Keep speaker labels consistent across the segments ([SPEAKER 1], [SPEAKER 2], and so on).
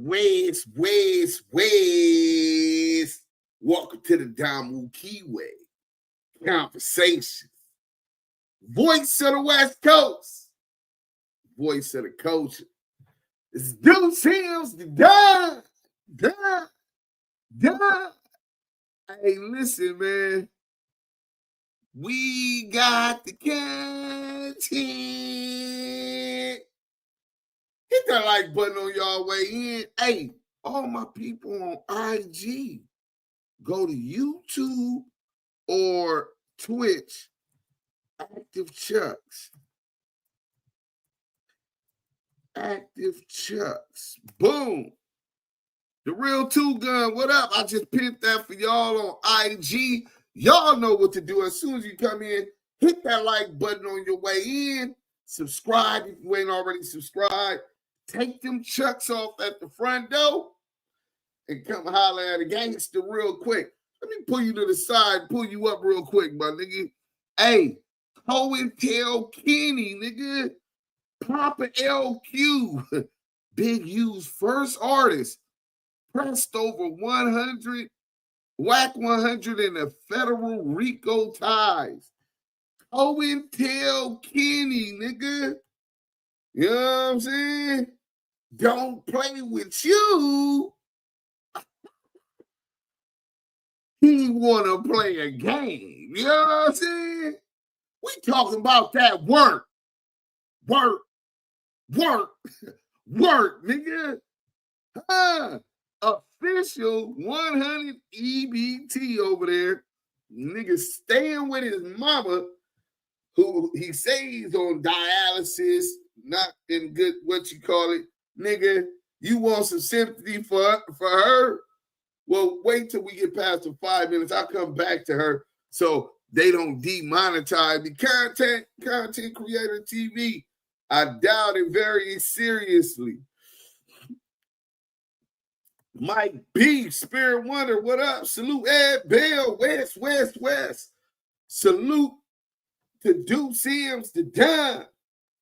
[SPEAKER 1] West. Welcome to the Damu Kiwe Conversations. Voice of the West Coast. Voice of the culture. It's Duse M, the Dun. Hey, listen, man. We got the content. Hit that like button on y'all way in. Hey, all my people on IG, go to YouTube or Twitch, Active Chucks. Boom. The real two gun, what up? I just pinned that for y'all on IG. Y'all know what to do. As soon as you come in, hit that like button on your way in. Subscribe if you ain't already subscribed. Take them chucks off at the front door and come holler at a gangster real quick. Let me pull you to the side, pull you up real quick, my nigga. Hey, COINTELL Kenny, nigga. Poppa LQ, Big U's first artist, pressed over 100, Wack100 in the federal Rico ties. COINTELL Kenny, nigga. You know what I'm saying? Don't play with you. He want to play a game. You know what I'm saying? We talking about that work, nigga. Official 100 EBT over there. Nigga staying with his mama, who he says on dialysis, not in good, what you call it. Nigga, you want some sympathy for her? Well, wait till we get past the 5 minutes. I'll come back to her so they don't demonetize the content creator TV. I doubt it very seriously. Mike B, Spirit Wonder, what up? Salute Ed Bell, West. Salute to Duse M, the Don.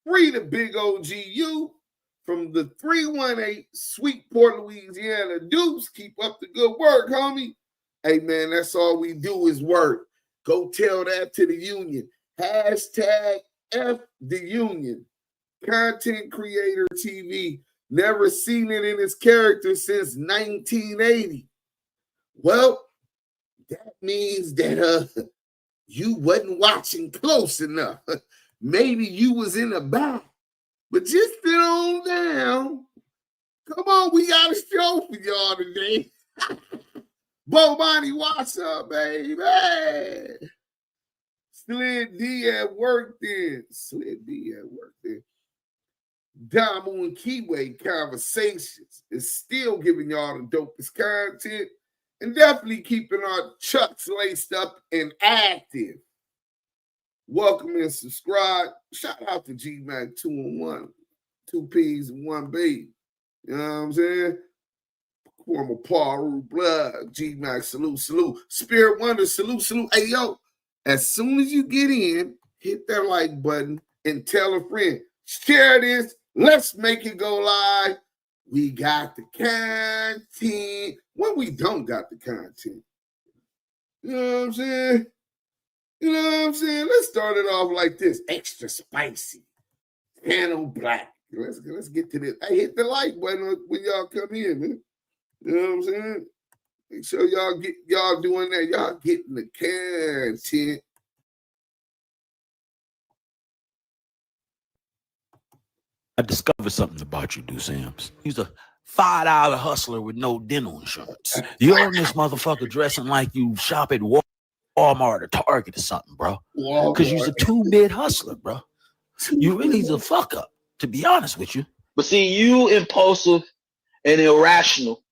[SPEAKER 1] Free the big OGU from the 318 Sweetport, Louisiana. Deuce, keep up the good work, homie. Hey, man, that's all we do is work. Go tell that to the union. Hashtag F the union. Content creator TV. Never seen it in his character since 1980. Well, that means that you wasn't watching close enough. Maybe you was in the back, but just sit on down. Come on, we got a show for y'all today. Bo Bonnie, what's up, baby? Slid D at work then. Damu Kiwe Conversations is still giving y'all the dopest content and definitely keeping our chucks laced up and active. Welcome and subscribe. Shout out to G-Mac 2 and 1, 2 P's and 1 B. You know what I'm saying? Former Paul Blood, G-Mac, salute. Spirit Wonder, salute. Hey, yo, as soon as you get in, hit that like button and tell a friend. Share this. Let's make it go live. We got the content. When we don't got the content. You know what I'm saying? Let's start it off like this. Extra spicy. Channel black. Let's get to this. Hey, hit the like button when y'all come in, man. You know what I'm saying? Make sure y'all doing that. Y'all getting the content.
[SPEAKER 2] I discovered something about you, Duse M. He's a $5 hustler with no dental insurance. You own this motherfucker dressing like you shop at Walmart or Target or something, bro. Because you's a 2-bit hustler, bro. You really's a fuck up, to be honest with you.
[SPEAKER 3] But see, you impulsive and irrational,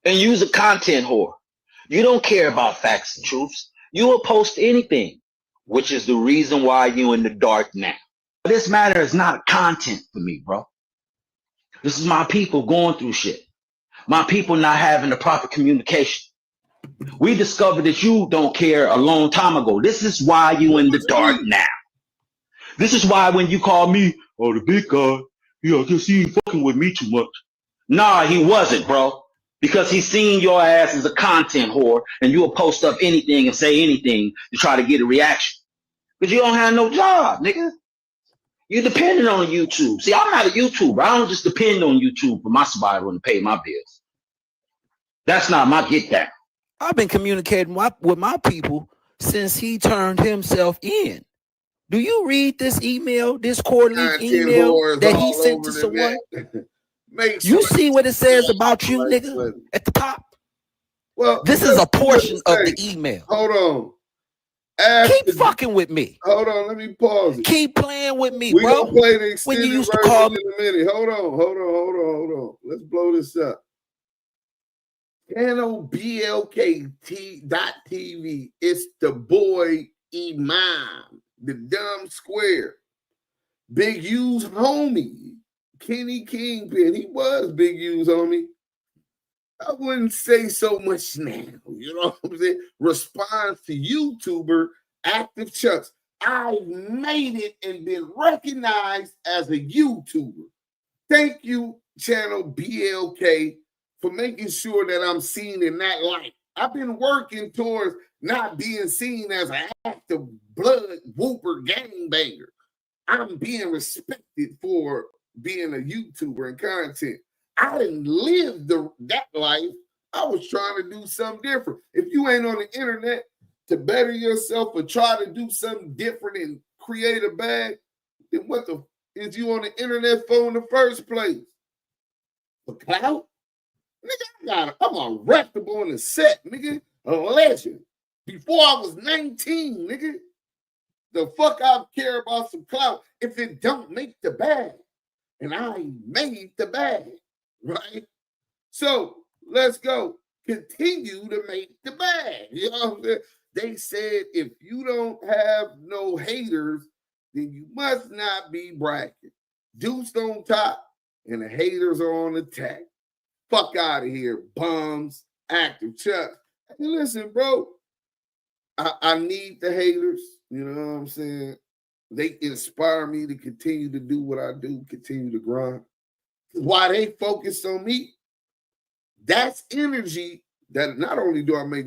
[SPEAKER 3] and you's a content whore. You don't care about facts and truths. You will post anything, which is the reason why you in the dark now. This matter is not content for me, bro. This is my people going through shit. My people not having the proper communication. We discovered that you don't care a long time ago. This is why you in the dark now. This is why when you call me, oh, the big guy, I guess he ain't fucking with me too much. Nah, he wasn't, bro. Because he's seen your ass as a content whore, and you'll post up anything and say anything to try to get a reaction. Because you don't have no job, nigga. You're dependent on YouTube. See, I'm not a YouTuber. I don't just depend on YouTube for my survival and to pay my bills. That's not my get down.
[SPEAKER 2] I've been communicating with my people since he turned himself in. Do you read this email, this quarterly email that he sent to someone? You see what it says about you, nigga, at the top?
[SPEAKER 1] Well,
[SPEAKER 2] this is a portion of the email.
[SPEAKER 1] Hold on.
[SPEAKER 2] Keep fucking with me.
[SPEAKER 1] Hold on, let me pause it.
[SPEAKER 2] Keep playing with me,
[SPEAKER 1] bro.
[SPEAKER 2] We're
[SPEAKER 1] gonna play the extended
[SPEAKER 2] when you used to
[SPEAKER 1] version
[SPEAKER 2] call me.
[SPEAKER 1] in a minute. Hold on. Let's blow this up. Channel BLK.TV. It's the boy Imam, the dumb square. Big U's homie, Kenny Kingpin. He was Big U's homie. I wouldn't say so much now. You know what I'm saying? Response to YouTuber Active Chucks. I've made it and been recognized as a YouTuber. Thank you, channel BLK, for making sure that I'm seen in that light. I've been working towards not being seen as an active blood whooper gangbanger. I'm being respected for being a YouTuber and content. I didn't live that life. I was trying to do something different. If you ain't on the internet to better yourself or try to do something different and create a bag, then what the is you on the internet for in the first place? For clout? Nigga, I'm a reputable on the set, nigga. A legend. Before I was 19, nigga. The fuck I care about some clout if it don't make the bag. And I made the bag, right? So let's go. Continue to make the bag. You know what I'm saying? They said if you don't have no haters, then you must not be bragging. Deuce on top and the haters are on attack. Fuck out of here, bums, Active Chuck. Hey, listen, bro. I need the haters. You know what I'm saying? They inspire me to continue to do what I do, continue to grind. While they focus on me, that's energy that not only do I make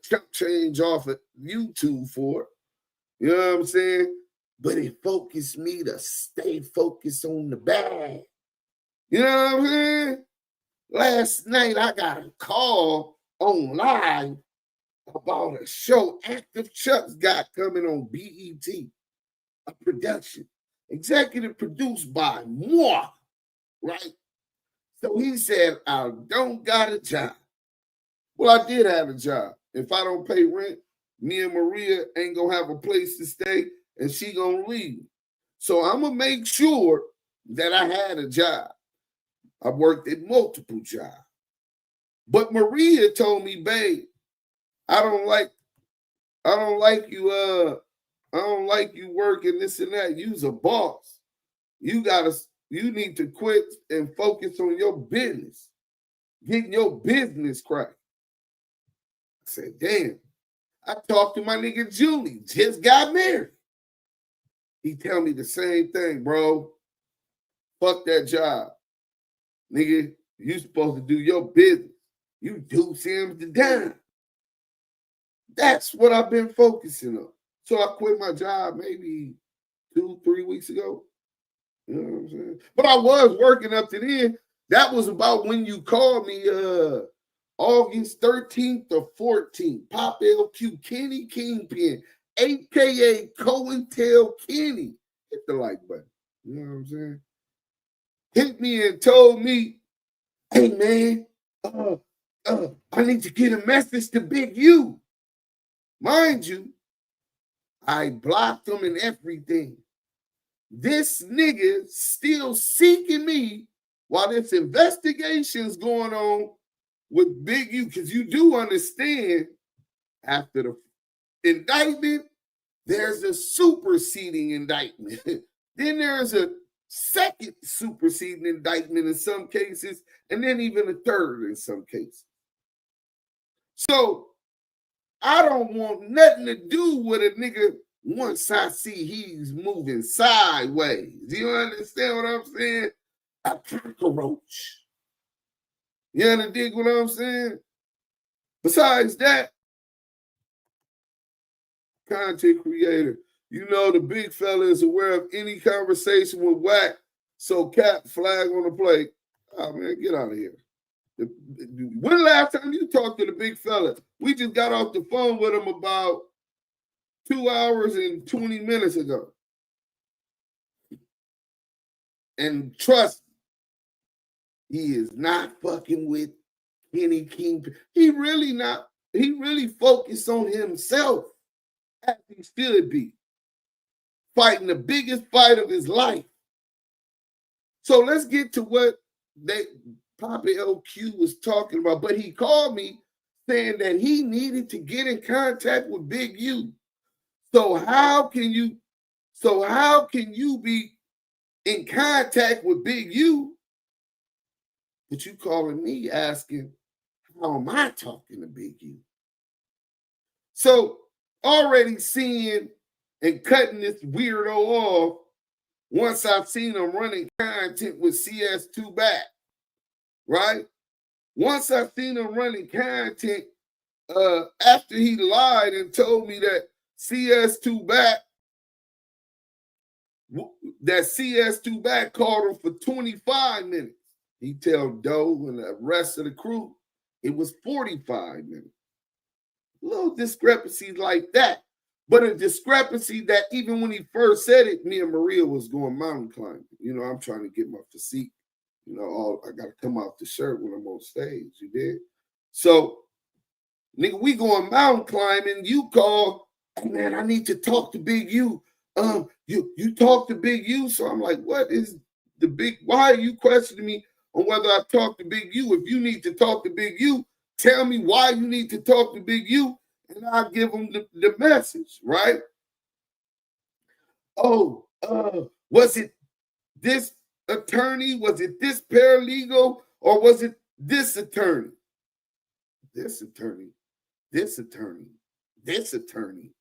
[SPEAKER 1] chump change off of YouTube for, you know what I'm saying? But it focused me to stay focused on the bag. You know what I'm saying? Last night I got a call on live about a show Active Chuck's got coming on BET, a production, executive produced by moi, right? So he said, I don't got a job. Well, I did have a job. If I don't pay rent, me and Maria ain't gonna have a place to stay and she gonna leave. So I'm gonna make sure that I had a job. I worked at multiple jobs. But Maria told me, babe, I don't like you working this and that. You's a boss. You need to quit and focus on your business. Getting your business cracked. I said, damn. I talked to my nigga Julie, just got married. He tell me the same thing, bro. Fuck that job. Nigga, you supposed to do your business. You Duse M the dime. That's what I've been focusing on. So I quit my job maybe 2-3 weeks ago. You know what I'm saying? But I was working up to then. That was about when you called me August 13th or 14th. Poppa LQ, Kenny Kingpin, a.k.a. COINTELL Kenny. Hit the like button. You know what I'm saying? Hit me and told me, hey, man, I need to get a message to Big U. Mind you, I blocked him and everything. This nigga still seeking me while this investigation's going on with Big U, because you do understand after the indictment, there's a superseding indictment. Then there's a second superseding indictment in some cases, and then even a third in some cases. So I don't want nothing to do with a nigga once I see he's moving sideways. Do you understand what I'm saying? A cockroach. You understand what I'm saying? Besides that, content creator, you know the big fella is aware of any conversation with Wack, so cap flag on the plate. Oh man, get out of here. When the last time you talked to the big fella? We just got off the phone with him about 2 hours and 20 minutes ago. And trust me, he is not fucking with Kenny Kingpin. He really focused on himself as he should be. Fighting the biggest fight of his life. So let's get to what Poppa LQ was talking about. But he called me saying that he needed to get in contact with Big U. So how can you be in contact with Big U, but you calling me asking, how am I talking to Big U? So already seeing and cutting this weirdo off once I've seen him running content with CS2 back, right? Once I've seen him running content after he lied and told me that CS2 back called him for 25 minutes. He tell Doe and the rest of the crew it was 45 minutes. Little discrepancies like that. But a discrepancy that even when he first said it, me and Maria was going mountain climbing. You know, I'm trying to get my physique. You know, I got to come off the shirt when I'm on stage. You did? So, nigga, we going mountain climbing. You call, hey, man, I need to talk to Big U. You talk to Big U? So I'm like, what is the big, why are you questioning me on whether I talk to Big U? If you need to talk to Big U, tell me why you need to talk to Big U, and I'll give them the message, right? Oh, was it this attorney? Was it this paralegal? Or was it this attorney? This attorney, this attorney, this attorney.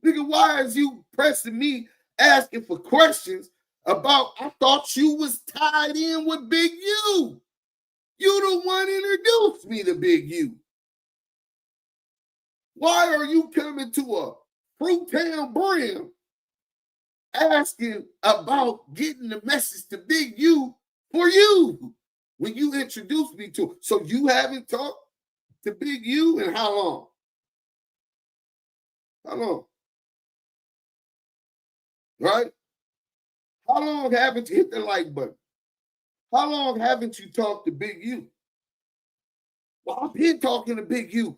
[SPEAKER 1] Nigga, why is you pressing me, asking for questions about, I thought you was tied in with Big U. You the one introduced me to Big U. Why are you coming to a Fruitown Brim asking about getting the message to Big U for you when you introduced me to him? So you haven't talked to Big U in how long? How long? Right? How long haven't you hit the like button? How long haven't you talked to Big U? Well, I've been talking to Big U.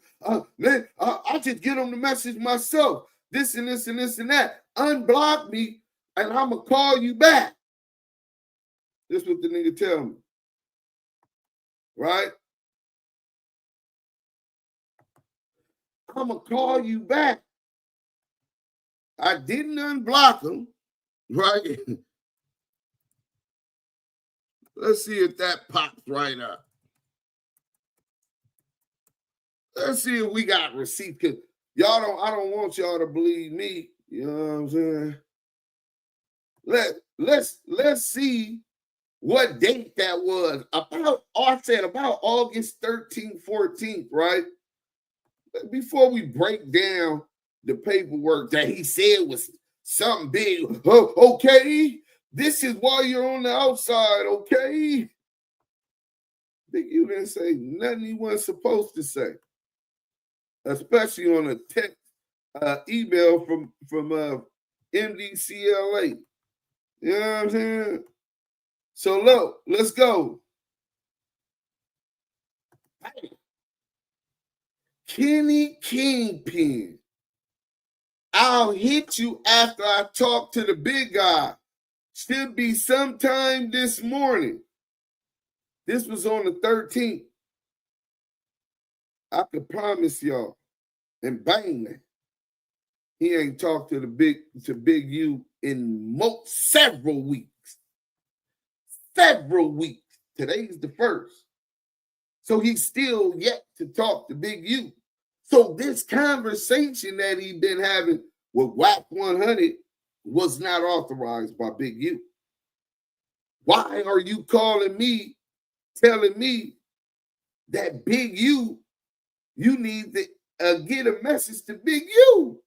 [SPEAKER 1] Man, I just get on the message myself. This and this and this and that. Unblock me, and I'm going to call you back. This is what the nigga tell me. Right? I'm going to call you back. I didn't unblock him. Right? Let's see if that pops right up. Let's see if we got receipts. Cause I don't want y'all to believe me. You know what I'm saying? Let's see what date that was. About August 13th, 14th, right? Before we break down the paperwork that he said was something big. Oh, okay. This is why you're on the outside, okay? Big U didn't say nothing he wasn't supposed to say, especially on a text email from MDCLA. You know what I'm saying? So look, let's go. Kenny Kingpin. I'll hit you after I talk to the big guy. Should be sometime this morning. This was on the 13th. I could promise y'all. And bang, man. He ain't talked to Big U in several weeks. Several weeks. Today's the 1st. So he's still yet to talk to Big U. So this conversation that he's been having with Wack100 was not authorized by Big U. Why are you calling me, telling me that Big U, you need to get a message to Big U.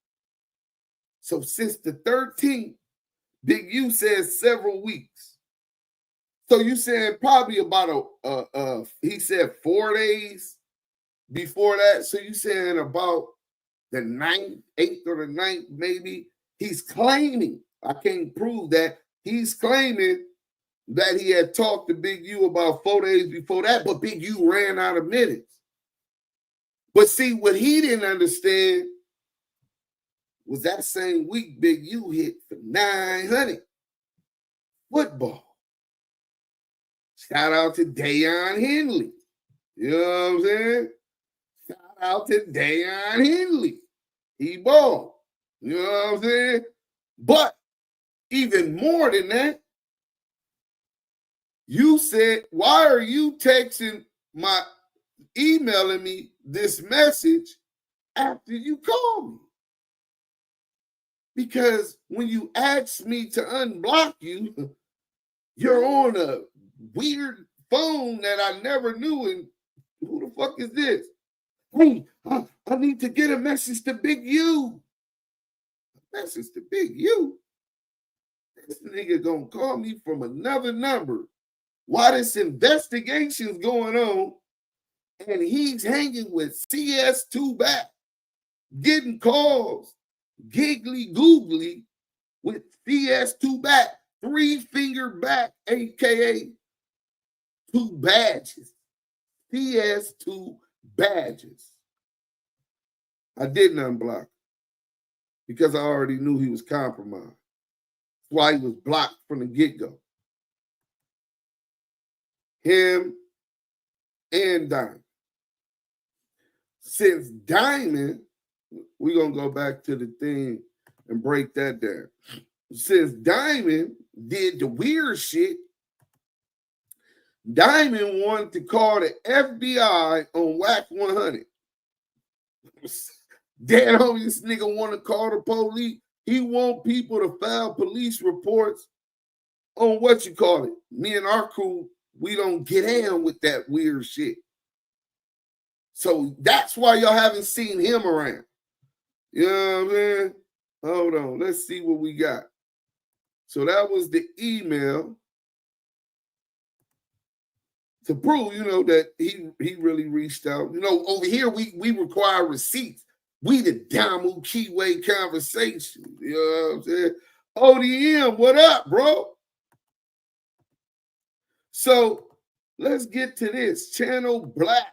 [SPEAKER 1] So since the 13th, Big U says several weeks. So you said probably about he said 4 days before that. So you saying about the 9th, 8th or the 9th, maybe. He's claiming, I can't prove that, he's claiming that he had talked to Big U about 4 days before that, but Big U ran out of minutes. But see, what he didn't understand was that same week Big U hit for 900 football. Shout out to Eugene Henley. You know what I'm saying? Shout out to Eugene Henley. He balled. You know what I'm saying? But even more than that, you said, why are you emailing me this message after you called me? Because when you asked me to unblock you, you're on a weird phone that I never knew. And who the fuck is this? Hey, I need to get a message to Big U. A message to Big U? This nigga gonna call me from another number while this investigation's going on, and he's hanging with CS2 back, getting calls, giggly googly with CS2 back, 3-finger back, aka 2 badges. CS2 badges. I didn't unblock because I already knew he was compromised. That's why he was blocked from the get-go. Him and Diamond. Since Diamond, we're going to go back to the thing and break that down. Since Diamond did the weird shit, Diamond wanted to call the FBI on Wack100. Damn, this nigga want to call the police. He want people to file police reports on what you call it. Me and our crew, we don't get in with that weird shit. So that's why y'all haven't seen him around. You know what I'm saying? Hold on. Let's see what we got. So that was the email to prove, that he really reached out. Over here, we require receipts. We the Damu Kiwe Conversations. You know what I'm saying? ODM, what up, bro? So let's get to this. Channel Black.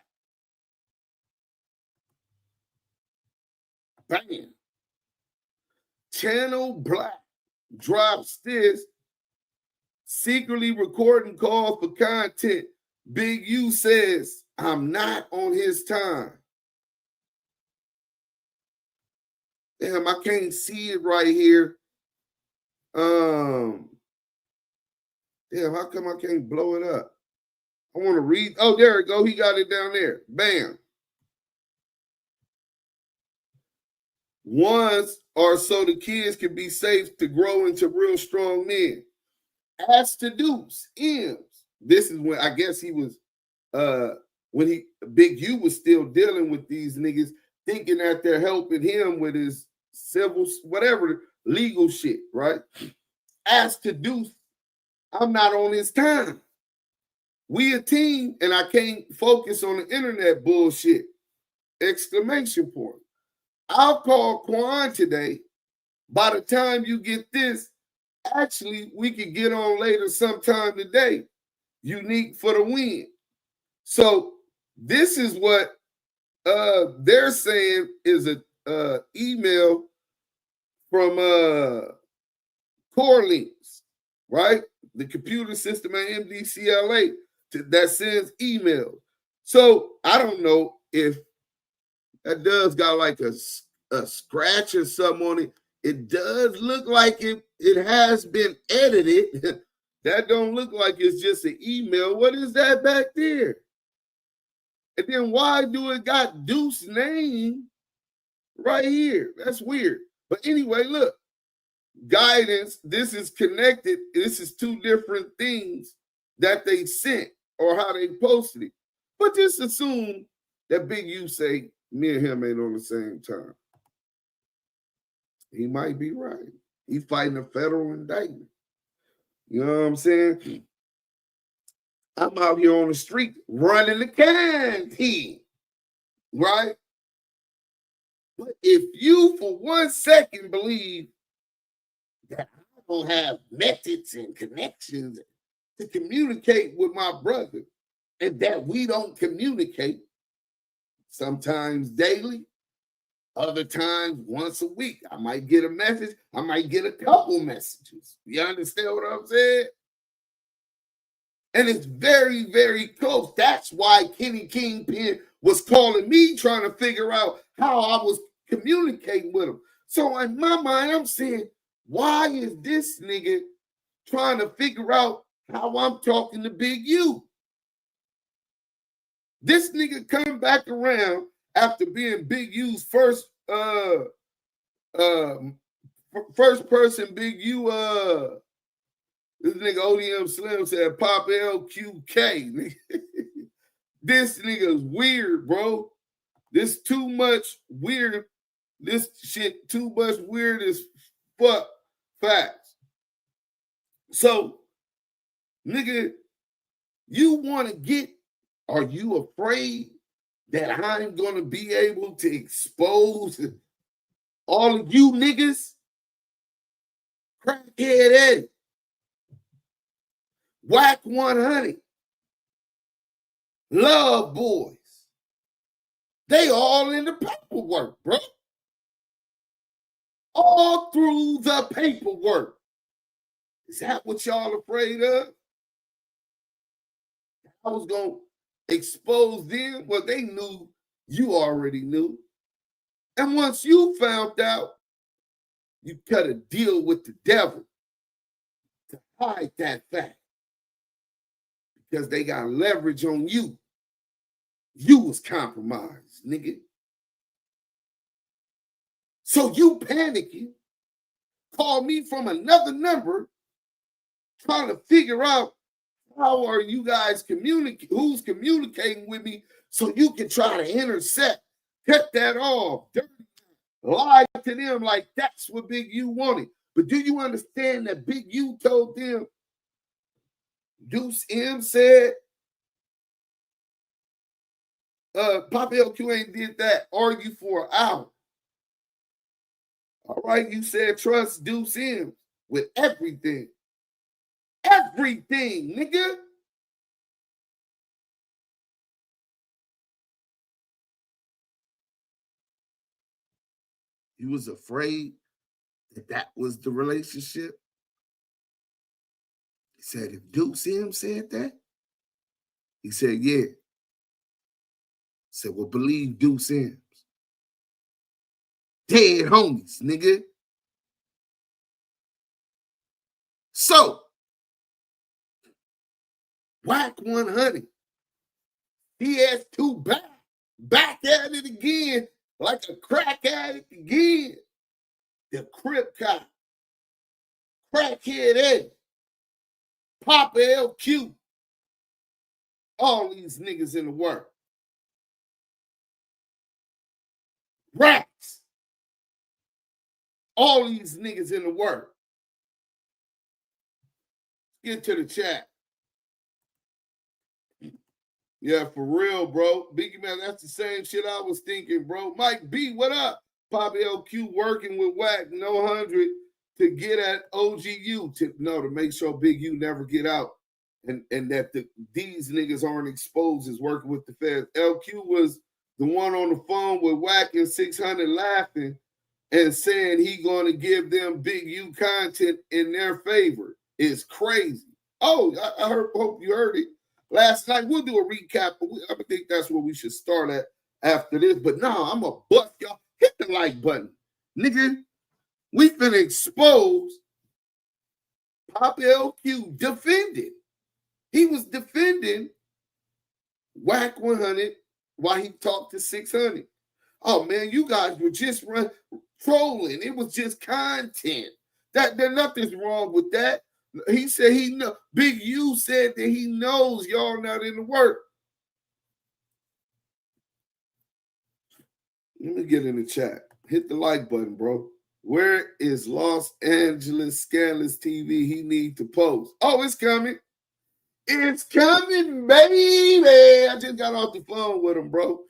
[SPEAKER 1] Bam. Channel Black drops this. Secretly recording call for content. Big U says, I'm not on his time. Damn, I can't see it right here. Damn, how come I can't blow it up? I want to read. Oh, there it go. He got it down there. Bam. Once or so the kids can be safe to grow into real strong men. As to Duse M. This is when I guess he was when Big U was still dealing with these niggas, thinking that they're helping him with his civil, whatever, legal shit, right? As to Duse, I'm not on his time. We a team, and I can't focus on the internet bullshit. Exclamation point. I'll call Quan today. By the time you get this, actually, we could get on later sometime today. Unique for the win. So this is what they're saying is a email from Core Links, right? The computer system at MDCLA that sends emails. So I don't know if that does got like a scratch or something on it. It does look like it has been edited. That don't look like it's just an email. What is that back there? And then why do it got Deuce's name right here? That's weird. But anyway, look. Guidance, this is connected. This is two different things that they sent or how they posted it. But just assume that Big U say me and him ain't on the same time. He might be right. He's fighting a federal indictment. You know what I'm saying? I'm out here on the street running the canteen, right? But if you for 1 second believe that I don't have methods and connections to communicate with my brother and that we don't communicate, sometimes daily, other times once a week, I might get a message. I might get a couple messages. You understand what I'm saying? And it's very, very close. That's why Kenny Kingpin was calling me, trying to figure out how I was communicating with him. So in my mind, I'm saying, why is this nigga trying to figure out how I'm talking to Big U? This nigga come back around after being Big U's first person Big U this nigga ODM Slim said Poppa LQ. This nigga is weird, bro. This too much weird. This shit too much weird as fuck facts. So, nigga, you want to get, are you afraid that I'm going to be able to expose all of you niggas? Crackhead Eddie, Wack100, Lovejoy. They all in the paperwork, bro. All through the paperwork. Is that what y'all afraid of? I was going to expose them. Well, they knew, you already knew. And once you found out, you got to deal with the devil to hide that fact. Because they got leverage on you. You was compromised, nigga. So you panicking, call me from another number, trying to figure out how are you guys who's communicating with me so you can try to intercept, cut that off, lie to them like that's what Big U wanted. But do you understand that Big U told them, Duse M said, Poppa LQ ain't did that, argue for an hour. All right, you said trust Duse M with everything. Everything, nigga. You was afraid that was the relationship? He said, if Duse M said that? He said, yeah. He said, well, believe Duse M's. Dead homies, nigga. So, Wack100, he has two back at it again, like a crack addict again. The Crip Cop, Crackhead Eddie, Poppa LQ, all these niggas in the work. Rats, all these niggas in the work. Get to the chat. Yeah, for real, bro. Biggie Man, that's the same shit I was thinking, bro. Mike B, what up? Poppa LQ working with Wack100 to get at OGU to make sure Big U never get out and that these niggas aren't exposed as working with the feds. LQ was the one on the phone with Wack and Sixhunnet laughing and saying he going to give them Big U content in their favor. It's crazy. Oh, I hope you heard it. Last night, we'll do a recap, but I think that's where we should start at after this. But now I'm going to bust y'all. Hit the like button. Nigga, we finna expose Poppa LQ defending. He was defending Wack100 while he talked to Sixhunnet. Oh, man, you guys were just trolling. It was just content. There's nothing's wrong with that. He said he know. Big U said that he knows y'all not in the work. Let me get in the chat. Hit the like button, bro. Where is Los Angeles Scandalous TV? He need to post. Oh, it's coming. It's coming, baby. I just got off the phone with him, bro.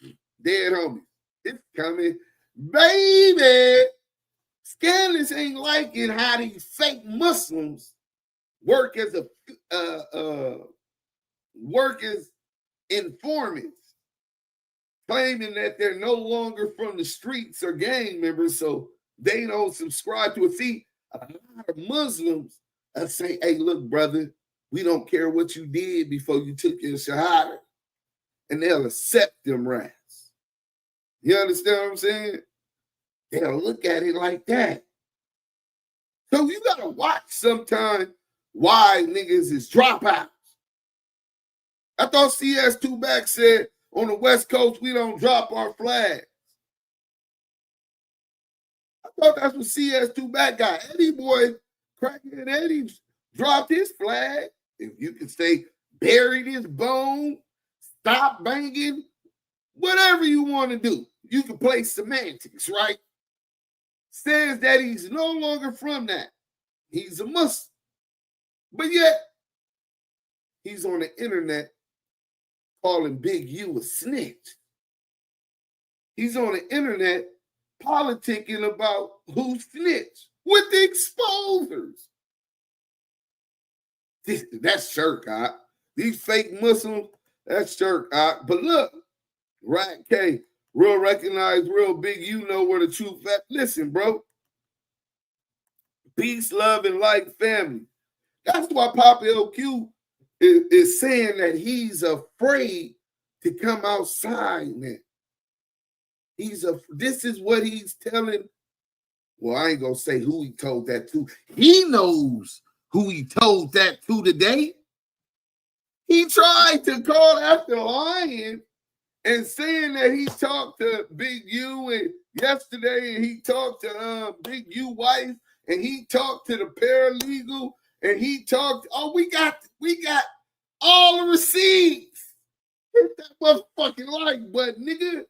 [SPEAKER 1] Dead homie. It's coming, baby. Scandalous ain't liking how these fake Muslims work as informants, claiming that they're no longer from the streets or gang members, so they don't subscribe to it. See, a lot of Muslims say, hey, look, brother, we don't care what you did before you took your shahada. And they'll accept them rats. You understand what I'm saying? They'll look at it like that. So you got to watch sometime why niggas is dropouts. I thought CS2 back said on the West Coast, we don't drop our flag. I thought that's what CS2 back got. EddieBoy, Crackhead Eddie dropped his flag. If you can say buried his bone, stop banging, whatever you want to do. You can play semantics, right? Says that he's no longer from that. He's a Muslim. But yet, he's on the internet calling Big U a snitch. He's on the internet politicking about who snitched with the exposers. That's shirk, These fake Muslims, that's shirk, But look, Rat K, real recognized, real Big U know where the truth at. Listen, bro. Peace, love, and light family. That's why Poppa LQ is saying that he's afraid to come outside, man. This is what he's telling. Well, I ain't gonna say who he told that to. He knows who he told that to today. He tried to call after lying and saying that he talked to Big U and yesterday, and he talked to Big U wife, and he talked to the paralegal, and he talked. Oh, we got all the receipts. Hit that motherfucking like button, nigga.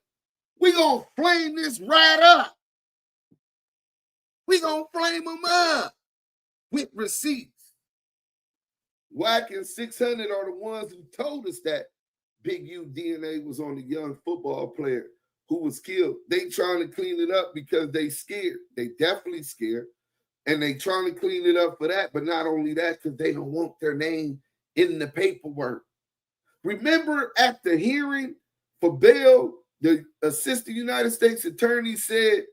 [SPEAKER 1] We gonna flame this right up. We gonna flame them up with receipts. Wack and Sixhunnet are the ones who told us that Big U DNA was on the young football player who was killed. They trying to clean it up because they scared. They definitely scared. And they trying to clean it up for that. But not only that, because they don't want their name in the paperwork. Remember at the hearing for bail, the assistant United States attorney said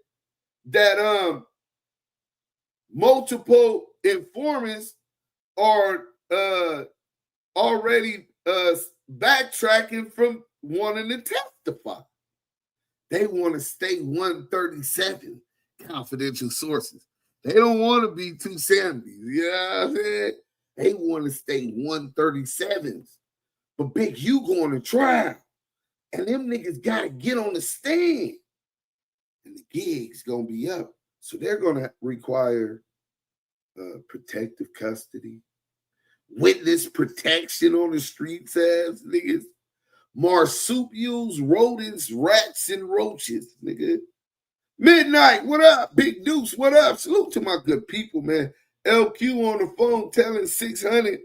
[SPEAKER 1] that multiple informants are already backtracking from wanting to testify. They want to stay 137 confidential sources. They don't want to be 270s. You know what I'm saying? They want to stay 137s. But Big U going to trial. And them niggas got to get on the stand. And the gig's going to be up. So they're going to require protective custody, witness protection on the streets, ass niggas, marsupials, rodents, rats, and roaches, nigga. Midnight, what up? Big Deuce, what up? Salute to my good people, man. LQ on the phone telling Sixhunnet,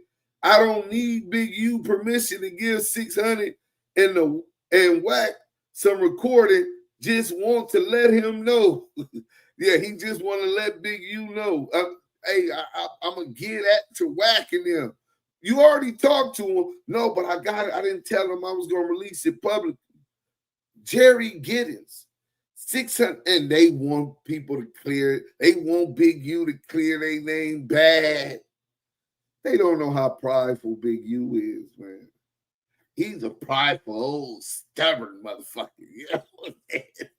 [SPEAKER 1] I don't need Big U permission to give Sixhunnet and Wack some recording. Just want to let him know. Yeah, he just want to let Big U know. Hey, I'm going to give that to Wack and them. You already talked to him. No, but I didn't tell him I was going to release it publicly. Jerry Giddens, 600, and they want people to clear it. They want Big U to clear their name bad. They don't know how prideful Big U is, man. He's a prideful, old, stubborn motherfucker. You know what I'm saying?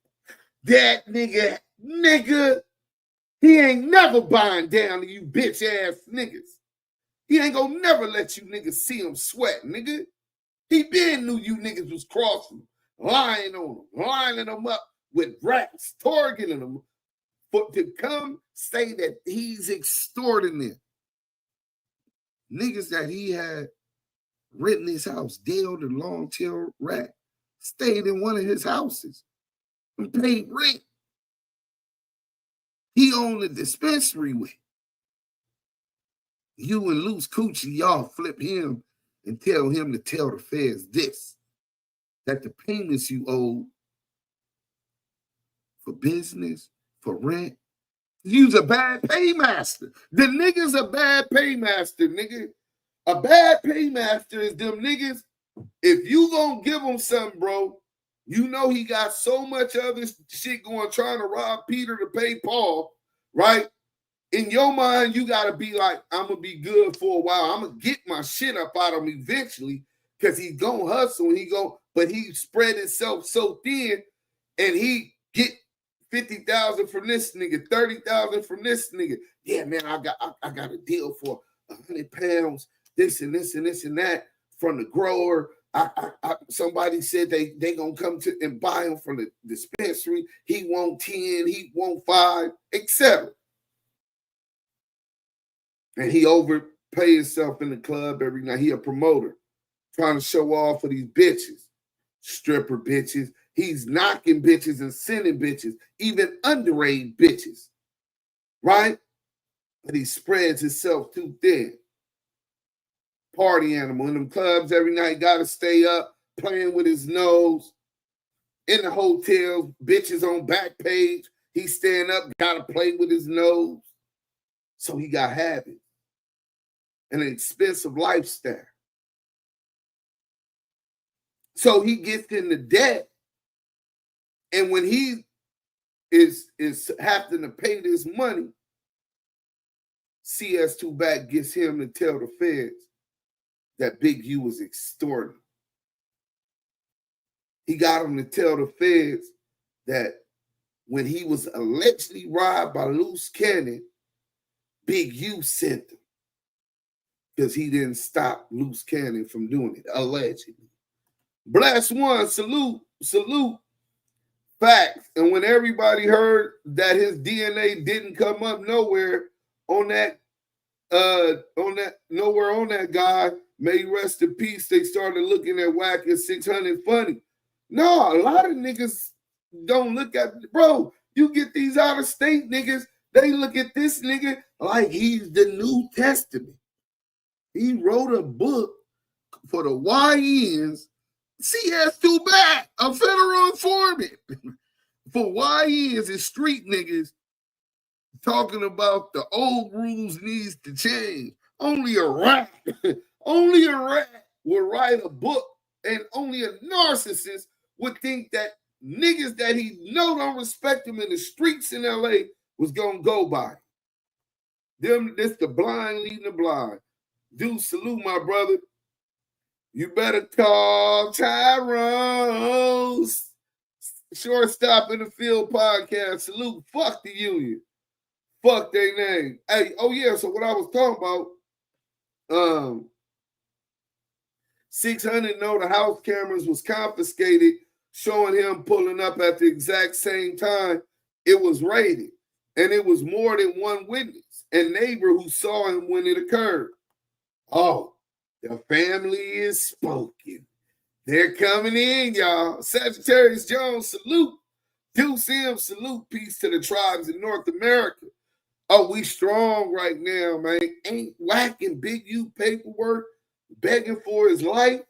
[SPEAKER 1] That nigga, he ain't never buying down to you bitch-ass niggas. He ain't gonna never let you niggas see him sweat, nigga. He been knew you niggas was crossing, lying on him, lining them up with rats, targeting them to come say that he's extorting them. Niggas that he had renting his house, Dale the long-tailed rat, stayed in one of his houses. and paid rent. He owned a dispensary with. You and Loose Coochie, y'all flip him and tell him to tell the feds this, that the payments you owe for business, for rent, you's a bad paymaster. The nigga's a bad paymaster, nigga. A bad paymaster is them niggas. If you gonna give him something, bro, you know he got so much other shit going, trying to rob Peter to pay Paul, right? In your mind, you gotta be like, I'm gonna be good for a while. I'm gonna get my shit up out of him eventually, because he's gonna hustle and but he spread himself so thin, and he get 50,000 from this nigga, 30,000 from this nigga. Yeah, man, I got a deal for 100 pounds, this and this and this and that from the grower. Somebody said they gonna come to and buy him from the dispensary. He want 10, he want 5, etc. And he overpay himself in the club every night. He a promoter, trying to show off for these bitches, stripper bitches. He's knocking bitches and sending bitches, even underage bitches, right? But he spreads himself too thin. Party animal in them clubs every night, got to stay up, playing with his nose. In the hotels, bitches on back page. He stand up, got to play with his nose. So he got habits and an expensive lifestyle. So he gets into debt. And when he is having to pay this money, CS2 Back gets him to tell the feds that Big U was extorting. He got him to tell the feds that when he was allegedly robbed by Loose Cannon, Big U sent him because he didn't stop Loose Cannon from doing it, allegedly. Bless one, salute. Facts. And when everybody heard that his DNA didn't come up nowhere on that guy, may he rest in peace, they started looking at Wack and Sixhunnet funny. No, a lot of niggas don't look at, bro, you get these out-of-state niggas, they look at this nigga like he's the New Testament. He wrote a book for the YNs. CS2 Back, a federal informant. For YNs and street niggas talking about the old rules needs to change. Only a rat would write a book, and only a narcissist would think that niggas that he know don't respect him in the streets in LA was gonna go by. This the blind leading the blind. Dude, salute my brother. You better call Tyrone. Shortstop in the Field podcast. Salute. Fuck the union. Fuck their name. Hey, oh yeah, so what I was talking about, Sixhunnet know the house cameras was confiscated, showing him pulling up at the exact same time it was raided. And it was more than one witness and neighbor who saw him when it occurred. Oh, the family is spoken. They're coming in, y'all. Sagittarius Jones, salute. Duse M, salute. Peace to the tribes in North America. Oh, we strong right now, man. Ain't Wack and Big U paperwork begging for his life.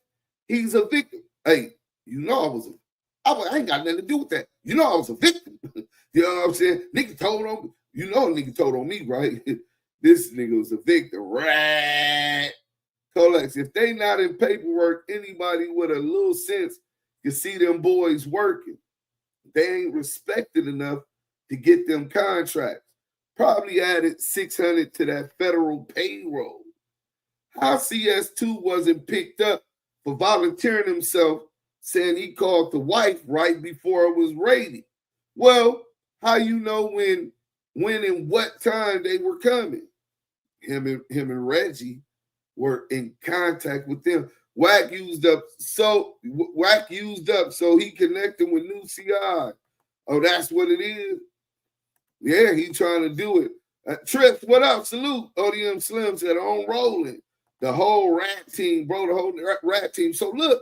[SPEAKER 1] He's a victim. Hey, you know I ain't got nothing to do with that. You know I was a victim. You know what I'm saying? Nigga told on me. You know a nigga told on me, right? This nigga was a victim. Right. Colex, if they not in paperwork, anybody with a little sense can see them boys working. They ain't respected enough to get them contracts. Probably added 600 to that federal payroll. How CS2 wasn't picked up for volunteering himself, saying he called the wife right before it was raided. Well, how you know when and what time they were coming? Him and Reggie were in contact with them. Wack used up so he connected with New CI. Oh, that's what it is? Yeah, he trying to do it. Trips, what up? Salute. ODM Slim said on rolling. The whole rat team, bro, the whole rat team. So look,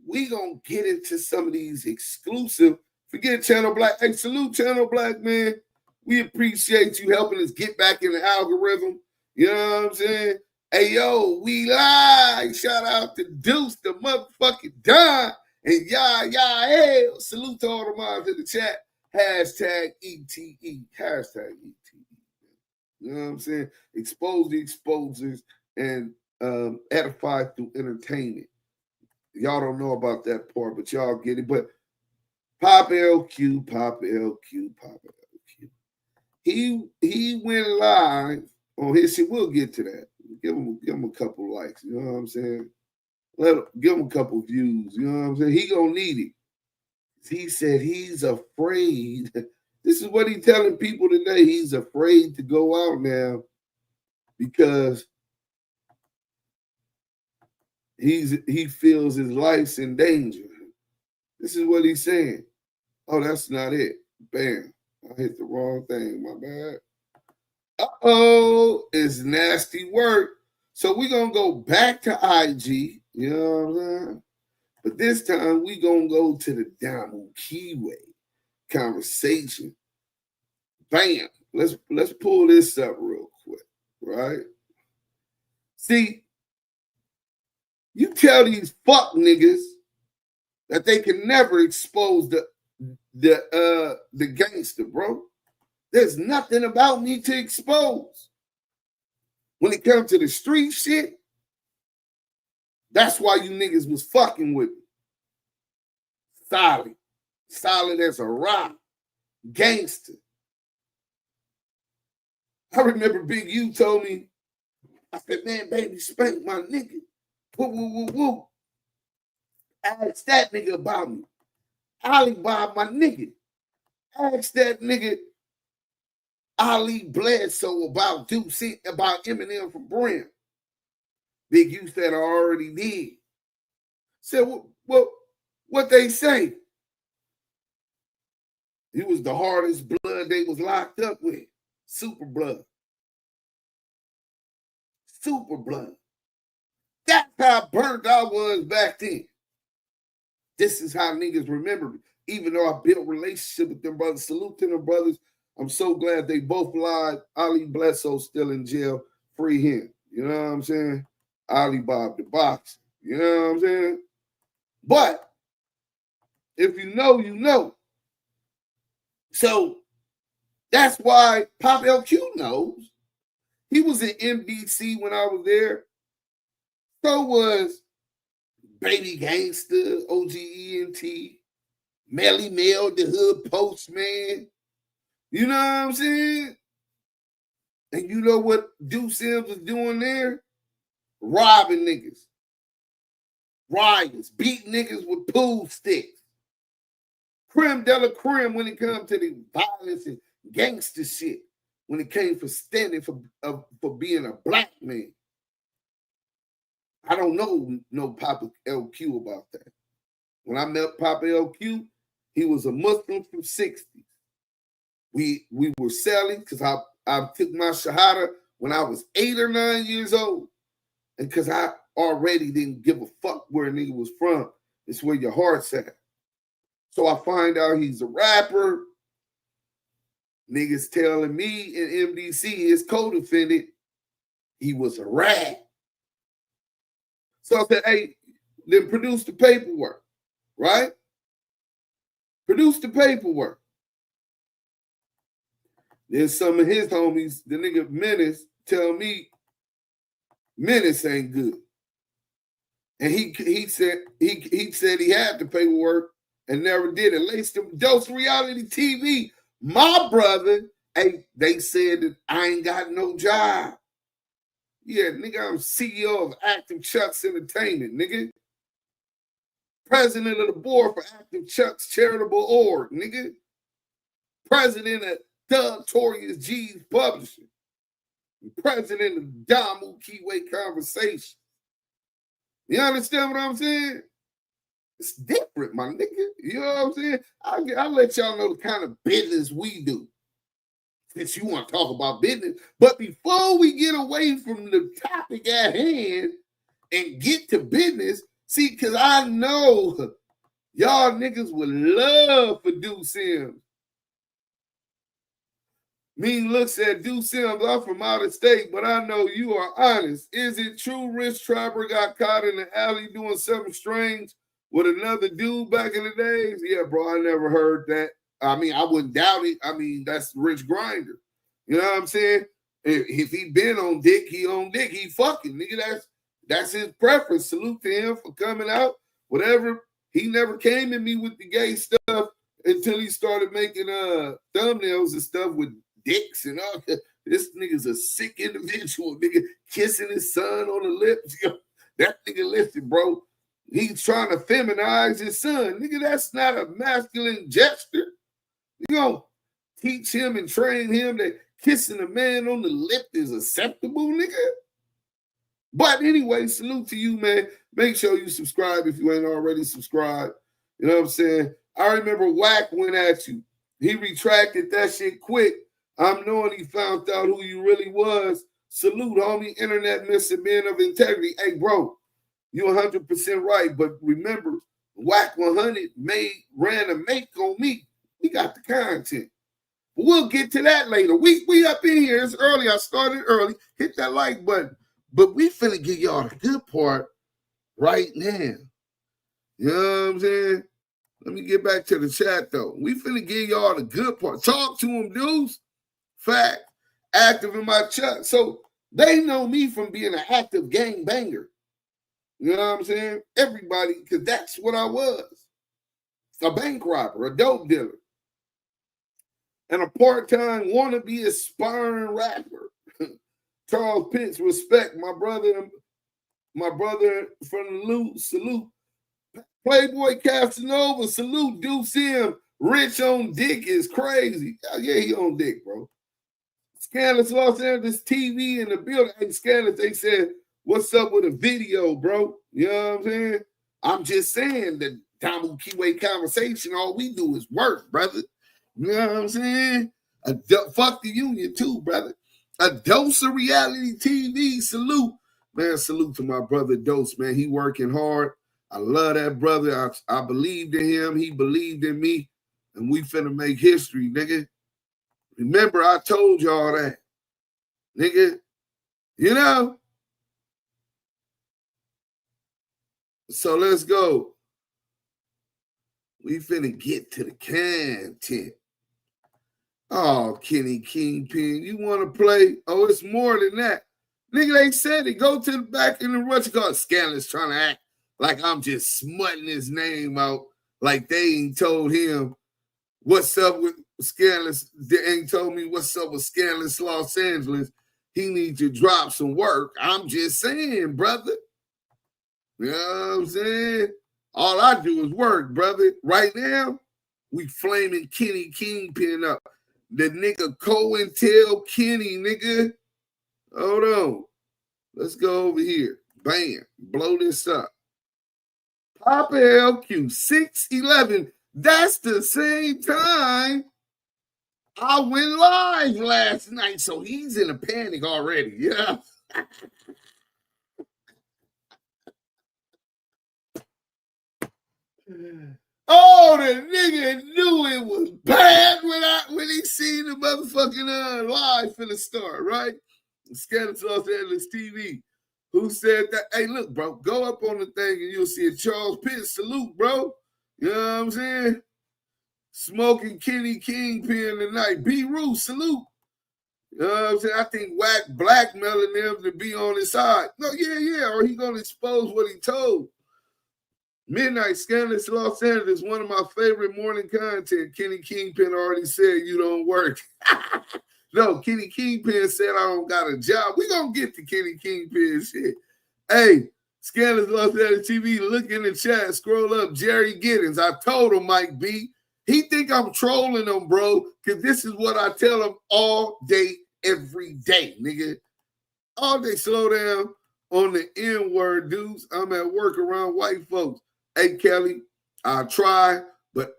[SPEAKER 1] we gonna get into some of these exclusive Forget Channel Black. Hey, salute Channel Black, man. We appreciate you helping us get back in the algorithm. You know what I'm saying? Hey, yo, we live. Shout out to Duse, the motherfucking Don. And hell. Salute to all the moms in the chat. Hashtag ETE. Hashtag ETE. You know what I'm saying? Expose the exposers and edify through entertainment. Y'all don't know about that part, but y'all get it. But Poppa LQ. He went live on his shit. We'll get to that. Give him a couple likes. You know what I'm saying? Give him a couple views. You know what I'm saying? He gonna need it. He said he's afraid. This is what he's telling people today. He's afraid to go out now because he feels his life's in danger. This is what he's saying. Oh, that's not it. Bam. I hit the wrong thing. My bad. Uh-oh. It's nasty work. So we're going to go back to IG. You know what I'm saying? But this time we're going to go to the Damu Kiwe Conversation. Bam. Let's pull this up real quick. Right? See, you tell these fuck niggas that they can never expose the gangster, bro. There's nothing about me to expose. When it comes to the street shit, that's why you niggas was fucking with me. Solid as a rock. Gangster. I remember Big U told me, I said, man, baby, spank my nigga. Woo. Ask that nigga about me. Ali Bob, my nigga. Ask that nigga Ali Bledsoe about Duse, about Eminem from Brim. Big U said I already did. Said, what they say? He was the hardest blood they was locked up with. Super blood. That's how burnt I was back then. This is how niggas remember me. Even though I built a relationship with them brothers, salute to them brothers. I'm so glad they both lied. Ali Bledsoe still in jail. Free him. You know what I'm saying? Ali Bob the boxer. You know what I'm saying? But if you know, you know. So that's why Poppa LQ knows. He was in MDC when I was there. So was Baby Gangster, OGENT, Melly Mel, the Hood Postman. You know what I'm saying? And you know what Duse M was doing there? Robbing niggas. Riots. Beating niggas with pool sticks. Creme de la creme when it comes to the violence and gangster shit. When it came for standing for being a black man. I don't know Poppa LQ about that. When I met Poppa LQ, he was a Muslim from 60s. We were selling because I took my Shahada when I was 8 or 9 years old. And because I already didn't give a fuck where a nigga was from. It's where your heart's at. So I find out he's a rapper. Niggas telling me in MDC, his co-defendant, he was a rat. So I said, hey, then produce the paperwork, right? Produce the paperwork. Then some of his homies, the nigga Menace, tell me Menace ain't good. And he said he had the paperwork and never did it. Laced him Dose Reality TV. My brother, hey, they said that I ain't got no job. Yeah, nigga, I'm CEO of Active Chucks Entertainment, nigga. President of the board for Active Chucks Charitable Org, nigga. President of Doug Torius G's Publishing. President of Damu Kiwe Conversations. You understand what I'm saying? It's different, my nigga. You know what I'm saying? I'll let y'all know the kind of business we do. Since you want to talk about business. But before we get away from the topic at hand and get to business, see, because I know Y'all niggas would love for Duse M. Mean looks at Duse M. I'm from out of state, but I know you are honest. Is it true Rich Trapper got caught in the alley doing something strange with another dude back in the days? Yeah, bro, I never heard that. I mean, I wouldn't doubt it. I mean, that's Rich Grinder. You know what I'm saying? If he been on dick, he on dick. He fucking, nigga. That's his preference. Salute to him for coming out. Whatever. He never came at me with the gay stuff until he started making thumbnails and stuff with dicks and all. This nigga's a sick individual, nigga, kissing his son on the lips. That nigga, listen, bro. He's trying to feminize his son. Nigga, that's not a masculine gesture. You gonna teach him and train him that kissing a man on the lip is acceptable, nigga? But anyway, salute to you, man. Make sure you subscribe if you ain't already subscribed. You know what I'm saying? I remember Wack went at you. He retracted that shit quick. I'm knowing he found out who you really was. Salute, homie, internet missing man of integrity. Hey, bro, you 100% right. But remember, Wack100 ran a make on me. We got the content. But we'll get to that later. We up in here. It's early. I started early. Hit that like button. But we finna give y'all the good part right now. You know what I'm saying? Let me get back to the chat, though. We finna give y'all the good part. Talk to them, dudes. Fact. Active in my chat. So they know me from being an active gang banger. You know what I'm saying? Everybody, because that's what I was. A bank robber, a dope dealer. And a part-time wannabe aspiring rapper. Charles Pitts, respect my brother from the loot, salute. Playboy Casanova, salute. Duse M. Rich on dick is crazy. Yeah, he on dick, bro. Scandalous Los Angeles TV in the building. Hey, Scandalous, they said, what's up with a video, bro? You know what I'm saying? I'm just saying that Damu Kiwe Conversation, all we do is work, brother. You know what I'm saying? Fuck the union too, brother. A dose of reality TV. Salute. Man, salute to my brother Dose, man. He working hard. I love that brother. I believed in him. He believed in me. And we finna make history, nigga. Remember, I told y'all that. Nigga. You know? So let's go. We finna get to the content. Oh, Kenny Kingpin, you want to play? Oh, it's more than that. Nigga, they said it. Go to the back in the what you call it. Scandalous trying to act like I'm just smutting his name out. Like they ain't told him what's up with Scandalous. They ain't told me what's up with Scandalous Los Angeles. He needs to drop some work. I'm just saying, brother. You know what I'm saying? All I do is work, brother. Right now, we flaming Kenny Kingpin up. The nigga COINTELL Kenny, nigga. Hold on. Let's go over here. Bam. Blow this up. Poppa LQ, 6/11. That's the same time I went live last night. So he's in a panic already. Yeah. Oh, the nigga knew it was bad when he seen the motherfucking live finna start, right? Scandalous Los Angeles TV. Who said that? Hey, look, bro, go up on the thing and you'll see a Charles Pitts salute, bro. You know what I'm saying? Smoking Kenny Kingpin tonight. B-Roo, salute. You know what I'm saying? I think Wack blackmailing them to be on his side. No, yeah, or he gonna expose what he told. Midnight Scandalous Los Angeles, one of my favorite morning content. Kenny Kingpin already said you don't work. No, Kenny Kingpin said I don't got a job. We gonna get to Kenny Kingpin shit. Hey, Scandalous Los Angeles TV, look in the chat, scroll up. Jerry Giddens, I told him, Mike B. He think I'm trolling him, bro, because this is what I tell him all day, every day, nigga. All day, slow down on the N-word, dudes. I'm at work around white folks. Hey, Kelly, I'll try, but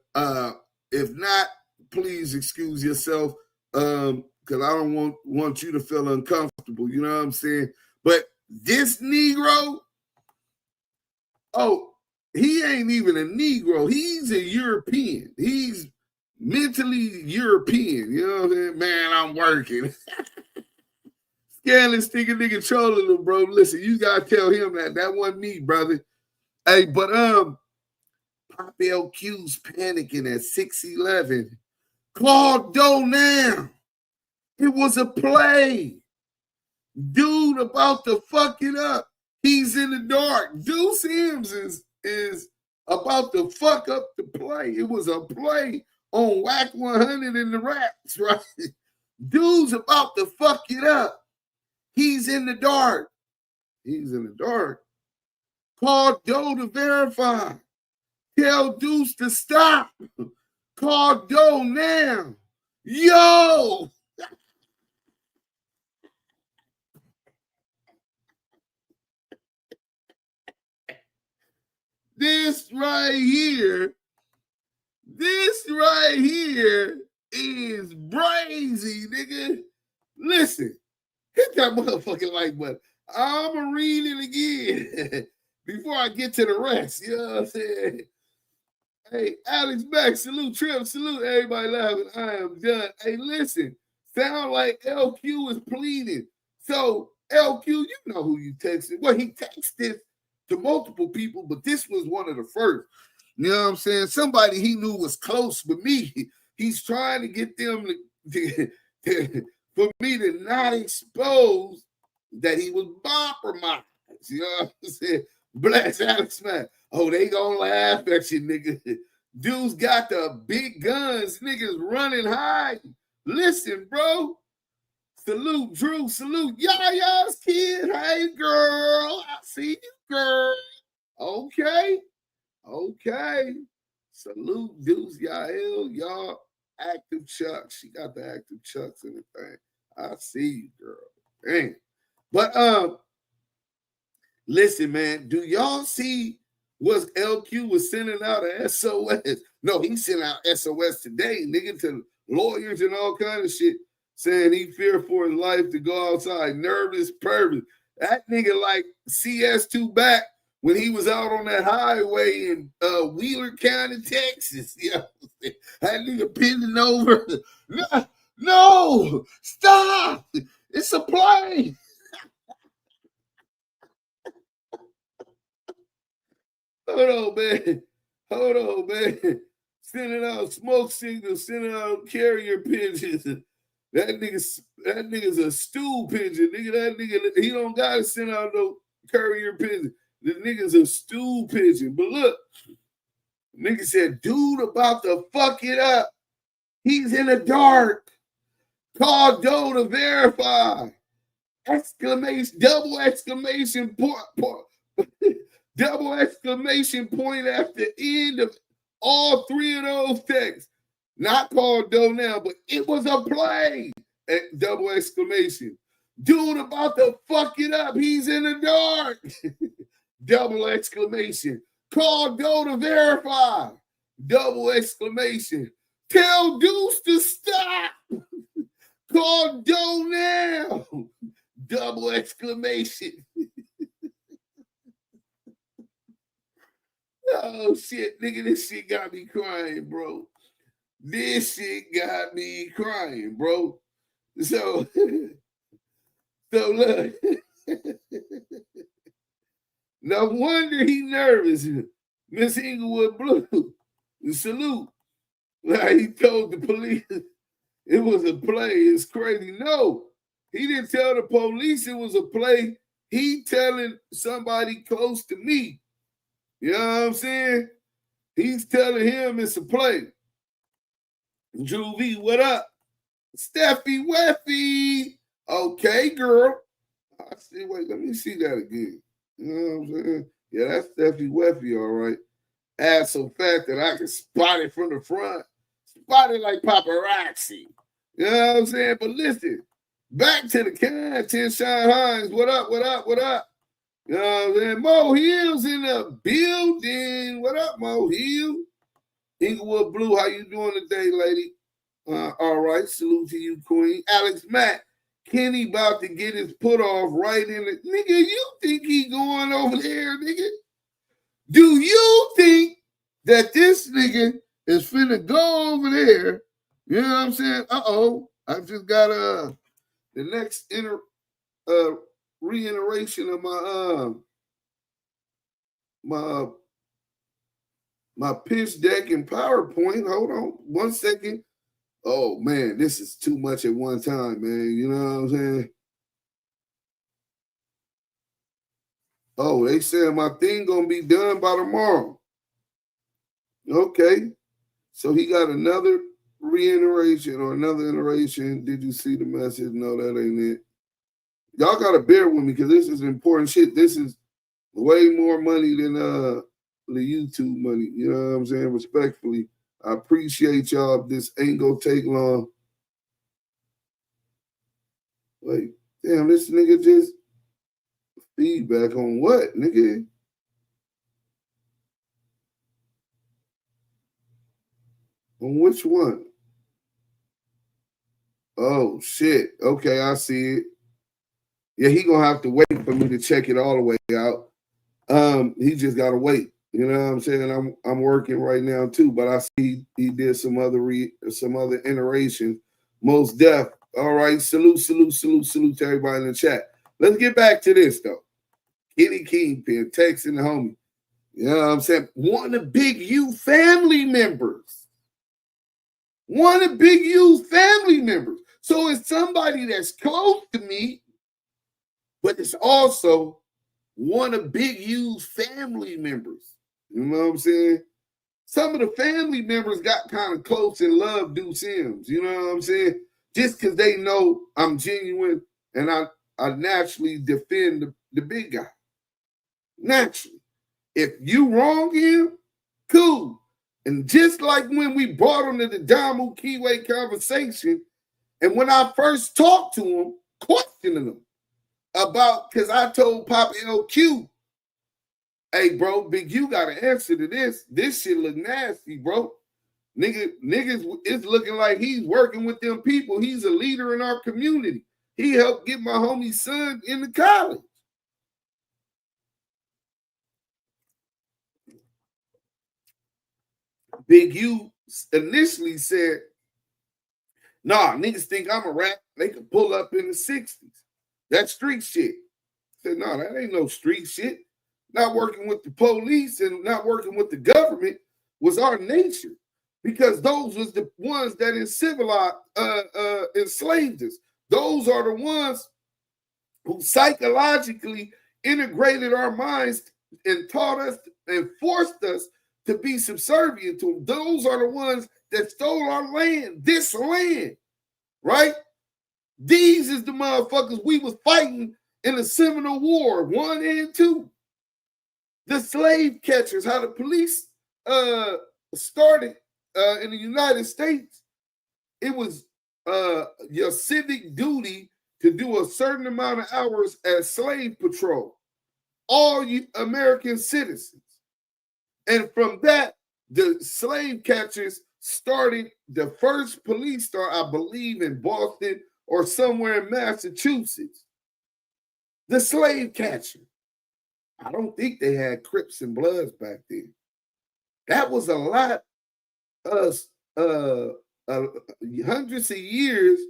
[SPEAKER 1] if not, please excuse yourself because I don't want you to feel uncomfortable. You know what I'm saying? But this Negro, oh, he ain't even a Negro. He's a European. He's mentally European. You know what I'm saying? Man, I'm working. Scandalous thinking nigga trolling him, bro. Listen, you gotta tell him that wasn't me, brother. Hey, but Poppa LQ's panicking at 611. Call Doe now. It was a play. Dude about to fuck it up. He's in the dark. Duse M is about to fuck up the play. It was a play on Wack100 in the raps, right? Dude's about to fuck it up. He's in the dark. He's in the dark. Call Doe to verify. Tell Duse to stop. Call Doe now. Yo! This right here is brazy, nigga. Listen, hit that motherfucking like button. I'm going to read it again before I get to the rest. You know what I'm saying? Hey, Alex Mack, salute, Trip, salute, everybody laughing. I am done. Hey, listen, sound like LQ is pleading. So, LQ, you know who you texted. Well, he texted to multiple people, but this was one of the first. You know what I'm saying? Somebody he knew was close with me. He's trying to get them for me to not expose that he was compromised. You know what I'm saying? Bless Alex man. Oh, they gonna laugh at you, nigga. Dudes got the big guns. Niggas running high. Listen, bro. Salute, Drew. Salute. Yaya's kid. Hey, girl. I see you, girl. Okay. Salute, Deuce, Yael. Y'all active chucks. She got the active chucks and the thing. I see you, girl. Damn. But listen, man, do y'all see what LQ was sending out a SOS? No, he sent out SOS today, nigga, to lawyers and all kind of shit, saying he feared for his life to go outside, nervous, pervert. That nigga like CS2 back when he was out on that highway in Wheeler County, Texas. You know, that nigga bending over. No, stop. It's a plane. Hold on, man. Sending out smoke signals, sending out carrier pigeons. That nigga's a stool pigeon. That nigga, he don't gotta send out no carrier pigeon. The nigga's a stool pigeon. But look, nigga said, dude about to fuck it up. He's in the dark. Call Doe to verify. Exclamation, double exclamation point. Double exclamation point at the end of all three of those texts. Not called Doe now, but it was a play. Double exclamation. Dude about to fuck it up. He's in the dark. Double exclamation. Call Doe to verify. Double exclamation. Tell Deuce to stop. Call Doe now. Double exclamation. Oh shit, nigga, this shit got me crying, bro. This shit got me crying, bro. So look. No wonder he nervous. Miss Inglewood Blue. Salute. Like he told the police it was a play. It's crazy. No, he didn't tell the police it was a play. He telling somebody close to me. You know what I'm saying? He's telling him it's a play. Drew V, what up? Steffi Weffy. Okay, girl. I see. Wait, let me see that again. You know what I'm saying? Yeah, that's Steffi Weffy, all right. Ass so fat that I can spot it from the front. Spot it like paparazzi. You know what I'm saying? But listen, back to the content. Shine Hines. What up? You know what I'm saying? Mo Hill's in the building. What up, Mo Hill? Inglewood Blue, how you doing today, lady? All right, salute to you, queen. Alex Mack, Kenny about to get his put off right in the... Nigga, you think he going over there, nigga? Do you think that this nigga is finna go over there? You know what I'm saying? I just got the next reiteration of my pitch deck and PowerPoint. Hold on 1 second. Oh man, this is too much at one time, man. You know what I'm saying? Oh, they said my thing gonna be done by tomorrow. Okay. So he got another reiteration or another iteration. Did you see the message? No, that ain't it. Y'all gotta bear with me because this is important shit. This is way more money than the YouTube money. You know what I'm saying? Respectfully, I appreciate y'all. This ain't gonna take long. Like, damn, this nigga just feedback on what, nigga? On which one? Oh shit. Okay, I see it. Yeah, he gonna have to wait for me to check it all the way out. He just gotta wait. You know what I'm saying? I'm working right now too, but I see he did some other iteration. Most def. All right. Salute to everybody in the chat. Let's get back to this though. Kenny Kingpin texting the homie. You know what I'm saying? One of Big U family members. One of Big U's family members. So it's somebody that's close to me, but it's also one of Big U's family members. You know what I'm saying? Some of the family members got kind of close and love Duse M. You know what I'm saying? Just because they know I'm genuine and I naturally defend the big guy. Naturally. If you wrong him, cool. And just like when we brought him to the Damu Kiwe Conversation, and when I first talked to him, questioning him about, because I told Poppa LQ, hey, bro, Big U got an answer to this. This shit look nasty, bro. Niggas, it's looking like he's working with them people. He's a leader in our community. He helped get my homie's son into college. Big U initially said, nah, niggas think I'm a rat. They can pull up in the 60s. That's street shit. I said, no, that ain't no street shit. Not working with the police and not working with the government was our nature, because those was the ones that enslaved us. Those are the ones who psychologically integrated our minds and taught us and forced us to be subservient to them. Those are the ones that stole our land, this land, right? These is the motherfuckers we was fighting in the Seminole War 1 and 2. The slave catchers, how the police started in the United States. It was your civic duty to do a certain amount of hours as slave patrol, all you American citizens. And from that, the slave catchers started the first police star, I believe, in Boston or somewhere in Massachusetts. The slave catcher. I don't think they had Crips and Bloods back then. That was a lot of hundreds of years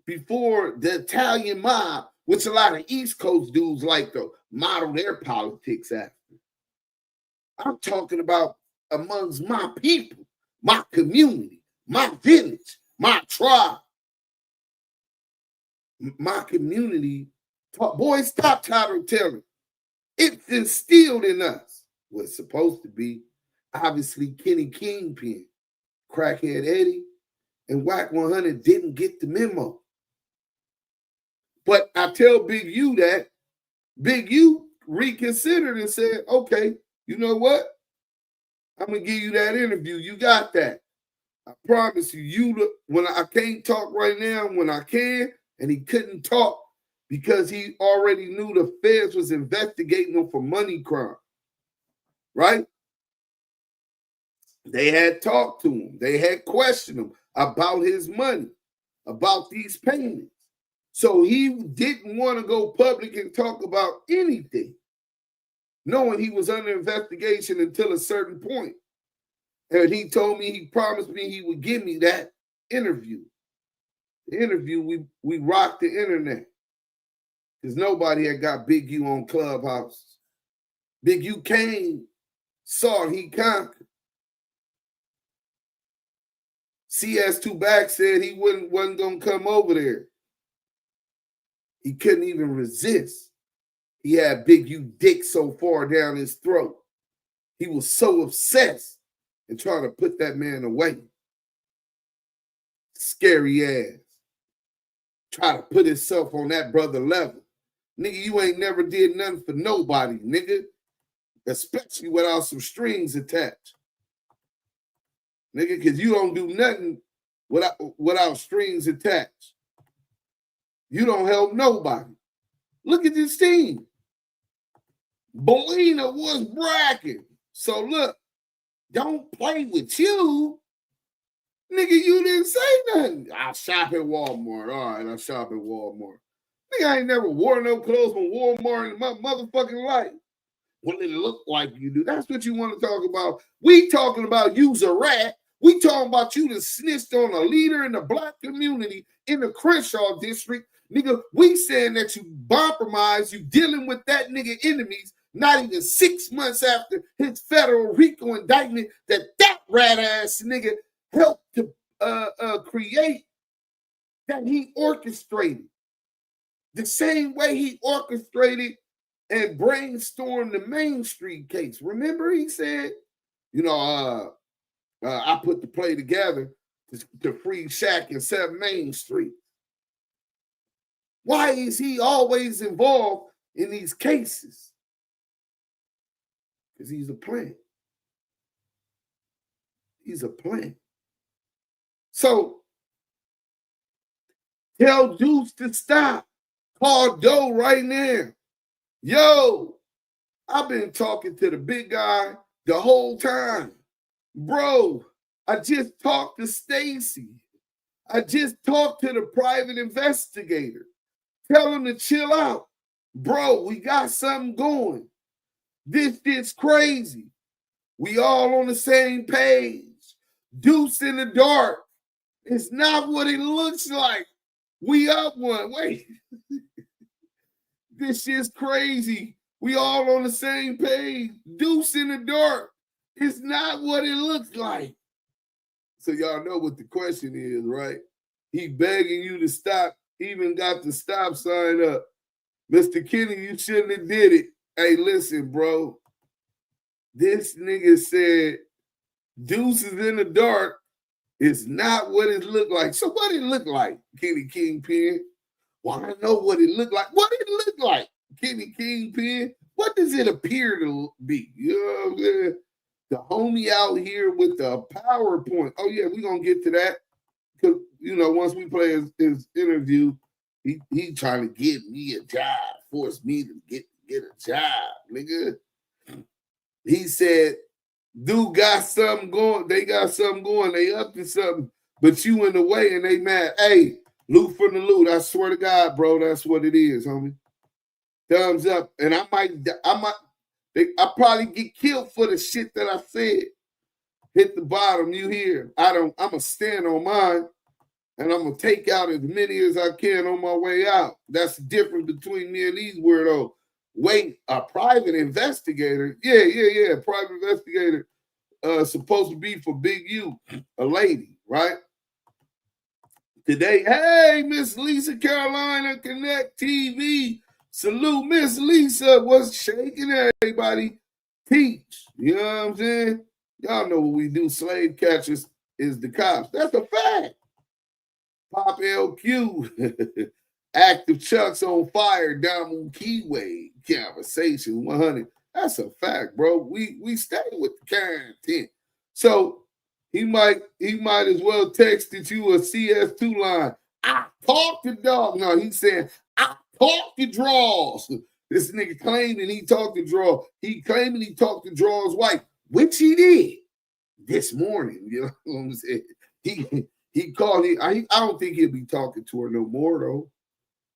[SPEAKER 1] before the Italian mob, which a lot of East Coast dudes like to model their politics after. I'm talking about amongst my people, my community, my village, my tribe. My community, boy, stop title telling. It's instilled in us what's supposed to be. Obviously, Kenny Kingpin, Crackhead Eddie, and Wack100 didn't get the memo. But I tell Big U that Big U reconsidered and said, okay, you know what? I'm going to give you that interview. You got that. I promise you, when I can't talk right now, when I can, and he couldn't talk because he already knew the feds was investigating him for money crime, right? They had talked to him. They had questioned him about his money, about these payments. So he didn't want to go public and talk about anything. knowing he was under investigation until a certain point. And he told me, he promised me he would give me that interview. The interview, we rocked the internet. Because nobody had got Big U on Clubhouse. Big U came, saw, he conquered. CS2 Back said he wasn't going to come over there. He couldn't even resist. He had Big U dick so far down his throat. He was so obsessed and trying to put that man away. Scary ass. Try to put himself on that brother level. Nigga, you ain't never did nothing for nobody, nigga. Especially without some strings attached. Nigga, because you don't do nothing without strings attached. You don't help nobody. Look at this team. Bolina was bragging. So look, don't play with you. Nigga, you didn't say nothing. I shop at Walmart. All right, I shop at Walmart. Nigga, I ain't never wore no clothes from Walmart in my motherfucking life. What it look like you do. That's what you want to talk about. We talking about you's a rat. We talking about you that snitched on a leader in the black community in the Crenshaw district. Nigga, we saying that you compromised, you dealing with that nigga enemies, not even 6 months after his federal Rico indictment that rat ass nigga helped to create, that he orchestrated. The same way he orchestrated and brainstormed the Main Street case. Remember, he said, you know, I put the play together to free Shaq and 7 Main Street. Why is he always involved in these cases? Because he's a plant. He's a plant. So tell Duse to stop. Call Doe right now. Yo, I've been talking to the big guy the whole time. Bro, I just talked to Stacy. I just talked to the private investigator. Tell him to chill out. Bro, we got something going. This is crazy. We all on the same page. Deuce in the dark. It's not what it looks like. We up one. Wait. This shit's crazy. We all on the same page. Deuce in the dark. It's not what it looks like. So y'all know what the question is, right? He begging you to stop. Even got the stop sign up. Mr. Kenny, you shouldn't have did it. Hey, listen, bro. This nigga said Deuce is in the dark. It's not what it looked like. So what it look like, Kenny Kingpin? Well, I know what it looked like. What it look like, Kenny Kingpin? What does it appear to be? You know what I'm saying? The homie out here with the PowerPoint. Oh, yeah, we're going to get to that. Because, you know, once we play his interview, he trying to get me a job, force me to get a job, nigga. He said, dude got something going. They got something going. They up to something. But you in the way and they mad. Hey, loot from the loot. I swear to God, bro, that's what it is, homie. Thumbs up. And I probably get killed for the shit that I said. Hit the bottom, you hear. I'm going to stand on mine, and I'm going to take out as many as I can on my way out. That's the difference between me and these weirdos. Wait, a private investigator? Yeah, private investigator supposed to be for Big U, a lady, right? Today, hey, Miss Lisa Carolina Connect TV. Salute, Miss Lisa. What's shaking, everybody? Teach. You know what I'm saying? Y'all know what we do. Slave catchers is the cops. That's a fact. Poppa LQ. Active Chucks on fire. Damu Kiwe Conversations 100. That's a fact, bro. We stay with the content. So he might as well texted you a CS2 line. I talk to dog. No, he's saying I talk to draws. This nigga claiming he talked to draw. He claiming he talked to draw's wife, which he did this morning. You know what I'm saying? He called. I don't think he'll be talking to her no more though.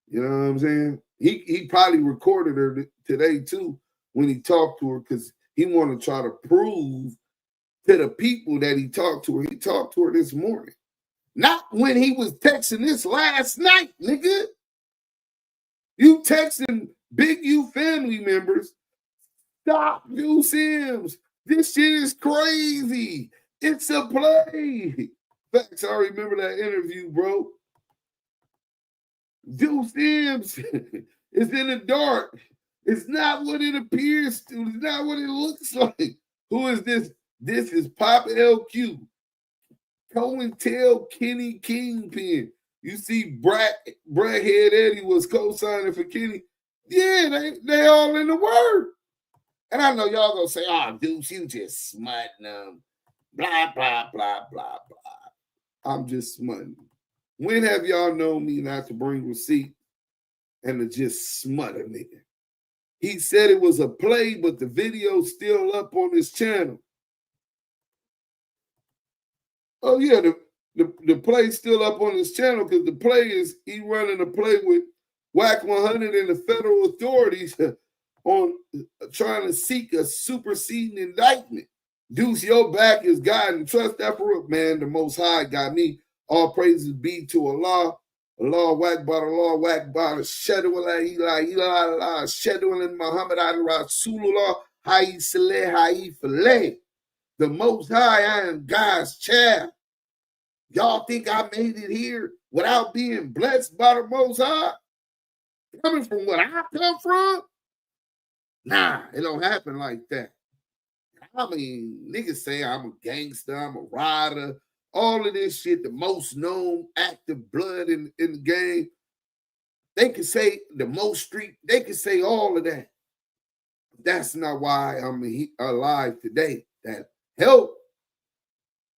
[SPEAKER 1] You know what I'm saying? He probably recorded her today too when he talked to her because he wanted to try to prove to the people that he talked to her. He talked to her this morning. Not when he was texting this last night, nigga. You texting Big U family members. Stop Duse M. This shit is crazy. It's a play. Facts, I remember that interview, bro. Duse M is in the dark. It's not what it appears to. It's not what it looks like. Who is this? This is Poppa LQ. COINTELL Kenny Kingpin. You see Bradhead Eddie was co-signing for Kenny. Yeah, they all in the word. And I know y'all gonna say, oh, Deuce, you just smutting them. Blah, blah, blah, blah, blah. I'm just smutting. When have y'all known me not to bring receipt and to just smut a nigga? He said it was a play, but the video's still up on his channel. Oh, yeah, the play's still up on his channel because the play is he running a play with Wack100 and the federal authorities on trying to seek a superseding indictment. Deuce, your back is God and trust that for it. Man, the Most High got me. All praises be to Allah. Allah, Wack by Allah, Wack by the Shadu Allah, Shadu in Muhammad Ali Rasulullah, Hayi Saleh, Hayi Faleh. The Most High, I am God's child. Y'all think I made it here without being blessed by the Most High? Coming from what I come from? Nah, it don't happen like that. I mean, niggas say I'm a gangster, I'm a rider, all of this shit, the most known active blood in the game. They can say the most street, they can say all of that. That's not why I'm alive today. That helped.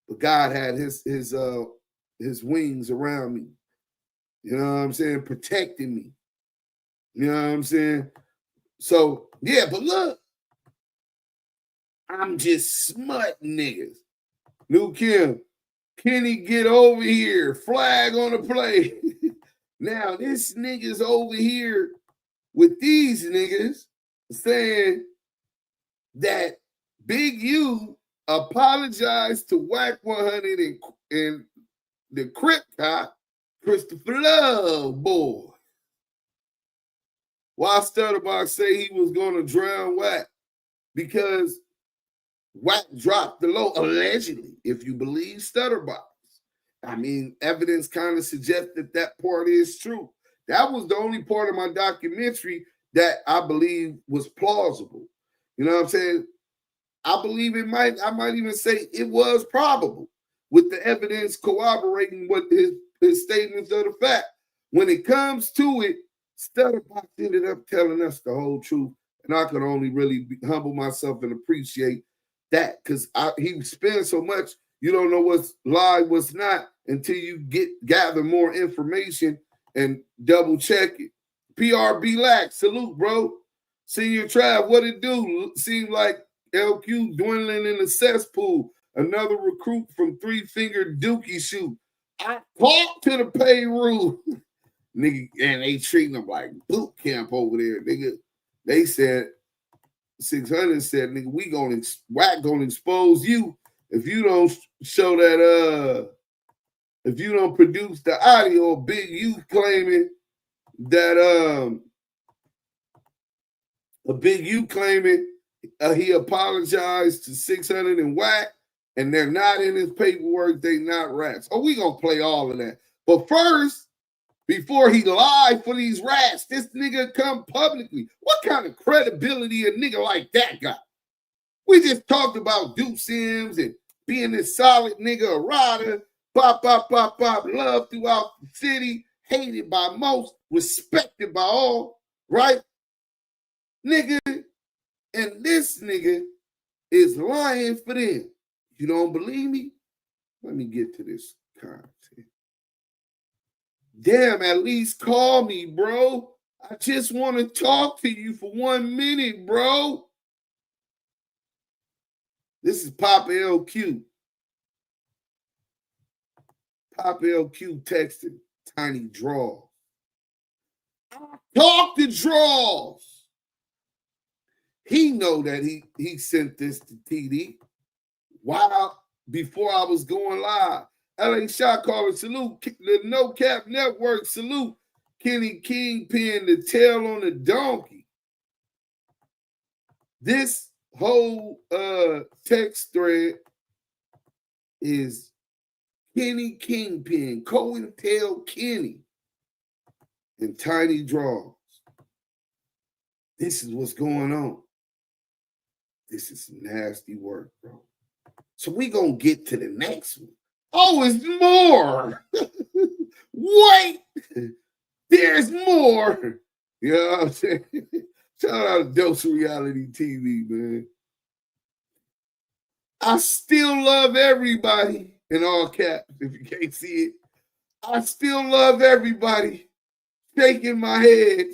[SPEAKER 1] But God had his wings around me. You know what I'm saying? Protecting me. You know what I'm saying? So, yeah, but look, I'm just smutting niggas. New Kim, Kenny, get over here. Flag on the play. Now, this nigga's over here with these niggas saying that Big U apologized to Wack100 and the Crip cop, Christopher Love boy. Why Stutterbox say he was going to drown Wack? Because Wack dropped the low, allegedly, if you believe Stutterbox. I mean, evidence kind of suggests that part is true. That was the only part of my documentary that I believe was plausible. You know what I'm saying? I believe I might even say it was probable with the evidence corroborating what his statements of the fact. When it comes to it, Stutterbox ended up telling us the whole truth. And I could only really humble myself and appreciate that because he spends so much, you don't know what's live, what's not until you gather more information and double check it. PRB Lack, salute, bro. Senior Trav, what it do? Seems like LQ dwindling in the cesspool. Another recruit from Three Finger Dookie Shoot. I talked to the payroll. Nigga, and they treating them like boot camp over there, nigga. They said, Sixhunnet said, nigga, Wack gonna expose you if you don't show that, if you don't produce the audio of Big U claiming that, a Big U claiming he apologized to Sixhunnet and Wack, and they're not in his paperwork, they not rats. Oh, we gonna play all of that. But first, before he lied for these rats, this nigga come publicly. What kind of credibility a nigga like that got? We just talked about Duse M and being this solid nigga, a rider, pop, love throughout the city, hated by most, respected by all, right? Nigga, and this nigga is lying for them. You don't believe me? Let me get to this content. Damn, at least call me, bro. I just want to talk to you for 1 minute, bro. This is Poppa LQ. Poppa LQ texted Tiny Draws. Talk to Draws. He know that he sent this to TD before I was going live. LA Shot Caller, salute. The No Cap Network, salute. Kenny Kingpin, the tail on the donkey. This whole text thread is Kenny Kingpin, COINTELL Kenny, and Tiny Draws. This is what's going on. This is nasty work, bro. So we gonna get to the next one. Oh, it's more. Wait, there's more. You know what I'm saying? Shout out to Dose Reality TV, man. I still love everybody, in all caps, if you can't see it. I still love everybody. Shaking my head.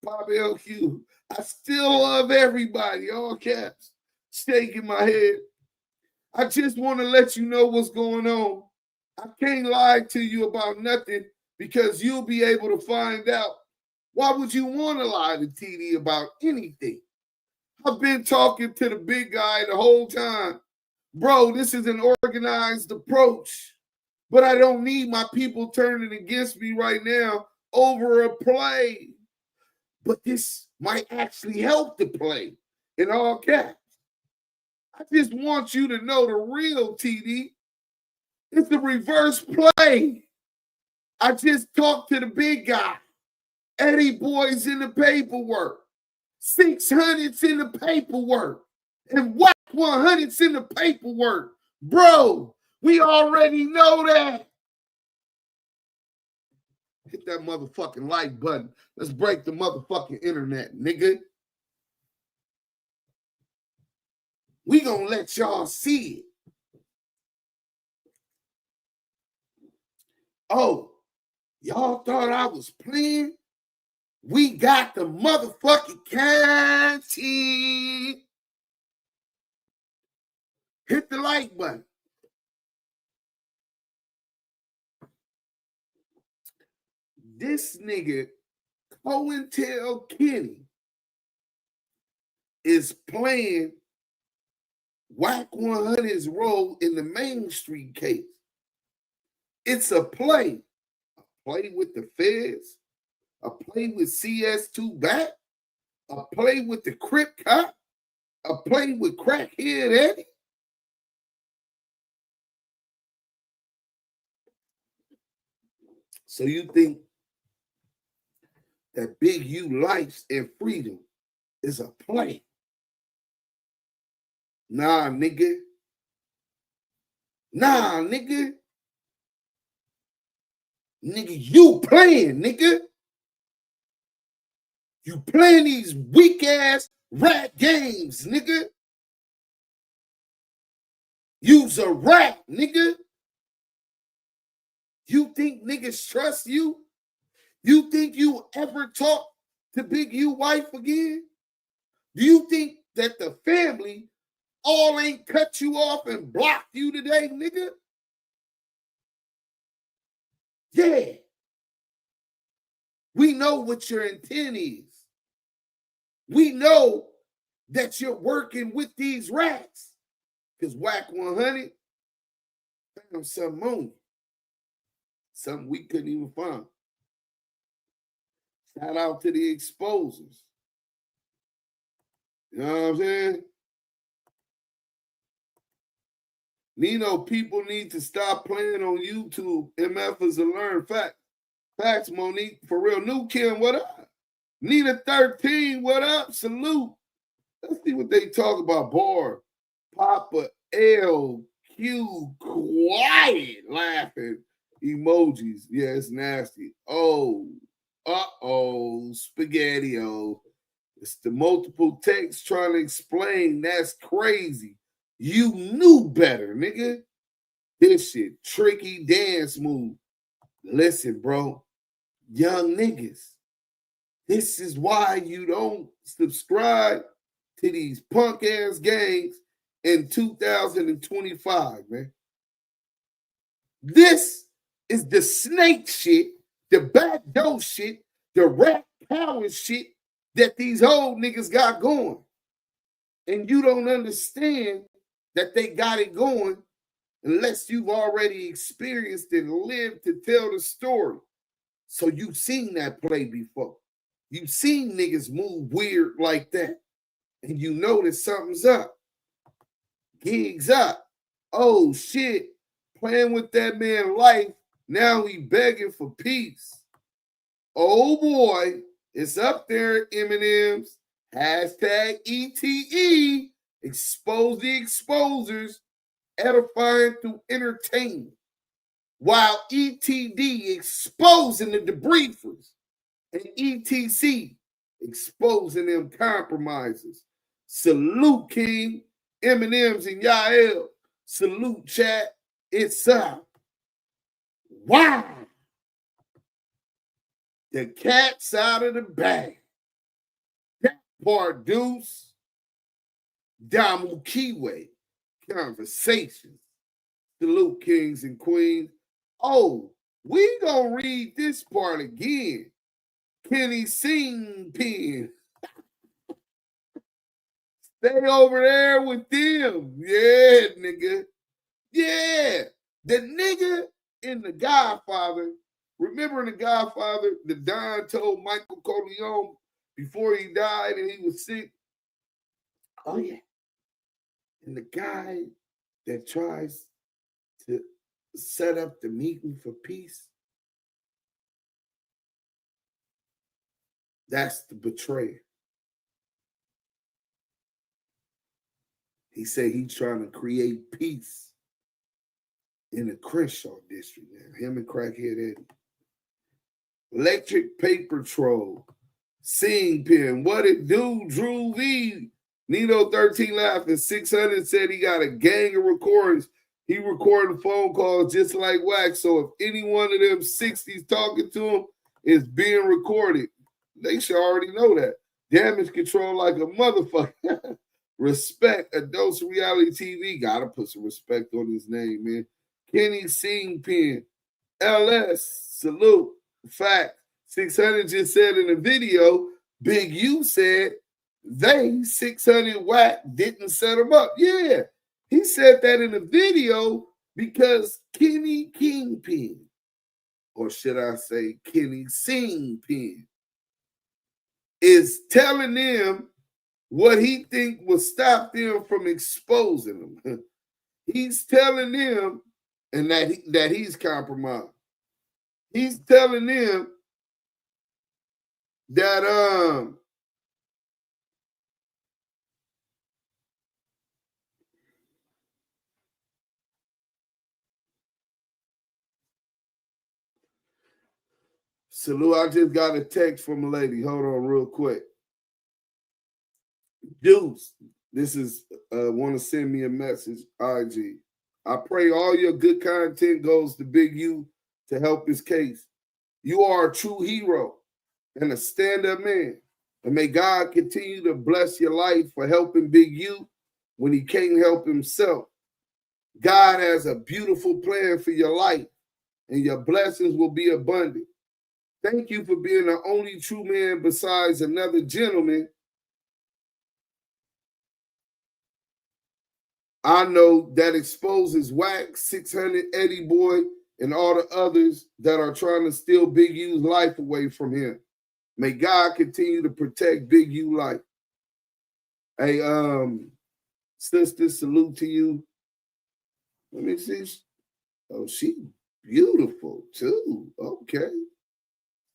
[SPEAKER 1] Poppa LQ. I still love everybody, all caps. Shaking my head. I just want to let you know what's going on. I can't lie to you about nothing because you'll be able to find out. Why would you want to lie to TD about anything? I've been talking to the big guy the whole time. Bro, this is an organized approach, but I don't need my people turning against me right now over a play. But this might actually help the play, in all caps. I just want you to know the real TD. It's the reverse play. I just talked to the big guy. EddieBoy's in the paperwork. Sixhunnet's in the paperwork. And Wack100's in the paperwork. Bro, we already know that. Hit that motherfucking like button. Let's break the motherfucking internet, nigga. We gonna let y'all see it. Oh, y'all thought I was playing? We got the motherfucking content. Hit the like button. This nigga, COINTELL Kenny, is playing Wack100's role in the Main Street case. It's a play. A play with the feds. A play with CS2 back. A play with the Crip cop. A play with Crackhead Eddie. So you think that Big U life and freedom is a play? Nah, nigga. Nah, nigga. Nigga, you playing, nigga. You playing these weak-ass rat games, nigga. You's a rat, nigga. You think niggas trust you? You think you ever talk to Big U wife again? Do you think that the family all ain't cut you off and blocked you today, nigga? Yeah. We know what your intent is. We know that you're working with these rats. Because Wack100 found something on you. Something we couldn't even find. Shout out to the exposers. You know what I'm saying? Nino, people need to stop playing on YouTube. MF is a learn fact. Facts, Monique. For real. New Kim, what up? Nina 13, what up? Salute. Let's see what they talk about. Bar. Poppa LQ, quiet, laughing. Emojis. Yeah, it's nasty. Oh, spaghetti-o. It's the multiple texts trying to explain. That's crazy. You knew better, nigga. This shit, tricky dance move. Listen, bro, young niggas, this is why you don't subscribe to these punk-ass gangs in 2025, man. This is the snake shit, the backdoor shit, the rat power shit that these old niggas got going. And you don't understand that they got it going unless you've already experienced and lived to tell the story. So you've seen that play before. You've seen niggas move weird like that. And you know that something's up. Gigs up. Oh shit. Playing with that man's life. Now he begging for peace. Oh boy. It's up there, Eminem's. Hashtag ETE. Expose the exposers. Edifying through entertainment. While ETD exposing the debriefers. And ETC exposing them compromises. Salute, King. Eminem's and Yael. Salute, chat. It's up. Wow. The cat's out of the bag. That part, Duse. Damu Kiwe Conversations. Salute, kings and queens. Oh, we gonna read this part again. Kenny Kingpin. Stay over there with them. Yeah, nigga. Yeah. The nigga in The Godfather. Remember in The Godfather, the Don told Michael Corleone before he died and he was sick? Oh, yeah. And the guy that tries to set up the meeting for peace, that's the betrayer. He said he's trying to create peace in the Crenshaw district now. Him and Crackhead Eddie. Electric Paper Troll. Sing Pin. What it do? Drew V. Nino 13 laughing. 600 said he got a gang of recordings. He recorded phone calls just like Wack. So if any one of them 60s talking to him is being recorded, they should already know that. Damage control like a motherfucker. Respect. Adults Reality TV. Gotta put some respect on his name, man. Kenny Kingpin. LS. Salute. Fact. 600 just said in the video, Big U said they, 600 Wack, didn't set him up. Yeah. He said that in the video because Kenny Kingpin, or should I say Kenny Kingpin, is telling them what he think will stop them from exposing them. He's telling them, and that he's compromised. He's telling them that Salute, I just got a text from a lady. Hold on real quick. Deuce, this is want to send me a message, IG. I pray all your good content goes to Big U to help his case. You are a true hero and a stand-up man. And may God continue to bless your life for helping Big U when he can't help himself. God has a beautiful plan for your life, and your blessings will be abundant. Thank you for being the only true man besides another gentleman I know that exposes Wack, 600, EddieBoy, and all the others that are trying to steal Big U's life away from him. May God continue to protect Big U life. Hey, sister, salute to you. Let me see. Oh, she beautiful too. Okay.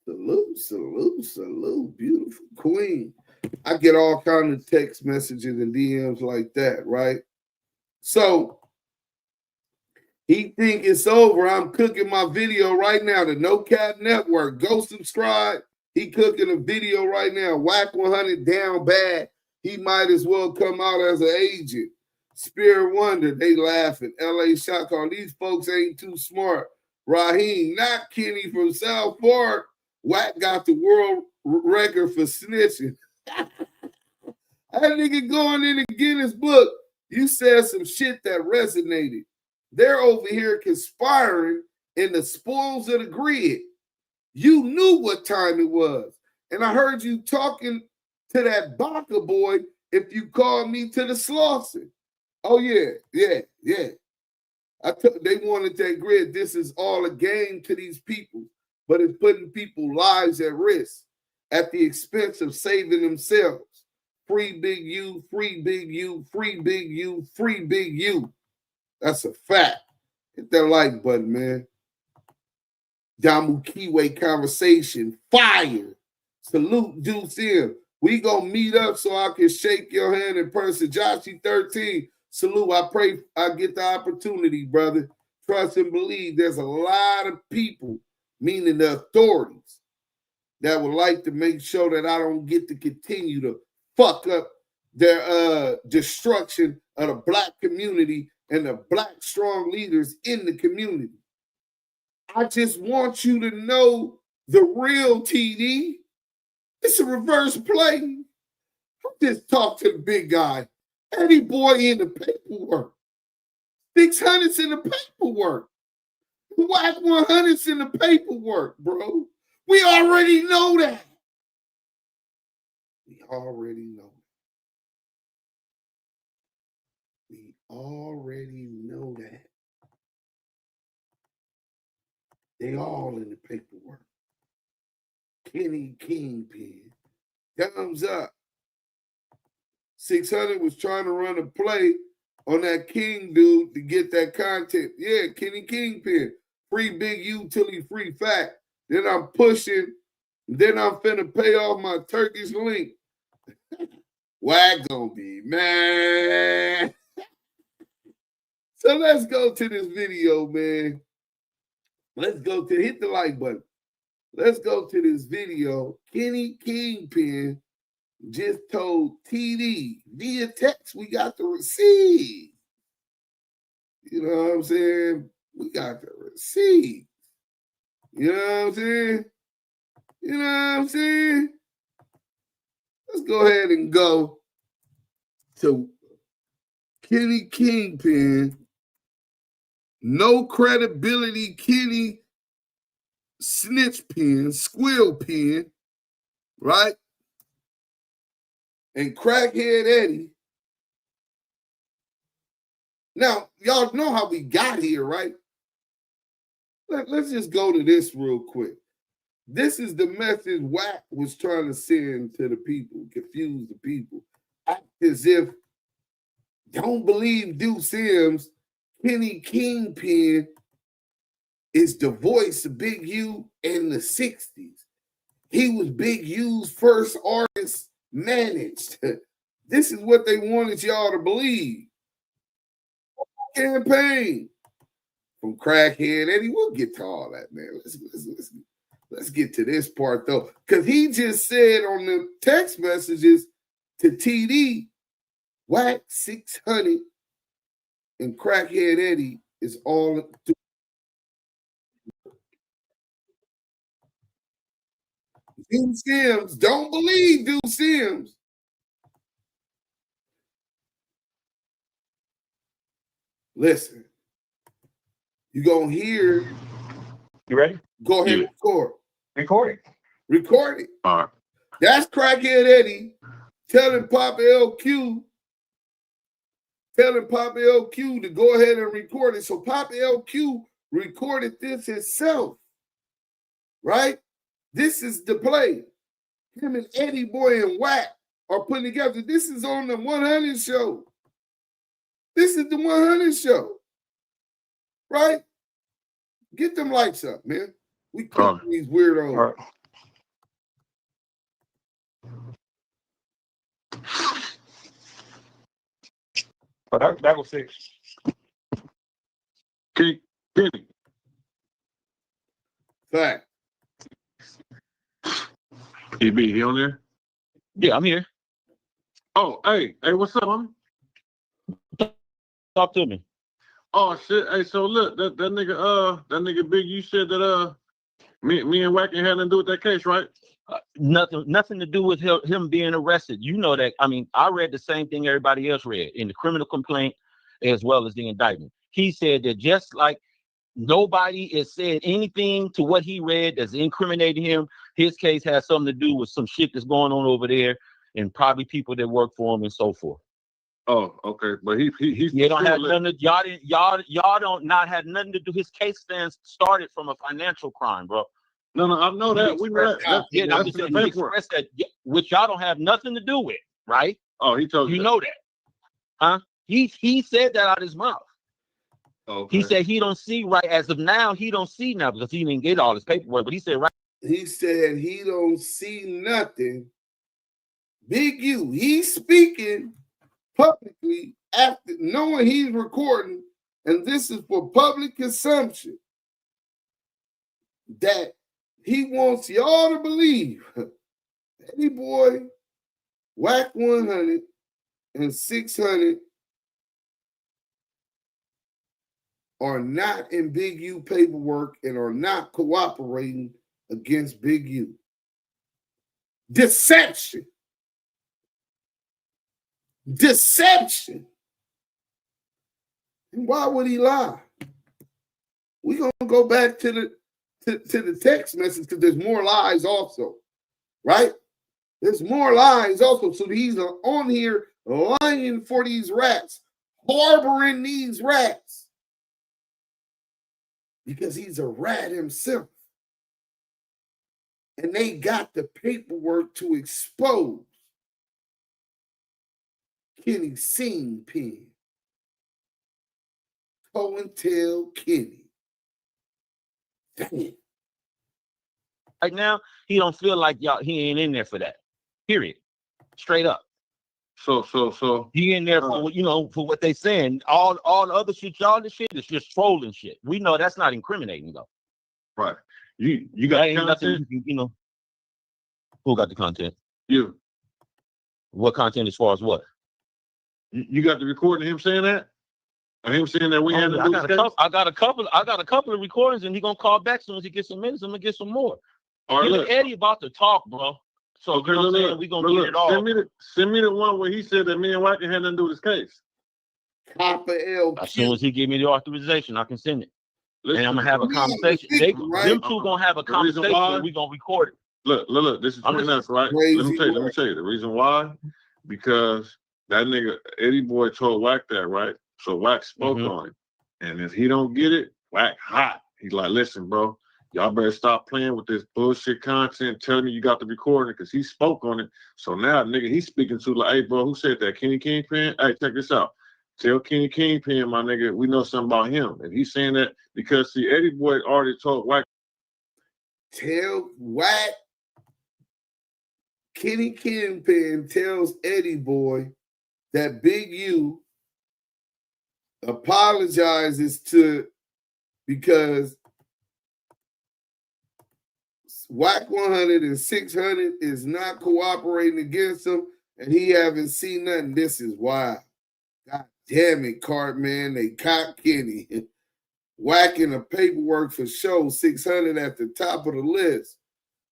[SPEAKER 1] Salute, salute, salute. Beautiful queen. I get all kinds of text messages and DMs like that, right? So he think it's over. I'm cooking my video right now. The No Cap Network. Go subscribe. He cooking a video right now. Wack100 down bad. He might as well come out as an agent. Spirit Wonder. They laughing. LA Shotgun. These folks ain't too smart. Raheem, not Kenny from South Park. Wack got the world record for snitching. That nigga going in the Guinness book. You said some shit that resonated. They're over here conspiring in the spoils of the grid. You knew what time it was. And I heard you talking to that Baka boy if you call me to the slaughter. Oh, yeah. They wanted that grid. This is all a game to these people, but it's putting people's lives at risk at the expense of saving themselves. Free Big U, free Big U, free Big U, free Big U. That's a fact. Hit that like button, man. Damu Kiwe Conversation, fire. Salute Duse M. We gonna meet up so I can shake your hand in person. Joshy 13, salute. I pray I get the opportunity, brother. Trust and believe there's a lot of people, meaning the authorities, that would like to make sure that I don't get to continue to fuck up their destruction of the Black community and the Black strong leaders in the community. I just want you to know the real TD. It's a reverse play. I just talked to the big guy. EddieBoy in the paperwork. Sixhunnet's in the paperwork. Wack100's in the paperwork, bro. We already know that. We already know that. They all in the paperwork. Kenny Kingpin. Thumbs up. Sixhunnet was trying to run a play on that King dude to get that content. Yeah, Kenny Kingpin. Free Big U till he free fat. Then I'm pushing. Then I'm finna pay off my Turkish link. Wack gonna be man. So let's go to this video, man. Let's go to hit the like button. Let's go to this video. Kenny Kingpin just told TD via text we got the receipt. You know what I'm saying? We got the receipt. You know what I'm saying? You know what I'm saying? Let's go ahead and go to Kenny Kingpin. No credibility Kenny snitch pen, squill pen, right? And crackhead Eddie. Now, y'all know how we got here, right? Let's just go to this real quick. This is the message Wack was trying to send to the people, confuse the people. Act as if, don't believe Duse M's, Kenny Kingpin is the voice of Big U in the 60s. He was Big U's first artist managed. This is what they wanted y'all to believe. Campaign from crackhead Eddie. We'll get to all that, man. Let's get to this part though, because he just said on the text messages to TD, Wack 600 and crackhead Eddie is all. Duse M's, don't believe Duse M's. Listen, you gonna hear.
[SPEAKER 4] You ready?
[SPEAKER 1] Go ahead and record. Record it.
[SPEAKER 4] All right.
[SPEAKER 1] That's crackhead Eddie telling Poppa LQ to go ahead and record it. So Poppa LQ recorded this himself, right? This is the play. Him and EddieBoy and Wack are putting together. This is on the 100 show. This is the 100 show, right? Get them lights up, man. We cooking these weirdos.
[SPEAKER 4] All right. Oh, that was 6.
[SPEAKER 5] Kenny.
[SPEAKER 1] Fact.
[SPEAKER 5] EB, he on there?
[SPEAKER 2] Yeah, I'm here.
[SPEAKER 5] Oh, hey, what's up, homie?
[SPEAKER 2] Talk to me.
[SPEAKER 5] Oh shit. Hey, so look, that nigga Big, you said that me and Wack had nothing to do with that case, right?
[SPEAKER 2] Nothing to do with him being arrested. You know that. I mean, I read the same thing everybody else read in the criminal complaint as well as the indictment. He said that just like nobody has said anything to what he read that's incriminating him, his case has something to do with some shit that's going on over there. and probably people that work for him and so forth.
[SPEAKER 5] Oh, okay. But he
[SPEAKER 2] You don't have nothing to, y'all don't not have nothing to do. His case started from a financial crime, bro.
[SPEAKER 5] No, I know that. We know that.
[SPEAKER 2] Yeah, I'm just saying he expressed that, which y'all don't have nothing to do with, right?
[SPEAKER 5] Oh, he told you.
[SPEAKER 2] You know that, huh? He said that out of his mouth.
[SPEAKER 5] Okay.
[SPEAKER 2] He said he don't see right as of now. He don't see now because he didn't get all his paperwork. But he said right.
[SPEAKER 1] He said he don't see nothing. Big U. He's speaking publicly after knowing he's recording, and this is for public consumption, that he wants y'all to believe EddieBoy, Wack100, and Sixhunnet are not in Big U paperwork and are not cooperating against Big U. Deception. Deception. And why would he lie? We're going to go back to the text message because there's more lies also, right? There's more lies also. So he's on here lying for these rats, harboring these rats because he's a rat himself. And they got the paperwork to expose Kenny Kingpin. COINTELL Kenny. Damn.
[SPEAKER 2] Right now, he don't feel like y'all. He ain't in there for that. Period. Straight up.
[SPEAKER 5] So
[SPEAKER 2] he in there for for what they saying. All the other shit, y'all. This shit is just trolling shit. We know that's not incriminating though.
[SPEAKER 5] Right. You got
[SPEAKER 2] ain't nothing. Who got the content?
[SPEAKER 5] You.
[SPEAKER 2] What content as far as what?
[SPEAKER 5] You got the recording of him saying that? Or him saying that we had to
[SPEAKER 2] I got a couple of recordings, and he gonna call back as soon as he gets some minutes. I'm gonna get some more.
[SPEAKER 5] All right,
[SPEAKER 2] Eddie about to talk, bro. So
[SPEAKER 5] okay,
[SPEAKER 2] we gonna get it all.
[SPEAKER 5] Send me the one where he said that me and Wack had nothing to do with his case.
[SPEAKER 1] Poppa LQ.
[SPEAKER 2] As soon as he give me the authorization, I can send it.
[SPEAKER 5] Listen,
[SPEAKER 2] and I'm gonna have a conversation. Them two gonna have a conversation. And we gonna record it.
[SPEAKER 5] Look. This is between us, right? Let me tell you. The reason why, because that nigga EddieBoy told Wack that, right? So Wack spoke on it, and if he don't get it, Wack hot. He's like, listen, bro, y'all better stop playing with this bullshit content. Tell me you got the recording because he spoke on it. So now, nigga, he's speaking to like, hey, bro, who said that? Kenny Kingpin? Hey, check this out. Tell Kenny Kingpin, my nigga, we know something about him. And he's saying that because, see, EddieBoy already told Wack.
[SPEAKER 1] Tell Wack, Kenny Kingpin tells EddieBoy that Big U apologizes because Wack100 and Sixhunnet is not cooperating against him, and he haven't seen nothing. This is why. God damn it, Cartman. They caught Kenny. Whacking the paperwork for show. Sixhunnet at the top of the list.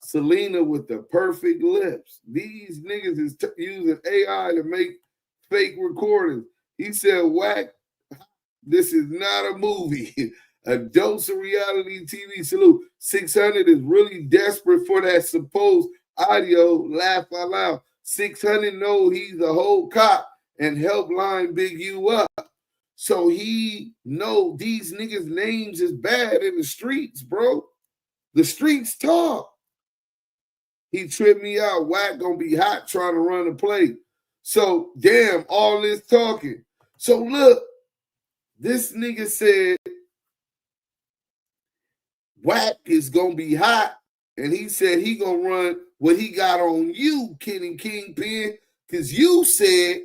[SPEAKER 1] Selena with the perfect lips. These niggas is using AI to make fake recordings. He said, Wack, this is not a movie. A dose of reality TV. Salute. Sixhunnet is really desperate for that supposed audio. Laugh out loud. Sixhunnet know he's a whole cop and help line Big U up. So he know these niggas' names is bad in the streets, bro. The streets talk. He tripped me out. Wack gonna be hot trying to run the play. So, damn, all this talking. So, look, this nigga said Wack is gonna be hot, and he said he gonna run what he got on you, Kenny Kingpin, because you said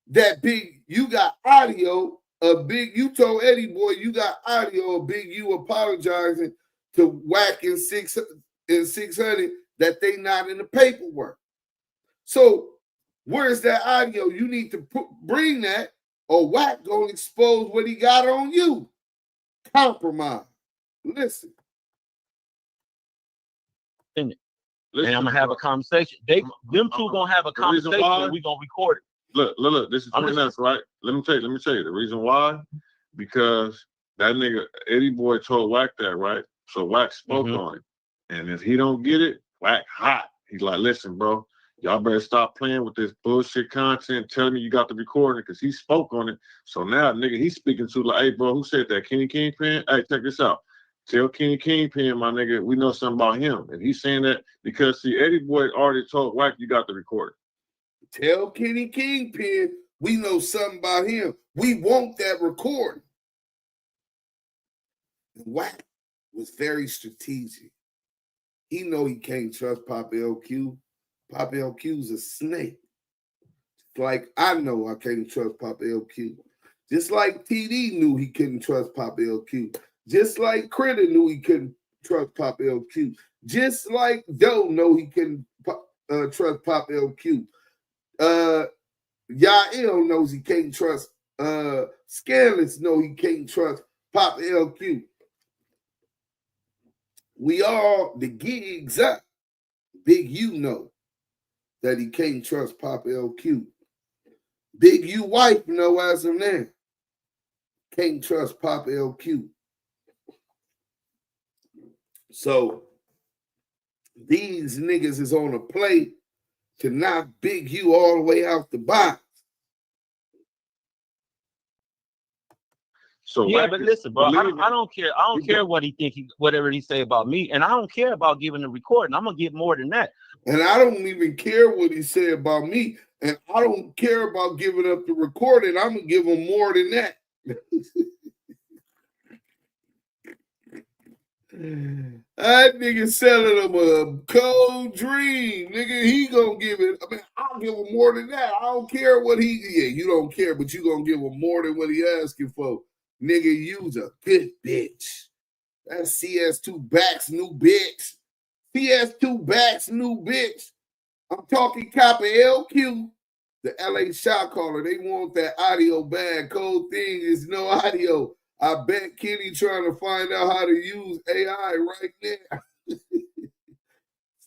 [SPEAKER 1] that Big, you got audio of Big, you told EddieBoy you got audio of Big U apologizing to Wack and Sixhunnet that they not in the paperwork. So where's that audio? You need to bring that, or Wack gonna expose what he got on you. Compromise. Listen.
[SPEAKER 2] And I'm gonna have a conversation. Them two gonna have a conversation. And we gonna record it.
[SPEAKER 5] Look. This is between us, right? Let me tell you. The reason why, because that nigga EddieBoy told Wack that, right? So Wack spoke on it, and if he don't get it, Wack hot. He's like, listen, bro, Y'all better stop playing with this bullshit content, telling me you got the recording, because he spoke on it. So now, nigga, he's speaking to like, hey, bro, who said that? Kenny Kingpin? Hey, check this out. Tell Kenny Kingpin, my nigga, we know something about him. And he's saying that because, see, EddieBoy already told Wack you got the recording.
[SPEAKER 1] Tell Kenny Kingpin we know something about him. We want that recording. Wack was very strategic. He know he can't trust Poppa LQ. Poppa LQ's a snake. Like I know I can't trust Poppa LQ. Just like TD knew he couldn't trust Poppa LQ. Just like Critter knew he couldn't trust Poppa LQ. Just like Doe know he couldn't trust Poppa LQ. Yael knows he can't trust. Scandalous know he can't trust Poppa LQ. We all, the gigs up. Big U know that he can't trust Poppa LQ. Big U wife know as of now. Can't trust Poppa LQ. So these niggas is on a play to knock Big U all the way out the box.
[SPEAKER 2] So yeah, but listen, bro, I don't care. I don't care what he think, whatever he say about me, and I don't care about giving the recording. I'm gonna get more than that.
[SPEAKER 1] And I don't even care what he said about me, and I don't care about giving up the recording. I'm gonna give him more than that. That nigga selling him a cold dream, nigga. He gonna give it. I mean, I'll give him more than that. I don't care what he. Yeah, you don't care, but you gonna give him more than what he asking for. Nigga, you's a good bitch. That's CS2 Back's new bitch. CS2 Back's new bitch. I'm talking Poppa LQ, the LA shot caller. They want that audio bad. Cold thing is no audio. I bet Kenny trying to find out how to use AI right now.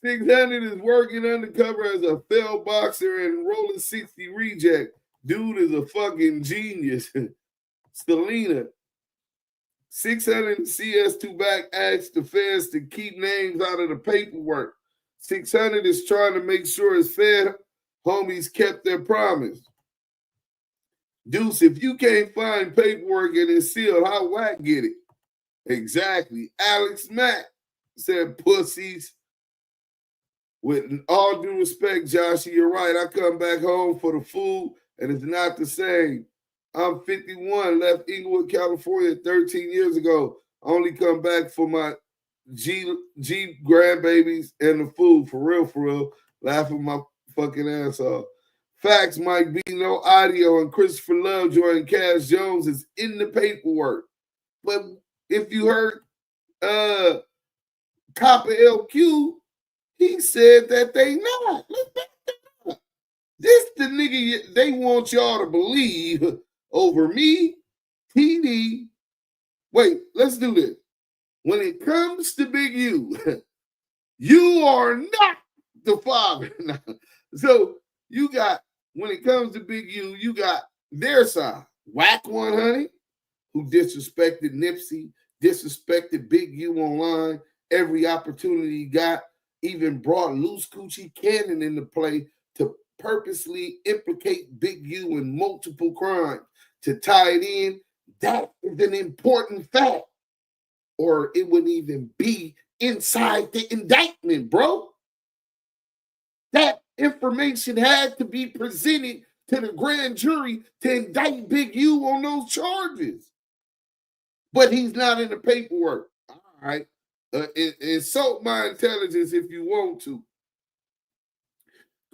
[SPEAKER 1] Sixhunnet is working undercover as a failed boxer and rolling 60 reject. Dude is a fucking genius. Selena. Sixhunnet and CS2 Back asked the feds to keep names out of the paperwork. Sixhunnet is trying to make sure his Fed homies kept their promise. Deuce, if you can't find paperwork and it's sealed, how Wack get it? Exactly. Alex Mack said pussies. With all due respect, Josh, you're right. I come back home for the food and it's not the same. I'm 51, left Inglewood, California 13 years ago. Only come back for my G grandbabies and the food. For real. Laughing my fucking ass off. Facts might be no audio, and Christopher Lovejoy and Cass Jones is in the paperwork. But if you heard Poppa LQ, he said that they not. Let's back that up. This the nigga they want y'all to believe over me, TD. Wait, let's do this. When it comes to Big U, you are not the father. So you got, when it comes to Big U, you got their side. Wack100, who disrespected Nipsey, disrespected Big U online, every opportunity he got, even brought Loose Coochie Cannon into play to purposely implicate Big U in multiple crimes. To tie it in, that is an important fact. Or it wouldn't even be inside the indictment, bro. That information had to be presented to the grand jury to indict Big U on those charges. But he's not in the paperwork. All right. Insult my intelligence if you want to.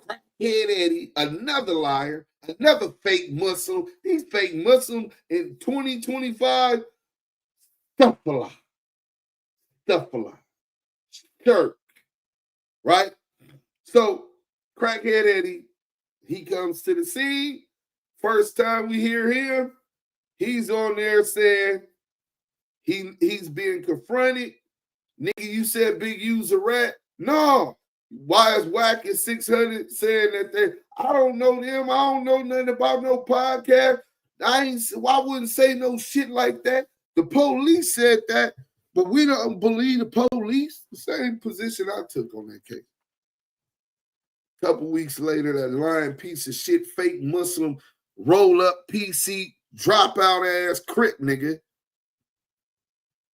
[SPEAKER 1] Crackhead Eddie, another liar, another fake Muslim. These fake Muslims in 2025, stuff a lot. Church, right? So, Crackhead Eddie, he comes to the scene. First time we hear him, he's on there saying he's being confronted. Nigga, you said Big U's a rat. No. Why is Wack and Sixhunnet saying that I don't know them. I don't know nothing about no podcast. I wouldn't say no shit like that. The police said that, but we don't believe the police. The same position I took on that case. Couple weeks later, that lying piece of shit, fake Muslim, roll up PC, dropout ass Crip nigga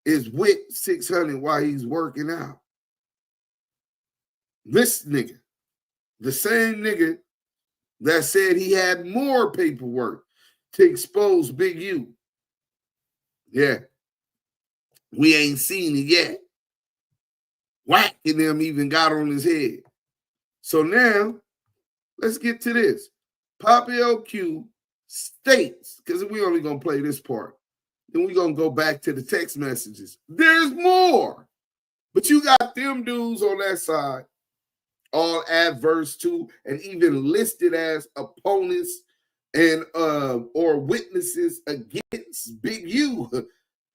[SPEAKER 1] is with Sixhunnet while he's working out. This nigga, the same nigga that said he had more paperwork to expose Big U. Yeah. We ain't seen it yet. Wack and them even got on his head. So now, let's get to this. Poppa LQ states, because we only going to play this part. Then we're going to go back to the text messages. There's more. But you got them dudes on that side, all adverse to, and even listed as opponents and or witnesses against Big U.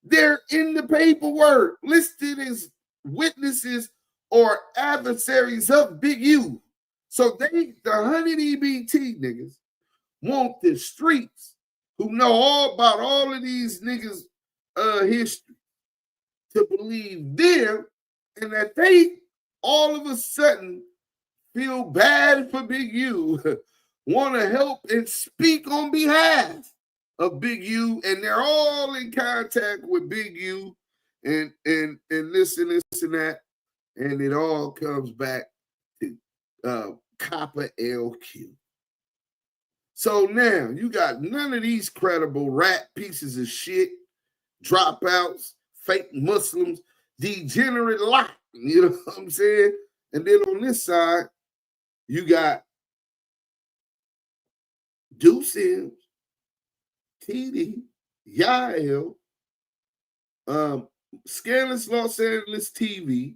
[SPEAKER 1] They're in the paperwork, listed as witnesses or adversaries of Big U. So they, the 100 EBT niggas, want the streets who know all about all of these niggas' history to believe them, and that they all of a sudden feel bad for Big U, want to help and speak on behalf of Big U, and they're all in contact with Big U and this and this and that, and it all comes back to Poppa LQ. So now you got none of these credible rat pieces of shit, dropouts, fake Muslims, degenerate lot. You know what I'm saying? And then on this side, you got Duse M, TD, Yael, Scandalous Los Angeles TV,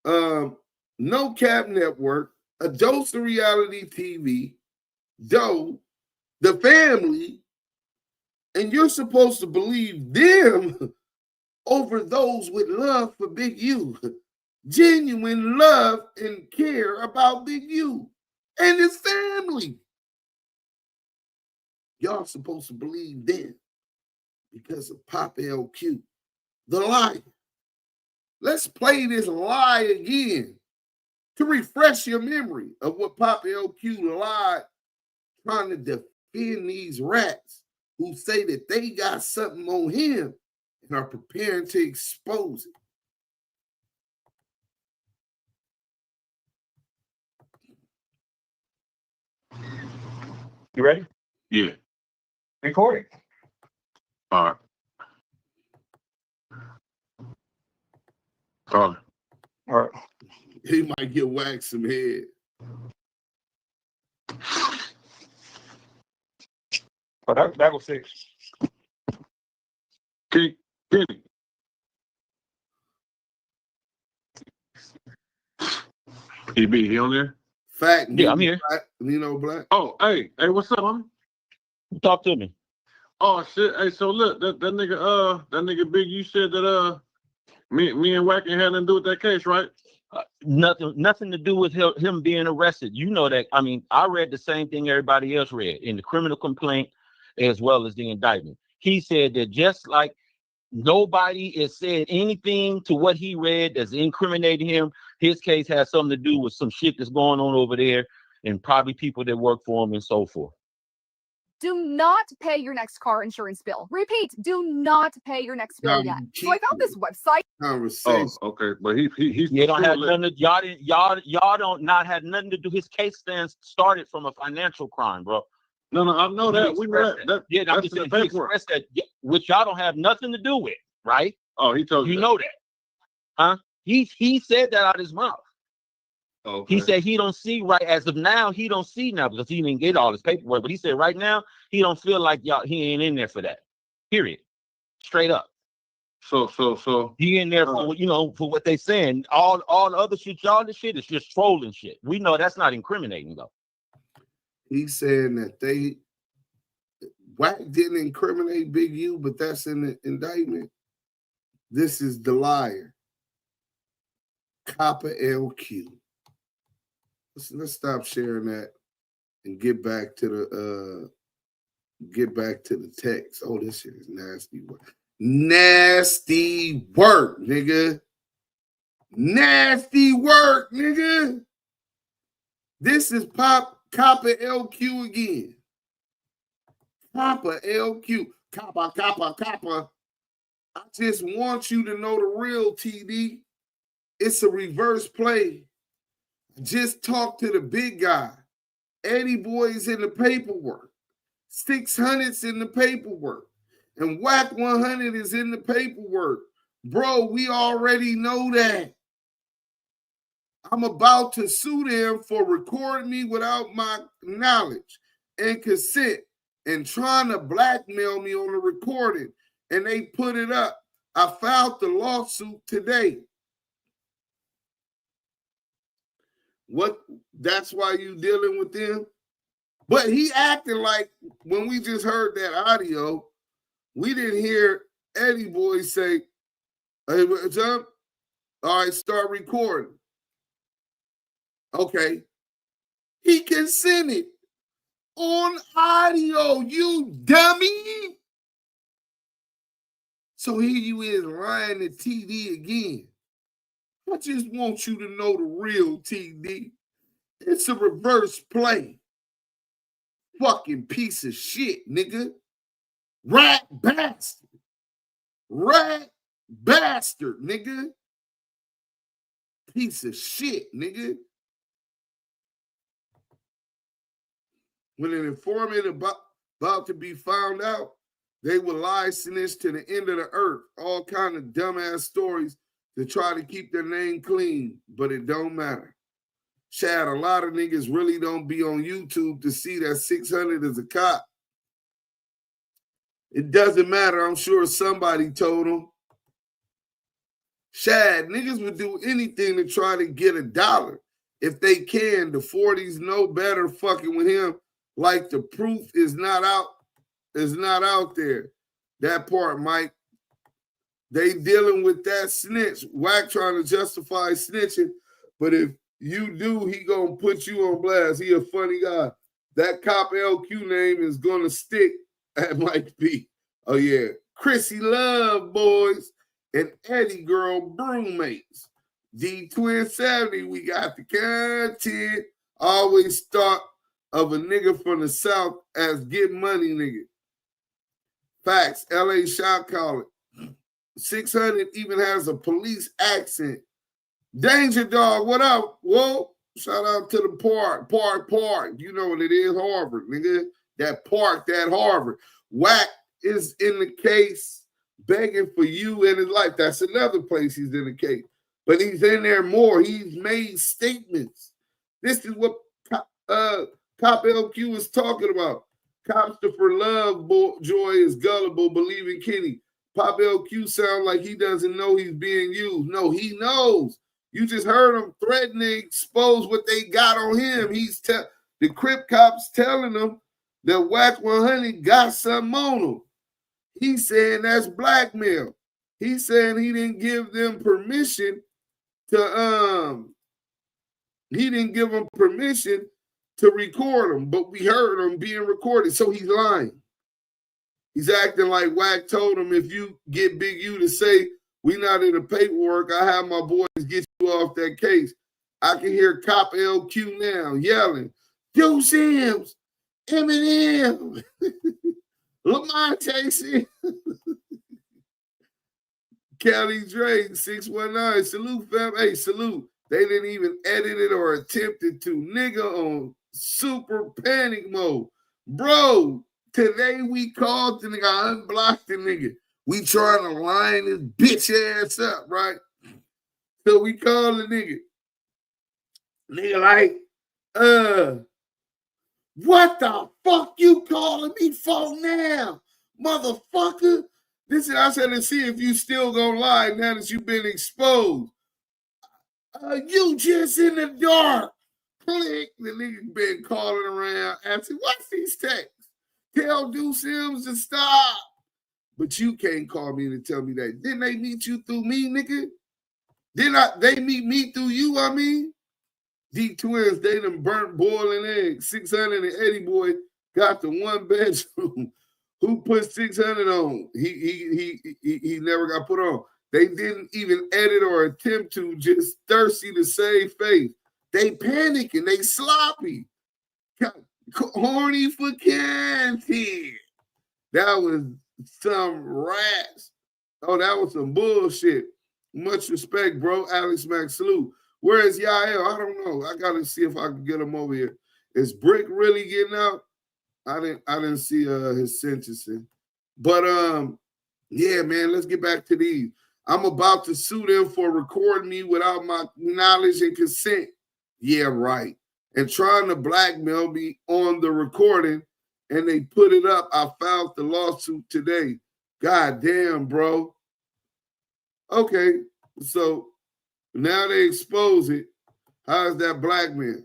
[SPEAKER 1] No Cap Network, A Dose of Reality TV, Doe, The Family, and you're supposed to believe them over those with love for Big U. Genuine love and care about Big U and his family. Y'all supposed to believe them because of Poppa LQ, the liar. Let's play this lie again to refresh your memory of what Poppa LQ lied, trying to defend these rats who say that they got something on him and are preparing to expose it.
[SPEAKER 4] You ready?
[SPEAKER 5] Yeah.
[SPEAKER 4] Recording.
[SPEAKER 5] All right. Call it.
[SPEAKER 4] All right.
[SPEAKER 1] He might get waxed some head.
[SPEAKER 4] Oh, that was 6.
[SPEAKER 5] Kenny. EB, he on there?
[SPEAKER 1] Fact.
[SPEAKER 2] Yeah, I'm here.
[SPEAKER 1] Nino Black.
[SPEAKER 5] Oh, hey, what's up, homie?
[SPEAKER 2] Talk to me.
[SPEAKER 5] Oh shit. Hey, so look, that nigga Big, you said that me and Wack had nothing to do with that case, right?
[SPEAKER 2] Nothing to do with him being arrested. You know that. I mean, I read the same thing everybody else read in the criminal complaint as well as the indictment. He said that just like nobody has said anything to what he read that's incriminating him, his case has something to do with some shit that's going on over there and probably people that work for him and so forth.
[SPEAKER 6] Do not pay your next car insurance bill. Repeat, do not pay your next bill yet. So I found this website.
[SPEAKER 1] Conversation.
[SPEAKER 5] Oh, okay, but he's
[SPEAKER 2] You don't have nothing. Y'all don't not have nothing to do. His case started from a financial crime, bro.
[SPEAKER 5] No, I know that. We know that.
[SPEAKER 2] Yeah, I'm just saying he expressed that, which y'all don't have nothing to do with, right?
[SPEAKER 5] Oh, he told you.
[SPEAKER 2] You know that, huh? He said that out of his mouth.
[SPEAKER 5] Okay.
[SPEAKER 2] He said he don't see right as of now. He don't see now because he didn't get all his paperwork. But he said right now he don't feel like y'all. He ain't in there for that. Period. Straight up.
[SPEAKER 5] So
[SPEAKER 2] he in there for for what they saying. All the other shit, y'all. This shit is just trolling shit. We know that's not incriminating though.
[SPEAKER 1] He's saying that Wack didn't incriminate Big U, but that's in the indictment. This is the liar. Poppa LQ. Let's stop sharing that and get back to the text. Oh, this shit is nasty work. Nasty work, nigga. Nasty work, nigga. This is Poppa LQ again. Poppa LQ. Coppa. I just want you to know the real, TD. It's a reverse play. Just talk to the big guy. EddieBoy's in the paperwork. Sixhunnet's in the paperwork. And Wack100 is in the paperwork. Bro, we already know that. I'm about to sue them for recording me without my knowledge and consent and trying to blackmail me on the recording. And they put it up. I filed the lawsuit today. What? That's why you dealing with them? But he acting like when we just heard that audio, we didn't hear EddieBoy say, hey, jump. All right, start recording. Okay. He consented on audio, you dummy. So here you is lying to TD again. I just want you to know the real, TD. It's a reverse play. Fucking piece of shit, nigga. Rat bastard. Rat bastard, nigga. Piece of shit, nigga. When an informant about to be found out, they will lie snitch to the end of the earth. All kind of dumbass stories to try to keep their name clean, but it don't matter. Chad, a lot of niggas really don't be on YouTube to see that Sixhunnet is a cop. It doesn't matter. I'm sure somebody told them. Chad, niggas would do anything to try to get $1 if they can. The 40s know better fucking with him. Like the proof is not out there. That part, Mike. They dealing with that snitch. Wack trying to justify snitching, but if you do, he gonna put you on blast. He a funny guy. That Poppa LQ name is gonna stick at Mike B. Oh yeah, Chrissy Love boys and Eddie girl broommates. D Twin 70. We got the content. Always thought of a nigga from the South as get money nigga. Facts. LA shot caller. Sixhunnet even has a police accent. Danger Dog, what up? Whoa, shout out to the park. You know what it is, Harvard, nigga. That park, that Harvard. Wack is in the case begging for you and his life. That's another place he's in the case. But he's in there more. He's made statements. This is what Poppa LQ is talking about. Copster Lovejoy is gullible, believing Kenny. Poppa LQ sound like he doesn't know he's being used. No, he knows. You just heard him threatening to expose what they got on him. The Crip cops telling him that Wack100 got something on him. He's saying that's blackmail. He's saying he didn't give them permission to record him, but we heard him being recorded, so he's lying. He's acting like Wack told him, if you get Big U to say, we not in the paperwork, I have my boys get you off that case. I can hear Poppa LQ now yelling, Duse M, Eminem, Lamont Casey, Kelly Drake, 619, salute fam, hey, salute. They didn't even edit it or attempted to. Nigga on super panic mode. Bro, today we called the nigga, unblocked the nigga. We trying to line his bitch ass up, right? So we call the nigga. Nigga like, what the fuck you calling me for now? Motherfucker. This is, I said to see if you still gonna lie now that you've been exposed. You just in the dark. Click. The nigga been calling around asking, what's these texts? Tell Duse M to stop. But you can't call me to tell me that. Didn't they meet you through me, nigga? Didn't they meet me through you, I mean? D Twins, they done burnt boiling eggs. 600 and EddieBoy got the one bedroom. Who put 600 on? He never got put on. They didn't even edit or attempt to, just thirsty to save face. They panicking, they sloppy. Horny for content. That was some rats. Oh, that was some bullshit. Much respect, bro. Alex Max salute. Where is Yael? I don't know. I gotta see if I can get him over here. Is Brick really getting out? I didn't see his sentencing. But yeah, man, let's get back to these. I'm about to sue them for recording me without my knowledge and consent. Yeah, right. And trying to blackmail me on the recording, and they put it up. I filed the lawsuit today. God damn, bro. Okay, so now they expose it. How is that blackmail?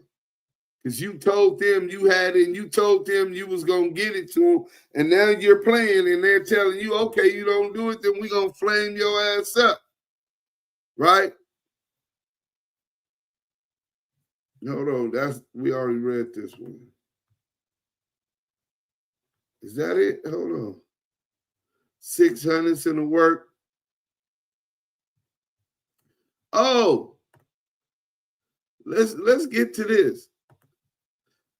[SPEAKER 1] Because you told them you had it, and you told them you was going to get it to them, and now you're playing, and they're telling you, okay, you don't do it, then we're going to flame your ass up. Right? Hold on, we already read this one. Is that it? Hold on. 600's in the work. Oh, let's get to this.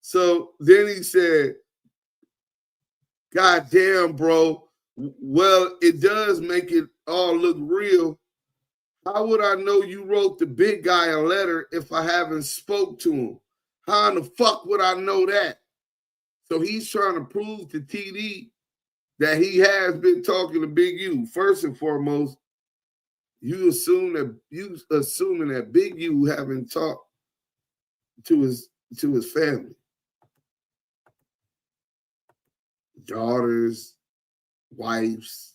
[SPEAKER 1] So then he said, God damn, bro. Well, it does make it all look real. How would I know you wrote the big guy a letter if I haven't spoke to him? How in the fuck would I know that? So he's trying to prove to TD that he has been talking to Big U. First and foremost, you assuming that Big U haven't talked to his family. Daughters, wives,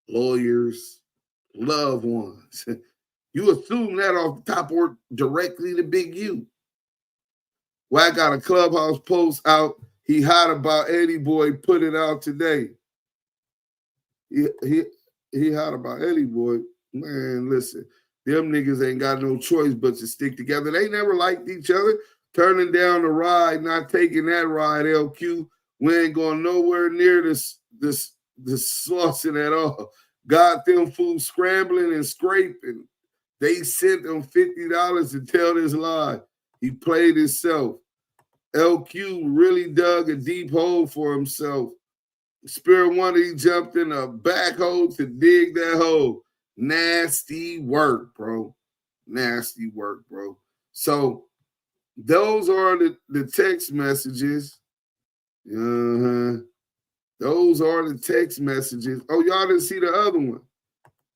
[SPEAKER 1] lawyers, loved ones. You assume that off the top or directly to Big U. Wack got a Clubhouse post out. He hot about EddieBoy, put it out today. He hot about EddieBoy. Man, listen, them niggas ain't got no choice but to stick together. They never liked each other. Turning down the ride, not taking that ride, LQ. We ain't going nowhere near this saucing at all. Got them fools scrambling and scraping. They sent him $50 to tell this lie. He played himself. LQ really dug a deep hole for himself. Spirit wanted he jumped in a back hole to dig that hole. Nasty work, bro. Nasty work, bro. So those are the text messages. Those are the text messages. Oh, y'all didn't see the other one.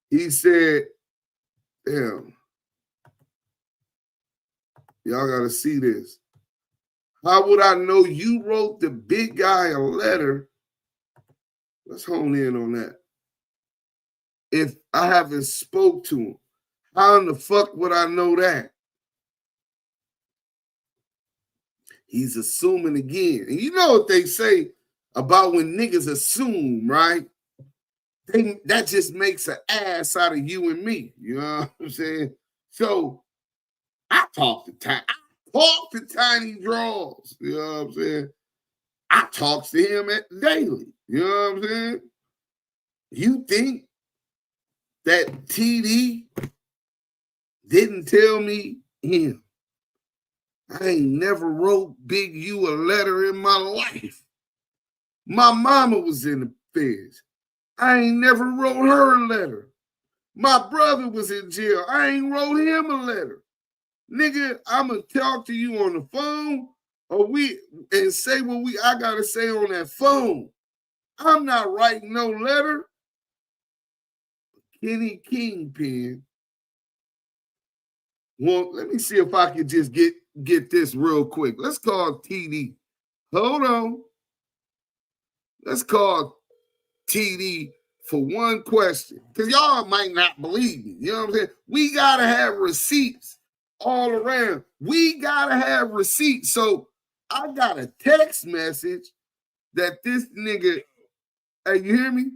[SPEAKER 1] He said, damn. Y'all got to see this. How would I know you wrote the big guy a letter? Let's hone in on that. If I haven't spoke to him, how in the fuck would I know that? He's assuming again. And you know what they say about when niggas assume, right? That just makes an ass out of you and me. You know what I'm saying? So I talk to Tiny Draws. You know what I'm saying? I talk to him daily. You know what I'm saying? You think that TD didn't tell me him? I ain't never wrote Big U a letter in my life. My mama was in the feds. I ain't never wrote her a letter. My brother was in jail. I ain't wrote him a letter. Nigga, I'ma talk to you on the phone and say what I gotta say on that phone. I'm not writing no letter. Kenny Kingpin. Well, let me see if I can just get this real quick. Let's call TD. Hold on. Let's call TD for one question. Because y'all might not believe me. You know what I'm saying? We got to have receipts all around. We got to have receipts. So I got a text message that this nigga, hey, you hear me?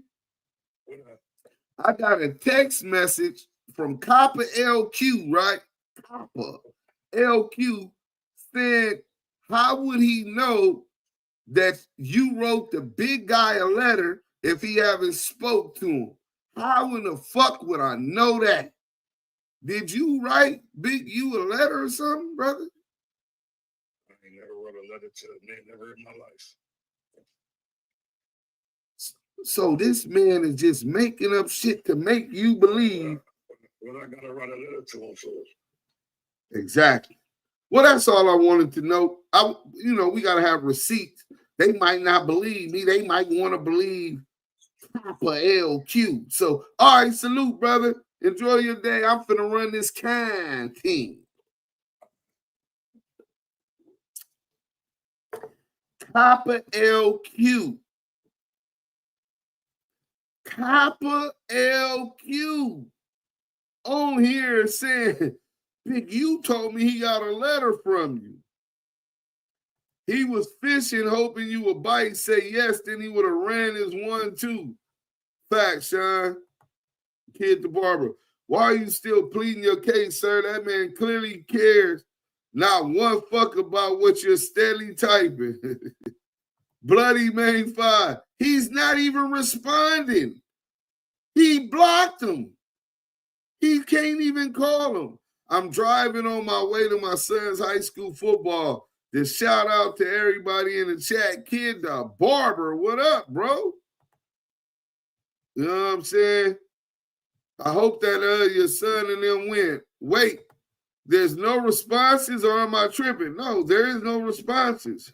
[SPEAKER 1] I got a text message from Poppa LQ, right? Poppa LQ said, how would he know that you wrote the big guy a letter if he haven't spoke to him? How in the fuck would I know that? Did you write Big U a letter or something, brother?
[SPEAKER 7] letter to a man never in my life.
[SPEAKER 1] So this man is just making up shit to make you believe.
[SPEAKER 7] Well, I gotta write a letter to him first.
[SPEAKER 1] Exactly. Well, that's all I wanted to know. We gotta have receipts. They might not believe me. They might want to believe Poppa LQ. So, all right, salute, brother. Enjoy your day. I'm finna run this team. Poppa LQ. Poppa LQ on here saying, Big, you told me he got a letter from you. He was fishing, hoping you would bite, say yes, then he would have ran his 1-2. Facts, Sean. Kid the barber. Why are you still pleading your case, sir? That man clearly cares not one fuck about what you're steadily typing. Bloody Main 5. He's not even responding. He blocked him. He can't even call him. I'm driving on my way to my son's high school football. Just shout out to everybody in the chat. Kid the barber, what up, bro? You know what I'm saying? I hope that your son and them win. Wait, there's no responses, or am I tripping? No, there is no responses.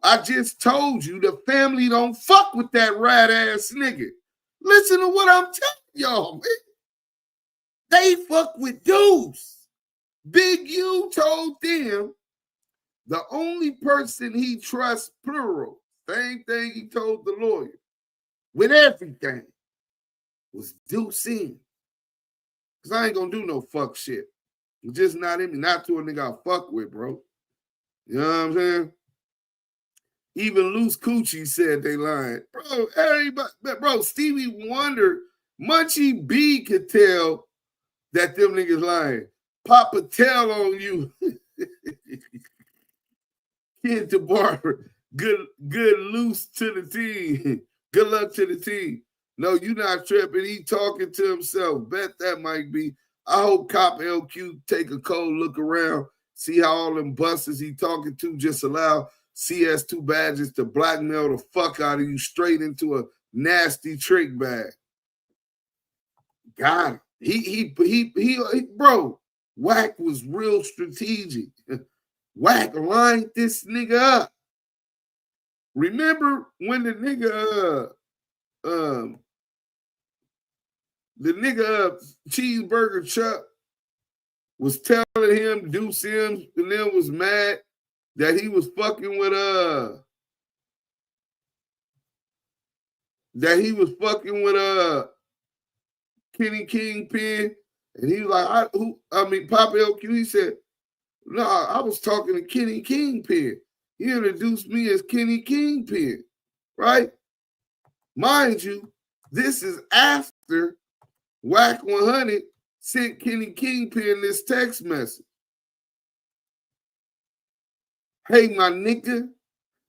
[SPEAKER 1] I just told you the family don't fuck with that rat-ass nigga. Listen to what I'm telling y'all, man. They fuck with Duse. Big U told them the only person he trusts, plural, same thing he told the lawyer, with everything, was Duse M. Because I ain't going to do no fuck shit. It's just not in me. Not to a nigga I fuck with, bro. You know what I'm saying? Even Loose Coochie said they lying. Bro, everybody, bro, Stevie Wonder, Munchie B could tell that them niggas lying. Poppa tell on you. Kid to barber. Good loose to the team. Good luck to the team. No, you not tripping. He talking to himself. Bet that might be. I hope Cop LQ take a cold look around, see how all them buses he talking to just allow CS2 badges to blackmail the fuck out of you straight into a nasty trick bag. Got him. He bro, Wack was real strategic. Wack lined this nigga up. Remember when the nigga Cheeseburger Chuck was telling him Duse M and then was mad that he was fucking with Kenny Kingpin, and he was like, Poppa LQ, he said, no, I was talking to Kenny Kingpin. He introduced me as Kenny Kingpin, right? Mind you, this is after Wack100 sent Kenny Kingpin this text message. Hey, my nigga,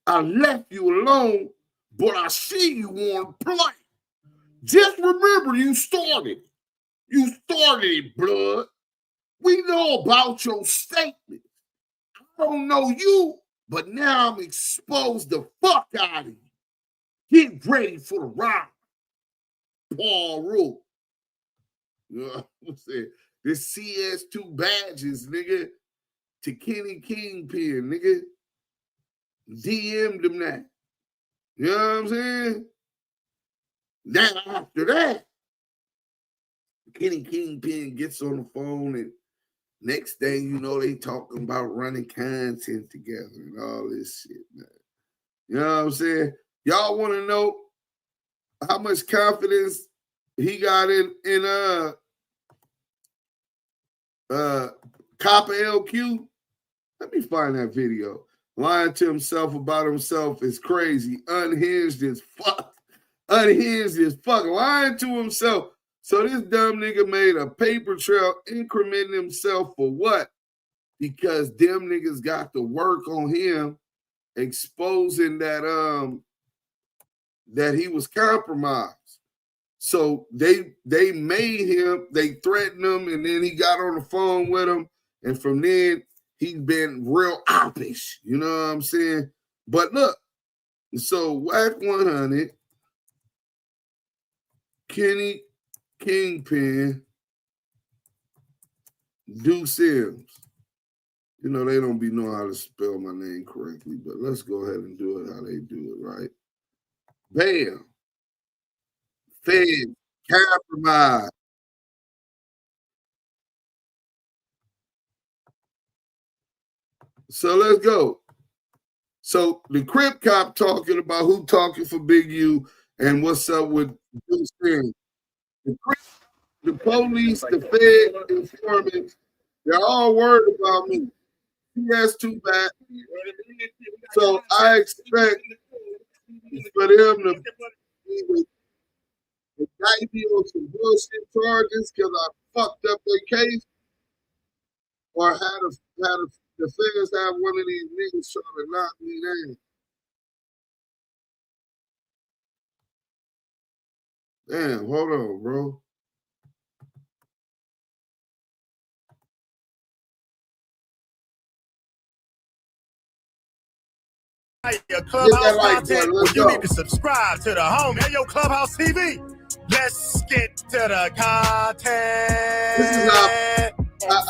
[SPEAKER 1] I left you alone, but I see you want to play. Just remember you started. You started it, blood. We know about your statement. I don't know you, but now I'm exposed the fuck out of you. Get ready for the ride. Paul Rule. You know what I'm saying? This CS2 badges, nigga, to Kenny Kingpin, nigga. DM'd him that. You know what I'm saying? Now after that, Kenny Kingpin gets on the phone, and next thing you know, they talking about running content together and all this shit, man. You know what I'm saying? Y'all want to know how much confidence he got in Poppa LQ? Let me find that video. Lying to himself about himself is crazy. Unhinged as fuck. Unhinged as fuck. Lying to himself. So this dumb nigga made a paper trail incrementing himself for what? Because them niggas got to work on him, exposing that that he was compromised. So they made him, they threatened him, and then he got on the phone with him. And from then, he's been real oppish. You know what I'm saying? But look, so Wack100, Kenny Kingpin, Duse M. You know, they don't be knowing how to spell my name correctly, but let's go ahead and do it how they do it, right? Bam. Fed, compromise. So let's go. So the Crip cop talking about who talking for Big U and what's up with Duse M. The Crip, the police, the Fed, informants, they're all worried about me. He has too bad. So I expect for them to either indict me on some bullshit charges because I fucked up their case, or had the feds have one of these niggas trying to knock me down. Damn, hold on, bro.
[SPEAKER 8] Your Clubhouse content,
[SPEAKER 1] Let's
[SPEAKER 8] you
[SPEAKER 1] go.
[SPEAKER 8] need to subscribe to the home and your Clubhouse TV. Let's get to the content.
[SPEAKER 1] This is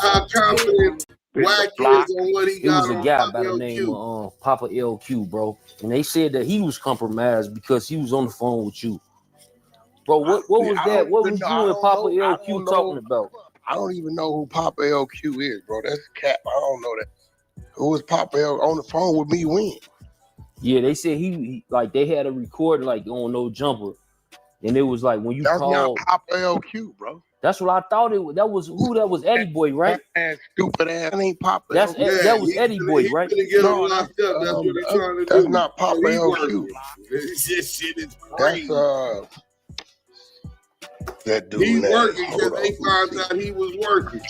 [SPEAKER 1] how confident Wack is on what he
[SPEAKER 9] It
[SPEAKER 1] got
[SPEAKER 9] was a
[SPEAKER 1] on
[SPEAKER 9] guy
[SPEAKER 1] Poppa
[SPEAKER 9] by the
[SPEAKER 1] LQ.
[SPEAKER 9] name of Poppa LQ, bro. And they said that he was compromised because he was on the phone with you. Bro, what was that? What was you and Poppa LQ talking about?
[SPEAKER 10] I don't even know who Poppa LQ is, bro. That's cap. I don't know that. Who was Poppa LQ on the phone with me when?
[SPEAKER 9] Yeah, they said he like they had a recording like on No Jumper. And it was like when you
[SPEAKER 10] That's
[SPEAKER 9] called.
[SPEAKER 10] not Poppa LQ, bro.
[SPEAKER 9] That's what I thought it was. That was who? That was EddieBoy, right?
[SPEAKER 10] That stupid ass. That ain't Poppa
[SPEAKER 9] That's
[SPEAKER 10] LQ.
[SPEAKER 9] that was EddieBoy, right?
[SPEAKER 1] Get him locked up. That's what he's trying to do.
[SPEAKER 10] That's not Poppa LQ.
[SPEAKER 1] This shit is crazy.
[SPEAKER 10] That's that dude.
[SPEAKER 1] He's
[SPEAKER 10] now.
[SPEAKER 1] working because they found out he was working.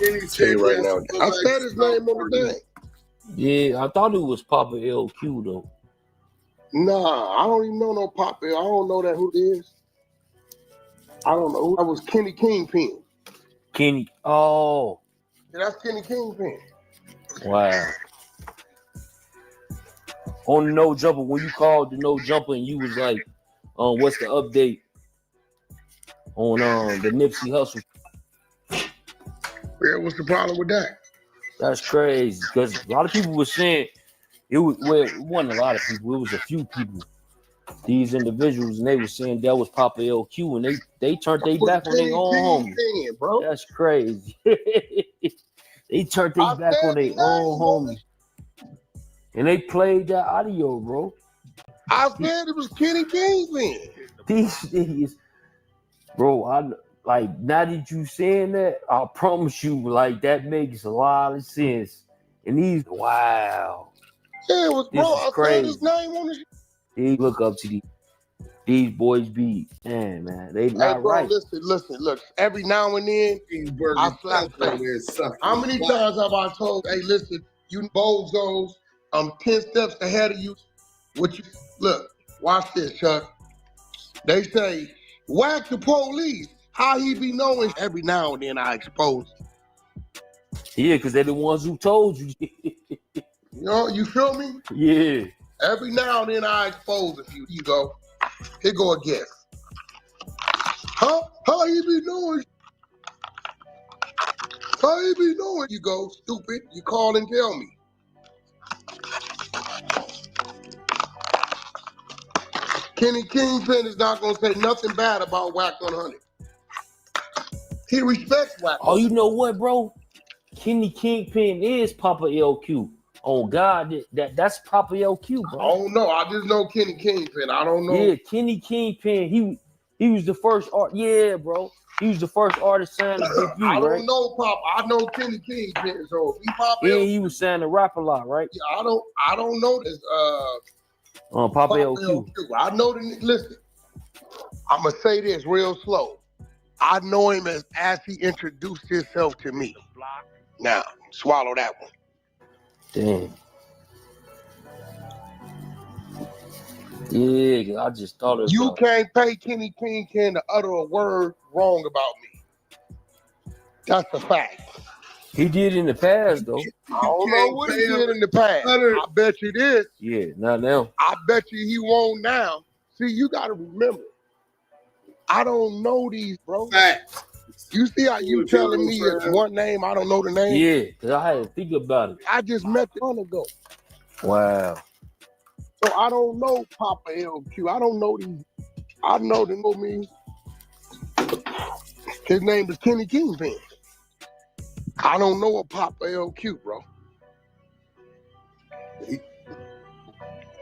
[SPEAKER 1] And he
[SPEAKER 10] Tell you right now. I
[SPEAKER 1] back
[SPEAKER 10] said his name on the thing.
[SPEAKER 9] Yeah, I thought it was Poppa LQ though.
[SPEAKER 10] Nah, I don't even know no Poppa. I don't know that who it is. I don't know who. That was Kenny Kingpin.
[SPEAKER 9] Kenny. Oh,
[SPEAKER 10] Yeah, that's Kenny Kingpin.
[SPEAKER 9] wow. On the No Jumper, when you called the No Jumper and you was like, what's the update on the Nipsey Hussle?
[SPEAKER 10] Yeah, what's the problem with that?
[SPEAKER 9] That's crazy because a lot of people were saying it was. Well, it wasn't a lot of people. It was a few people. These individuals, and they were saying that was Poppa LQ, and they turned their back on their own homies.
[SPEAKER 10] Bro.
[SPEAKER 9] That's crazy. They turned their back on their own homies, and they played that audio, bro.
[SPEAKER 10] I said it was Kenny Kingpin.
[SPEAKER 9] These things, bro. I like now that you saying that, I promise you, like that makes a lot of sense. And these, wow,
[SPEAKER 10] Yeah, it was
[SPEAKER 9] this
[SPEAKER 10] bro.
[SPEAKER 9] is
[SPEAKER 10] I
[SPEAKER 9] crazy.
[SPEAKER 10] said his name on the.
[SPEAKER 9] They look up to these boys be man. They not
[SPEAKER 10] Hey, bro,
[SPEAKER 9] right.
[SPEAKER 10] listen, look. Every now and then, I slap face. How many times have I told, hey, listen, you bozos, I'm 10 steps ahead of you. What you look? Watch this, Chuck. They say, Wack the police. How he be knowing? Every now and then I expose.
[SPEAKER 9] Yeah, because they're the ones who told you.
[SPEAKER 10] You know, you feel me?
[SPEAKER 9] Yeah.
[SPEAKER 10] Every now and then I expose a few. You go. Here go a guess. How you be doing? How you be doing? You go, stupid. You call and tell me. Kenny Kingpin is not gonna say nothing bad about Wack100. He respects Wack100.
[SPEAKER 9] Oh, you know what, bro? Kenny Kingpin is Poppa LQ. Oh God, that's Poppa LQ, bro.
[SPEAKER 10] I don't know. I just know Kenny Kingpin. I don't know.
[SPEAKER 9] Yeah, Kenny Kingpin. He was the first art. Yeah, bro. He was the first artist signed to Big U,
[SPEAKER 10] I
[SPEAKER 9] right?
[SPEAKER 10] don't know Pop. I know Kenny Kingpin. So he Poppa
[SPEAKER 9] Yeah,
[SPEAKER 10] LQ.
[SPEAKER 9] he was signed to rap a lot, right?
[SPEAKER 10] Yeah, I don't know this.
[SPEAKER 9] Poppa LQ.
[SPEAKER 10] I know the. Listen, I'm gonna say this real slow. I know him as he introduced himself to me. Now, swallow that one.
[SPEAKER 9] Damn. Yeah, I just thought of
[SPEAKER 10] You can't pay Kenny Kingpin to utter a word wrong about me. That's a fact.
[SPEAKER 9] He did in the past, though.
[SPEAKER 10] I don't know what he did in the past. I bet you this.
[SPEAKER 9] Yeah, not now.
[SPEAKER 10] I bet you he won't now. See, you got to remember, I don't know these, bro.
[SPEAKER 1] Facts.
[SPEAKER 10] You see how you telling me it's one name, I don't know the name?
[SPEAKER 9] Yeah, because I had to think about it.
[SPEAKER 10] I just met the month ago.
[SPEAKER 9] Wow.
[SPEAKER 10] So I don't know Poppa LQ. I don't know these. I know the know me. His name is Kenny Kingpin. I don't know a Poppa LQ, bro.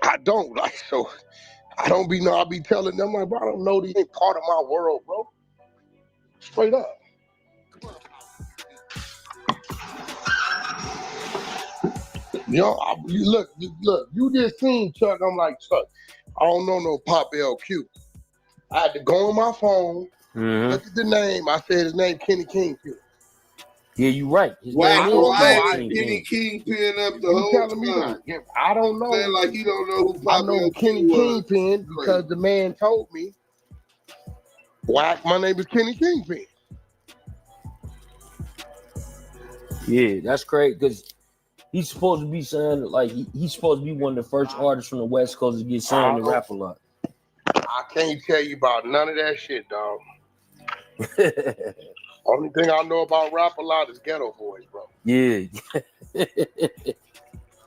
[SPEAKER 10] I don't like so. I don't be know. I be telling them like, bro, I don't know these ain't part of my world, bro. Straight up. You look. You just seen Chuck. I'm like, Chuck, I don't know no Poppa LQ. I had to go on my phone, look at the name. I said his name Kenny Kingpin.
[SPEAKER 9] Yeah, you right. His
[SPEAKER 1] Why
[SPEAKER 9] name is
[SPEAKER 1] Kenny Kingpin up the whole time?
[SPEAKER 10] I don't know.
[SPEAKER 1] Saying like he don't know who Poppa
[SPEAKER 10] I know
[SPEAKER 1] LQ
[SPEAKER 10] Kenny
[SPEAKER 1] was.
[SPEAKER 10] Kingpin because the man told me, Wack, my name is Kenny Kingpin.
[SPEAKER 9] Yeah, that's crazy because he's supposed to be signed, like he's supposed to be one of the first artists from the West Coast to get signed to rap a lot.
[SPEAKER 10] I can't tell you about none of that shit, dog. Only thing I know about rap a lot is Ghetto Boys, bro.
[SPEAKER 9] Yeah.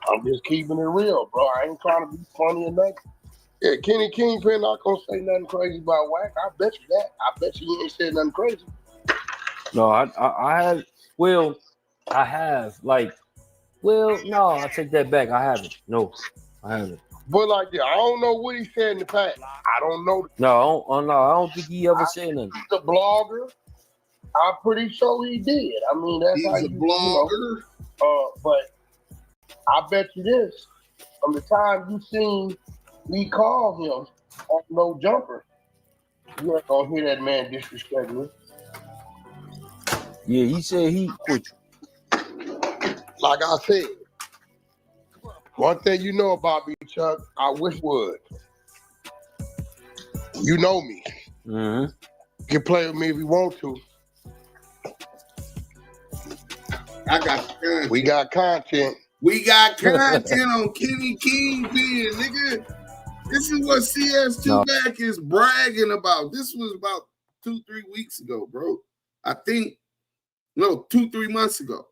[SPEAKER 10] I'm just keeping it real, bro. I ain't trying to be funny or nothing. Yeah, Kenny Kingpin not gonna say nothing crazy about Wack. I bet you that. I bet you he ain't said nothing crazy.
[SPEAKER 9] No, I have. Well, I have. Like, well, no, I take that back. I haven't. No, I haven't.
[SPEAKER 10] But like, yeah, I don't know what he said in the past. I don't know.
[SPEAKER 9] No, I don't think he ever said nothing.
[SPEAKER 10] He's a blogger. I'm pretty sure he did. I mean, that's
[SPEAKER 1] He's
[SPEAKER 10] how
[SPEAKER 1] a blogger.
[SPEAKER 10] You know, but I bet you this: from the time you seen me call him on No Jumper, you ain't gonna hear that man disrespect me.
[SPEAKER 9] Yeah, he said he quit you.
[SPEAKER 10] Like I said, one thing you know about me, Chuck, I wish would. You know me. You can play with me if you want to.
[SPEAKER 1] I got content.
[SPEAKER 10] We got content.
[SPEAKER 1] We got content on Kenny Kingpin, nigga. This is what CS2 Back is bragging about. This was about 2-3 weeks ago, bro. I think, no, 2-3 months ago.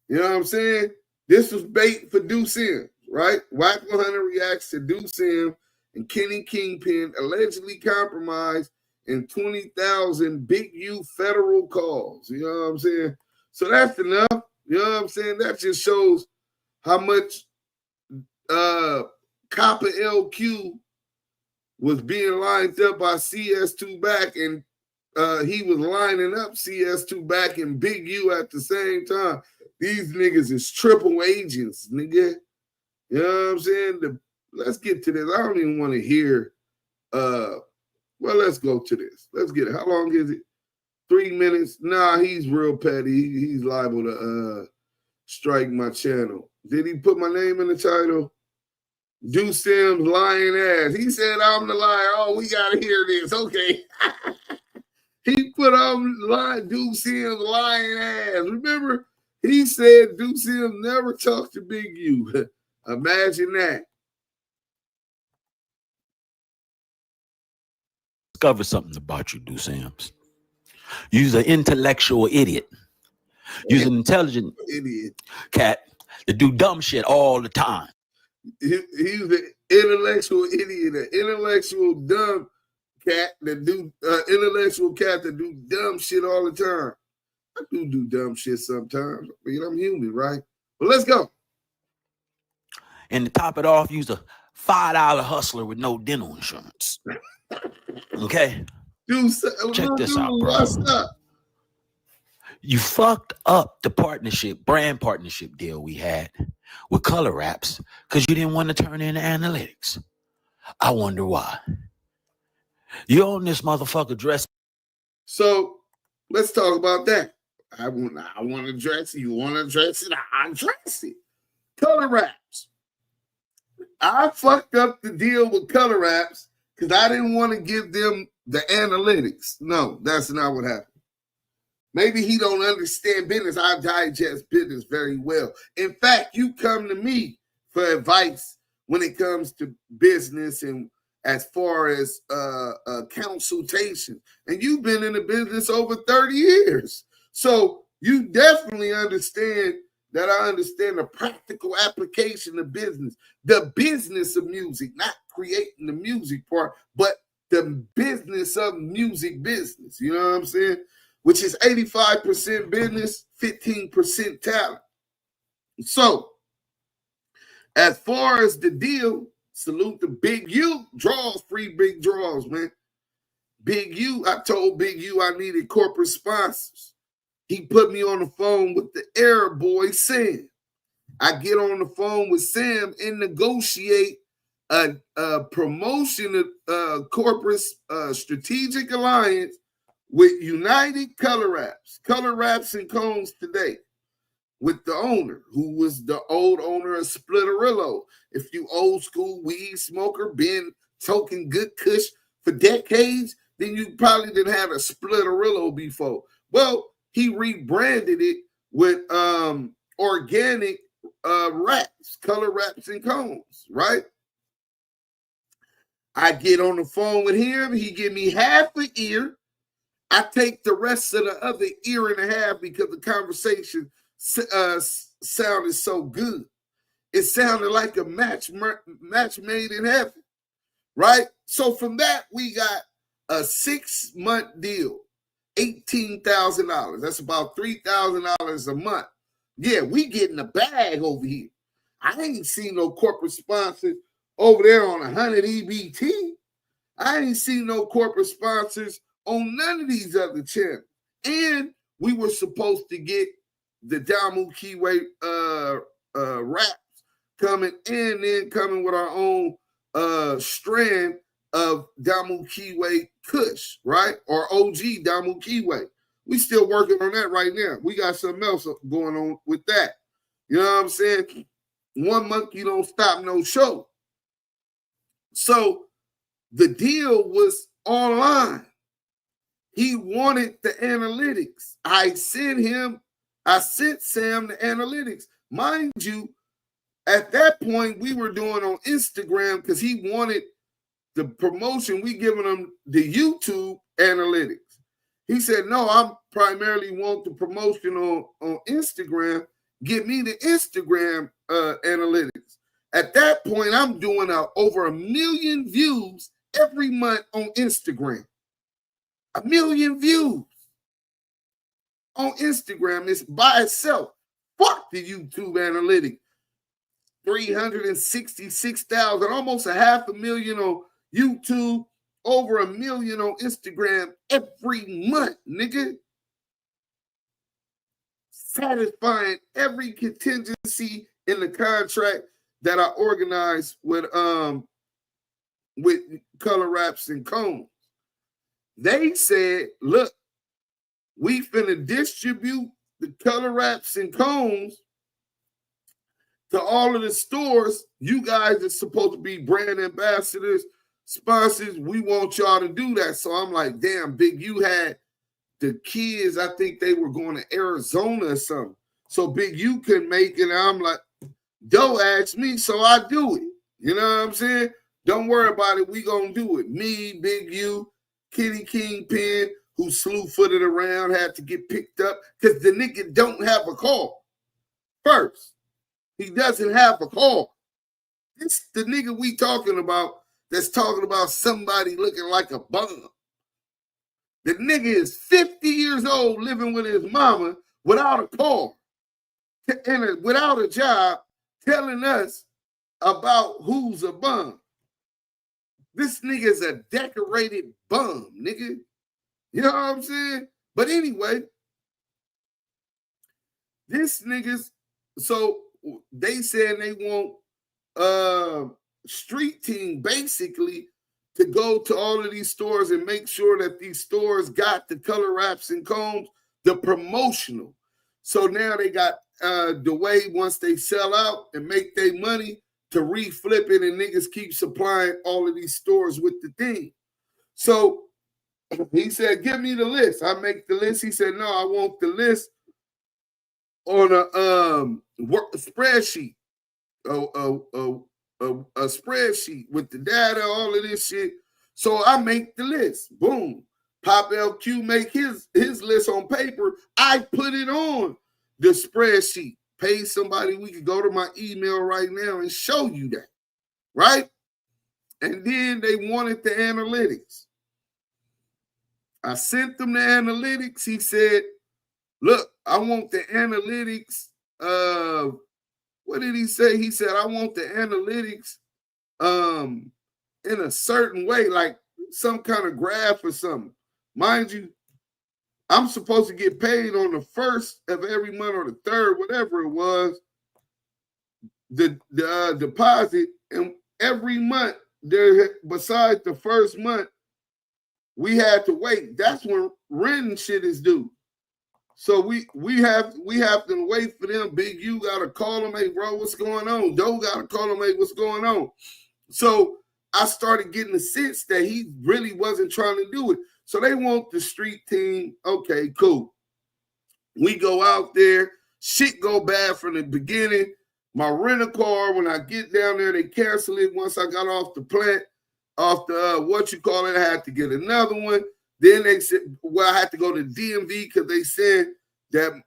[SPEAKER 1] You know what I'm saying? This was bait for Duse M, right? Wack100 reacts to Duse M and Kenny Kingpin allegedly compromised in 20,000 Big U federal calls. You know what I'm saying? So that's enough. You know what I'm saying? That just shows how much Poppa LQ was being lined up by CS2 Back, and he was lining up CS2 Back and Big U at the same time. These niggas is triple agents, nigga. You know what I'm saying? Let's get to this. I don't even want to hear. Well, let's go to this. Let's get it. How long is it? 3 minutes? Nah, he's real petty. He's liable to strike my channel. Did he put my name in the title? Duse M's lying ass. He said I'm the liar. Oh, we gotta hear this. Okay. He put on Duse M's lying ass. Remember, he said Duse M never talked to Big U. Imagine that.
[SPEAKER 2] Discover something about you, Duse M's. You's an intellectual idiot. You's an intelligent
[SPEAKER 1] idiot
[SPEAKER 2] cat that do dumb shit all the time.
[SPEAKER 1] He's an intellectual idiot, an intellectual dumb cat that do dumb shit all the time. I do dumb shit sometimes. I mean, I'm human, right? But let's go.
[SPEAKER 2] And to top it off, you's a $5 hustler with no dental insurance. Okay? Check this out, bro.
[SPEAKER 1] What's up?
[SPEAKER 2] You fucked up the brand partnership deal we had with Color Raps because you didn't want to turn in the analytics. I wonder why. You own this motherfucker dress.
[SPEAKER 1] So let's talk about that. I want to address it. You want to address it? I address it. Color Raps. I fucked up the deal with Color Raps because I didn't want to give them the analytics. No, that's not what happened. Maybe he don't understand business. I digest business very well. In fact, you come to me for advice when it comes to business and as far as consultation. And you've been in the business over 30 years. So you definitely understand that I understand the practical application of business, the business of music, not creating the music part, but the business of music business. You know what I'm saying? Which is 85% business, 15% talent. So as far as the deal, salute to Big U. Draws, free big draws, man. Big U, I told Big U I needed corporate sponsors. He put me on the phone with the Arab boy, Sam. I get on the phone with Sam and negotiate a promotion of corporate strategic alliance with United Color Wraps and Cones today, with the owner, who was the old owner of Splitterillo. If you old school weed smoker, been toking good kush for decades, then you probably didn't have a Splitterillo before. Well, he rebranded it with organic wraps, color wraps and cones, right? I get on the phone with him. He give me half an ear. I take the rest of the other ear and a half because the conversation sounded so good. It sounded like a match made in heaven, right? So from that, we got a 6-month deal, $18,000. That's about $3,000 a month. Yeah, we getting a bag over here. I ain't seen no corporate sponsors over there on 100 EBT. I ain't seen no corporate sponsors on none of these other channels. And we were supposed to get the Damu Kiwe raps coming in, then coming with our own strand of Damu Kiwe Kush, right? Or OG Damu Kiwe. We still working on that right now. We got something else going on with that. You know what I'm saying? One monkey don't stop no show. So the deal was online. He wanted the analytics. I sent Sam the analytics. Mind you, at that point, we were doing on Instagram because he wanted the promotion. We giving him the YouTube analytics. He said, no, I primarily want the promotion on Instagram. Give me the Instagram analytics. At that point, I'm doing over 1 million views every month on Instagram. 1 million views on Instagram is by itself. Fuck the YouTube analytics. 366,000, almost 500,000 on YouTube, over 1 million on Instagram every month, nigga. Satisfying every contingency in the contract that I organized with Color Wraps and Cones. They said, look, we finna distribute the Color Wraps and Cones to all of the stores. You guys are supposed to be brand ambassadors, sponsors. We want y'all to do that. So I'm like, damn, Big, you had the kids, I think they were going to Arizona or something. So Big, you couldn't make it. And I'm like, don't ask me, so I do it. You know what I'm saying? Don't worry about it. We gonna do it. Me, Big U, Kenny Kingpin, who slew-footed around, had to get picked up because the nigga don't have a car. First, he doesn't have a car. This the nigga we talking about that's talking about somebody looking like a bum. The nigga is 50 years old living with his mama without a car and without a job, telling us about who's a bum. This nigga's a decorated bum, nigga. You know what I'm saying? But anyway, this nigga's, so they saying they want street team basically to go to all of these stores and make sure that these stores got the Color Wraps and Cones, the promotional. So now they got the way once they sell out and make their money to reflip it, and niggas keep supplying all of these stores with the thing. So He said, give me the list. I make the list. He said, no, I want the list on a spreadsheet. A spreadsheet with the data, all of this shit. So I make the list. Boom. Poppa LQ make his list on paper. I put it on the spreadsheet. Pay somebody. We could go to my email right now and show you that. Right? And then they wanted the analytics. I sent them the analytics. He said, look, I want the analytics. What did he say? He said, I want the analytics in a certain way, like some kind of graph or something. Mind you, I'm supposed to get paid on the 1st of every month or the 3rd, whatever it was, the deposit. And every month, there, besides the first month, we had to wait. That's when rent and shit is due. So we have to wait for them. Big U gotta call them, hey bro, what's going on? Doe gotta call them, hey, what's going on? So I started getting the sense that he really wasn't trying to do it. So they want the street team. Okay, cool. We go out there. Shit go bad from the beginning. My rental-car, when I get down there, they cancel it. Once I got off the plant, off the I had to get another one. Then they said, well, I had to go to DMV because they said that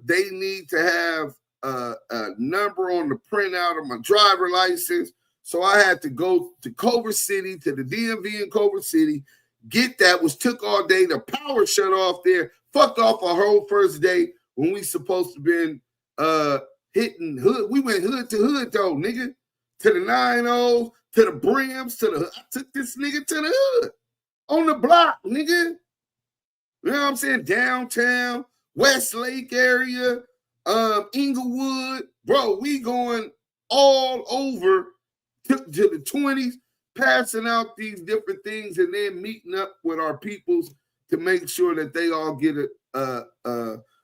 [SPEAKER 1] they need to have a number on the printout of my driver license. So I had to go to Culver City, to the DMV in Culver City, get that, which took all day. The power shut off there, fucked off our whole first day when we supposed to been hitting hood. We went hood to hood though, nigga. To the 9-0s, to the brims, I took this nigga to the hood. On the block, nigga. You know what I'm saying? Downtown, Westlake area, Inglewood. Bro, we going all over to the 20s, passing out these different things and then meeting up with our peoples to make sure that they all get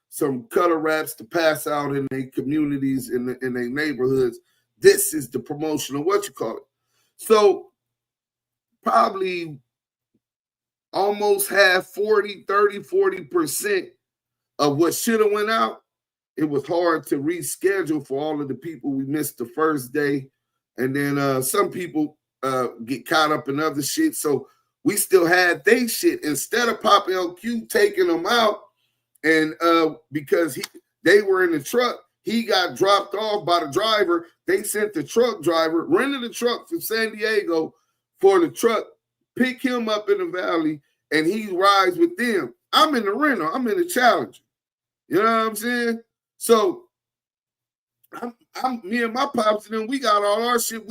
[SPEAKER 1] some color wraps to pass out in their communities, in their neighborhoods. This is the promotional, So probably almost half, 40% of what should have went out. It was hard to reschedule for all of the people we missed the first day. And then some people get caught up in other shit. So we still had they shit. Instead of Poppa LQ taking them out, and because they were in the truck, he got dropped off by the driver. They sent the truck driver, rented the truck from San Diego for the truck, pick him up in the valley, and he rides with them. I'm in the rental. I'm in the Challenger. You know what I'm saying? So I'm me and my pops, and then we got all our shit.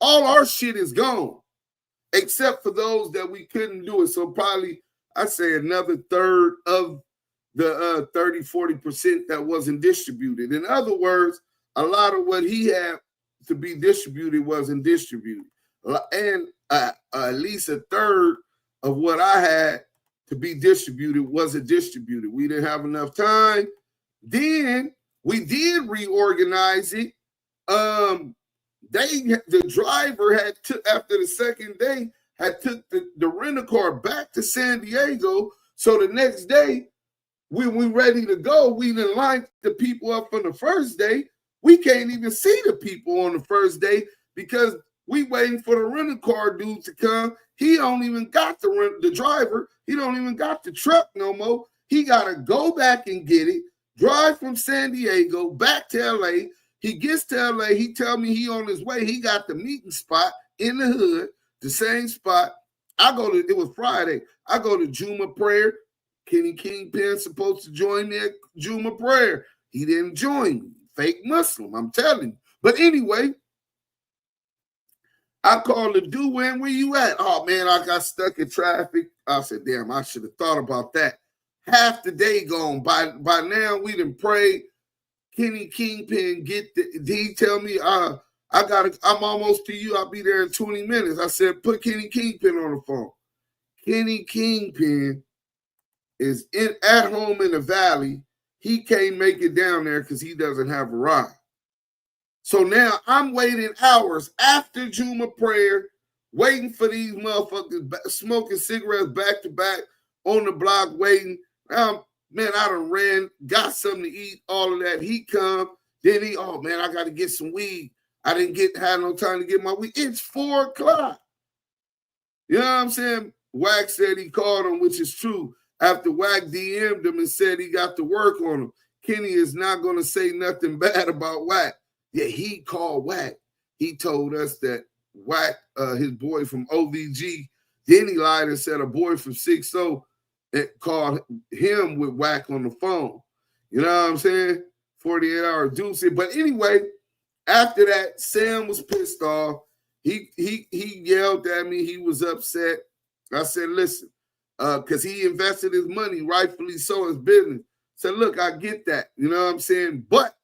[SPEAKER 1] All our shit is gone, except for those that we couldn't do it. So probably I'd say another third of the 30-40% that wasn't distributed. In other words, a lot of what he had to be distributed wasn't distributed, and at least a third of what I had to be distributed wasn't distributed. We didn't have enough time. Then we did reorganize it. The driver had after the second day had took the rental car back to San Diego. So the next day, we ready to go. We didn't line the people up from the first day. We can't even see the people on the first day because we waiting for the rental car dude to come. He don't even got the driver. He don't even got the truck no more. He got to go back and get it, drive from San Diego back to LA. He gets to LA. He tell me he on his way. He got the meeting spot in the hood, the same spot. It was Friday. I go to Juma prayer. Kenny Kingpin supposed to join me at Juma prayer. He didn't join me. Fake Muslim, I'm telling you. But anyway, I called the Duse M, where you at? Oh, man, I got stuck in traffic. I said, damn, I should have thought about that. Half the day gone. By now, we done prayed. Kenny Kingpin, did he tell me, I'm almost to you. I'll be there in 20 minutes. I said, put Kenny Kingpin on the phone. Kenny Kingpin is at home in the valley. He can't make it down there because he doesn't have a ride. So now I'm waiting hours after Juma prayer, waiting for these motherfuckers, smoking cigarettes back to back on the block, waiting. Man, I done ran, got something to eat, all of that. He come, then oh man, I got to get some weed. I didn't have no time to get my weed. It's 4 o'clock. You know what I'm saying? Wack said he called him, which is true. After Wack DM'd him and said he got to work on him. Kenny is not going to say nothing bad about Wack. Yeah, he called Wack. He told us that Wack, his boy from OVG, then he lied and said a boy from 6-0 called him with Wack on the phone. You know what I'm saying? 48-hour Duse. But anyway, after that, Sam was pissed off. He yelled at me. He was upset. I said, listen, because he invested his money, rightfully so, his business. Said, look, I get that. You know what I'm saying? But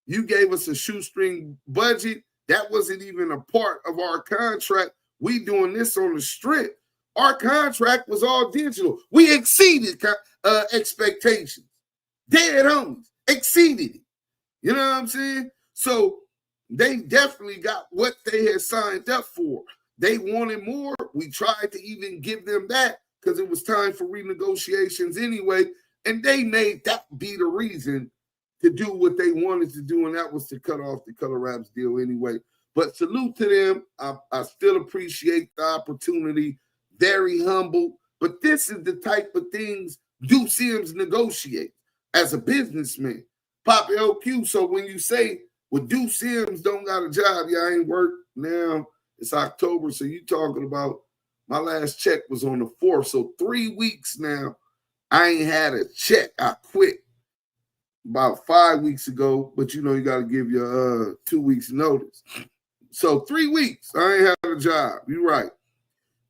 [SPEAKER 1] you gave us a shoestring budget. That wasn't even a part of our contract. We doing this on the strip. Our contract was all digital. We exceeded expectations. Dead homies. Exceeded it. You know what I'm saying? So they definitely got what they had signed up for. They wanted more. We tried to even give them that because it was time for renegotiations anyway. And they made that be the reason to do what they wanted to do, and that was to cut off the Color Raps deal anyway. But salute to them. I still appreciate the opportunity. Very humble. But this is the type of things Duse M's negotiate as a businessman. Poppa LQ. So when you say, well, Duse M's don't got a job, I ain't worked now. It's October, so you talking about my last check was on the 4th. So 3 weeks now, I ain't had a check. I quit about 5 weeks ago, but you know you got to give your 2 weeks notice. So 3 weeks, I ain't had a job. You're right.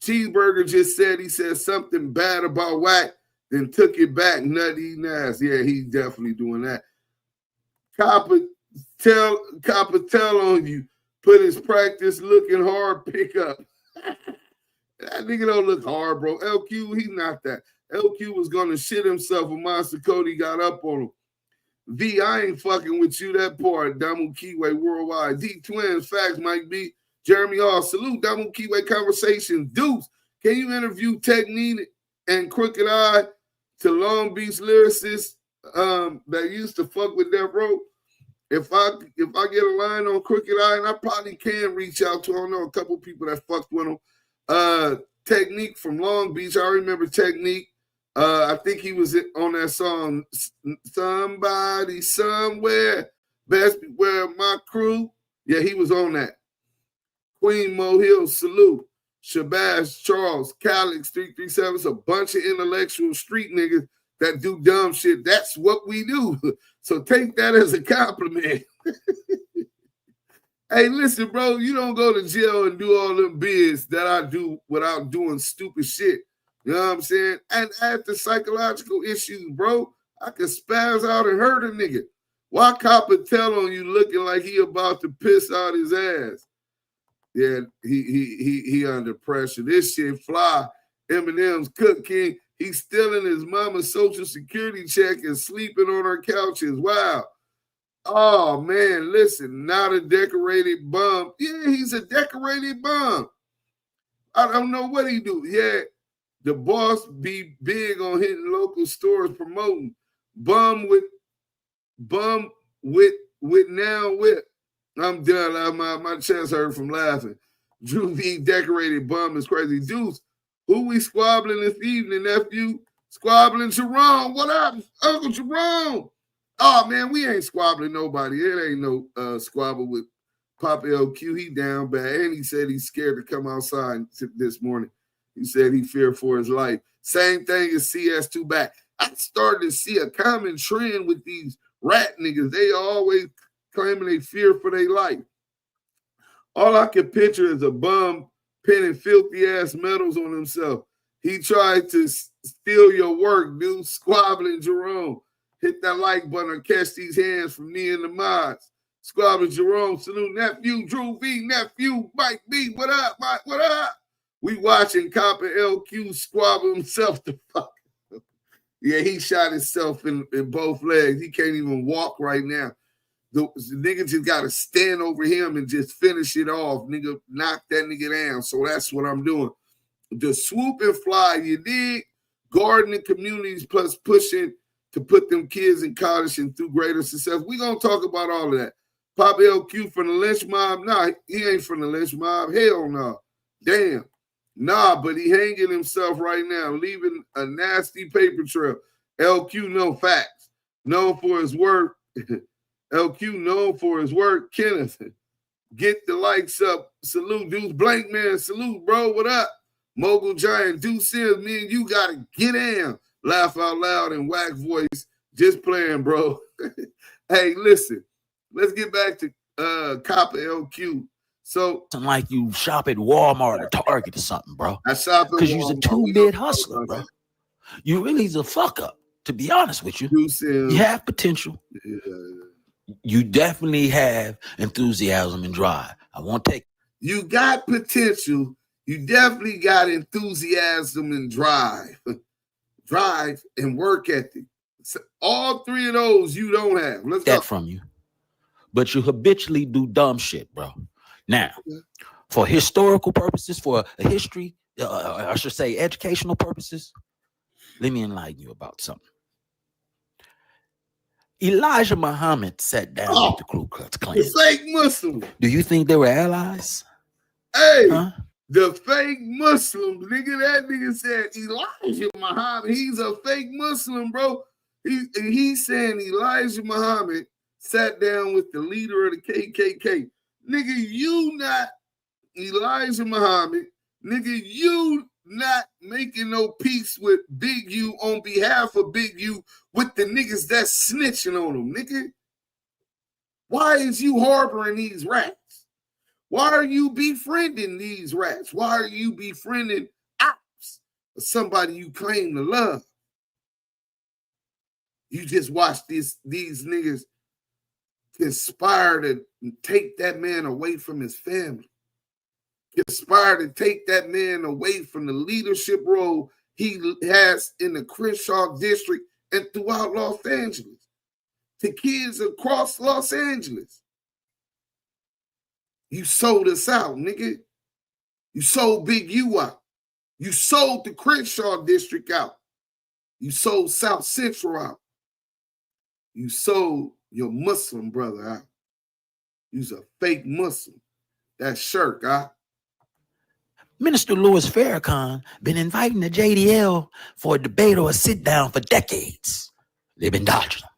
[SPEAKER 1] Cheeseburger just said he said something bad about Wack, then took it back, nut eating ass. Yeah, he's definitely doing that. Copper tell on you. Put his practice looking hard pickup. That nigga don't look hard, bro. LQ, he's not that. LQ was going to shit himself when Monster Cody got up on him. V, I ain't fucking with you, that part. Damu Kiwe Worldwide. D Twins, facts, Mike B. Jeremy Hall, salute. Damu Kiwe Conversations. Deuce, can you interview Technique and Crooked Eye to Long Beach lyricists that used to fuck with Death Row? If I get a line on Crooked Eye, and I probably can reach out to, I don't know, a couple people that fucked with him. Technique from Long Beach. I remember Technique. I think he was on that song, Somebody Somewhere, Best Beware of My Crew. Yeah, he was on that. Queen Mo Hill, salute. Shabazz, Charles, Calix, 337. It's a bunch of intellectual street niggas that do dumb shit. That's what we do. So take that as a compliment. Hey, listen, bro, you don't go to jail and do all them bids that I do without doing stupid shit. You know what I'm saying? And add the psychological issues, bro. I could spaz out and hurt a nigga. Why Copper tell on you looking like he about to piss out his ass? Yeah, he under pressure. This shit fly. Eminem's Cook King. He's stealing his mama's social security check and sleeping on her couches. Wow. Oh, man, listen, not a decorated bum. Yeah, he's a decorated bum. I don't know what he do. Yeah, the boss be big on hitting local stores promoting. Bum with now whip. I'm done. My chest hurt from laughing. Drew V decorated bum is crazy. Deuce, who we squabbling this evening, nephew? Squabbling Jerome. What up, Uncle Jerome? Oh, man, we ain't squabbling nobody. It ain't no squabble with Poppa LQ. He down bad. And he said he's scared to come outside this morning. He said he feared for his life. Same thing as CS2 back. I started to see a common trend with these rat niggas. They always claiming they fear for their life. All I can picture is a bum pinning filthy-ass medals on himself. He tried to steal your work, dude. Squabbling Jerome. Hit that like button and catch these hands from me and the mods. Squabbling Jerome. Salute nephew. Drew V. Nephew. Mike B. What up, Mike? What up? We watching Poppa LQ squabble himself to fuck. Yeah, he shot himself in both legs. He can't even walk right now. the nigga just got to stand over him and just finish it off. Nigga, knock that nigga down. So that's what I'm doing. The swoop and fly, you dig? Gardening communities plus pushing to put them kids in college and through greater success. We're going to talk about all of that. Poppa LQ from the lynch mob? Nah, he ain't from the lynch mob. Hell no. Damn. Nah, but he hanging himself right now, leaving a nasty paper trail. LQ, no facts. Known for his work. LQ, known for his work. Kenneth, get the likes up. Salute, Deuce Blank Man. Salute, bro. What up? Mogul Giant, Duse M, me and you got to get in. Laugh out loud and Wack voice. Just playing, bro. Hey, listen. Let's get back to Poppa LQ. So,
[SPEAKER 2] like you shop at Walmart or Target or something, bro.
[SPEAKER 1] I shop
[SPEAKER 2] because you're a 2-bit hustler, bro. You really is a fuck up, to be honest with you. You have potential. You definitely have enthusiasm and drive. I won't take.
[SPEAKER 1] You got potential. You definitely got enthusiasm and drive. Drive and work ethic. So all three of those you don't have. Let's
[SPEAKER 2] that
[SPEAKER 1] go.
[SPEAKER 2] From you. But you habitually do dumb shit, bro. Now, for historical purposes, for a history, I should say educational purposes, let me enlighten you about something. Elijah Muhammad sat down with the Ku Klux Klan.
[SPEAKER 1] The fake Muslim.
[SPEAKER 2] Do you think they were allies?
[SPEAKER 1] Hey, the fake Muslim, nigga, that nigga said Elijah Muhammad. He's a fake Muslim, bro. He's saying Elijah Muhammad sat down with the leader of the KKK. Nigga, you not Elijah Muhammad. Nigga, you not making no peace with Big U on behalf of Big U with the niggas that's snitching on them, nigga. Why is you harboring these rats? Why are you befriending these rats? Why are you befriending ops or somebody you claim to love? You just watch these niggas conspire to take that man away from his family. Conspire to take that man away from the leadership role he has in the Crenshaw district and throughout Los Angeles. To kids across Los Angeles. You sold us out, nigga. You sold Big U out. You sold the Crenshaw district out. You sold South Central out. You sold your Muslim brother out. You's a fake Muslim. That's shirk, huh?
[SPEAKER 2] Minister Louis Farrakhan been inviting the JDL for a debate or a sit down for decades. They've been dodging them.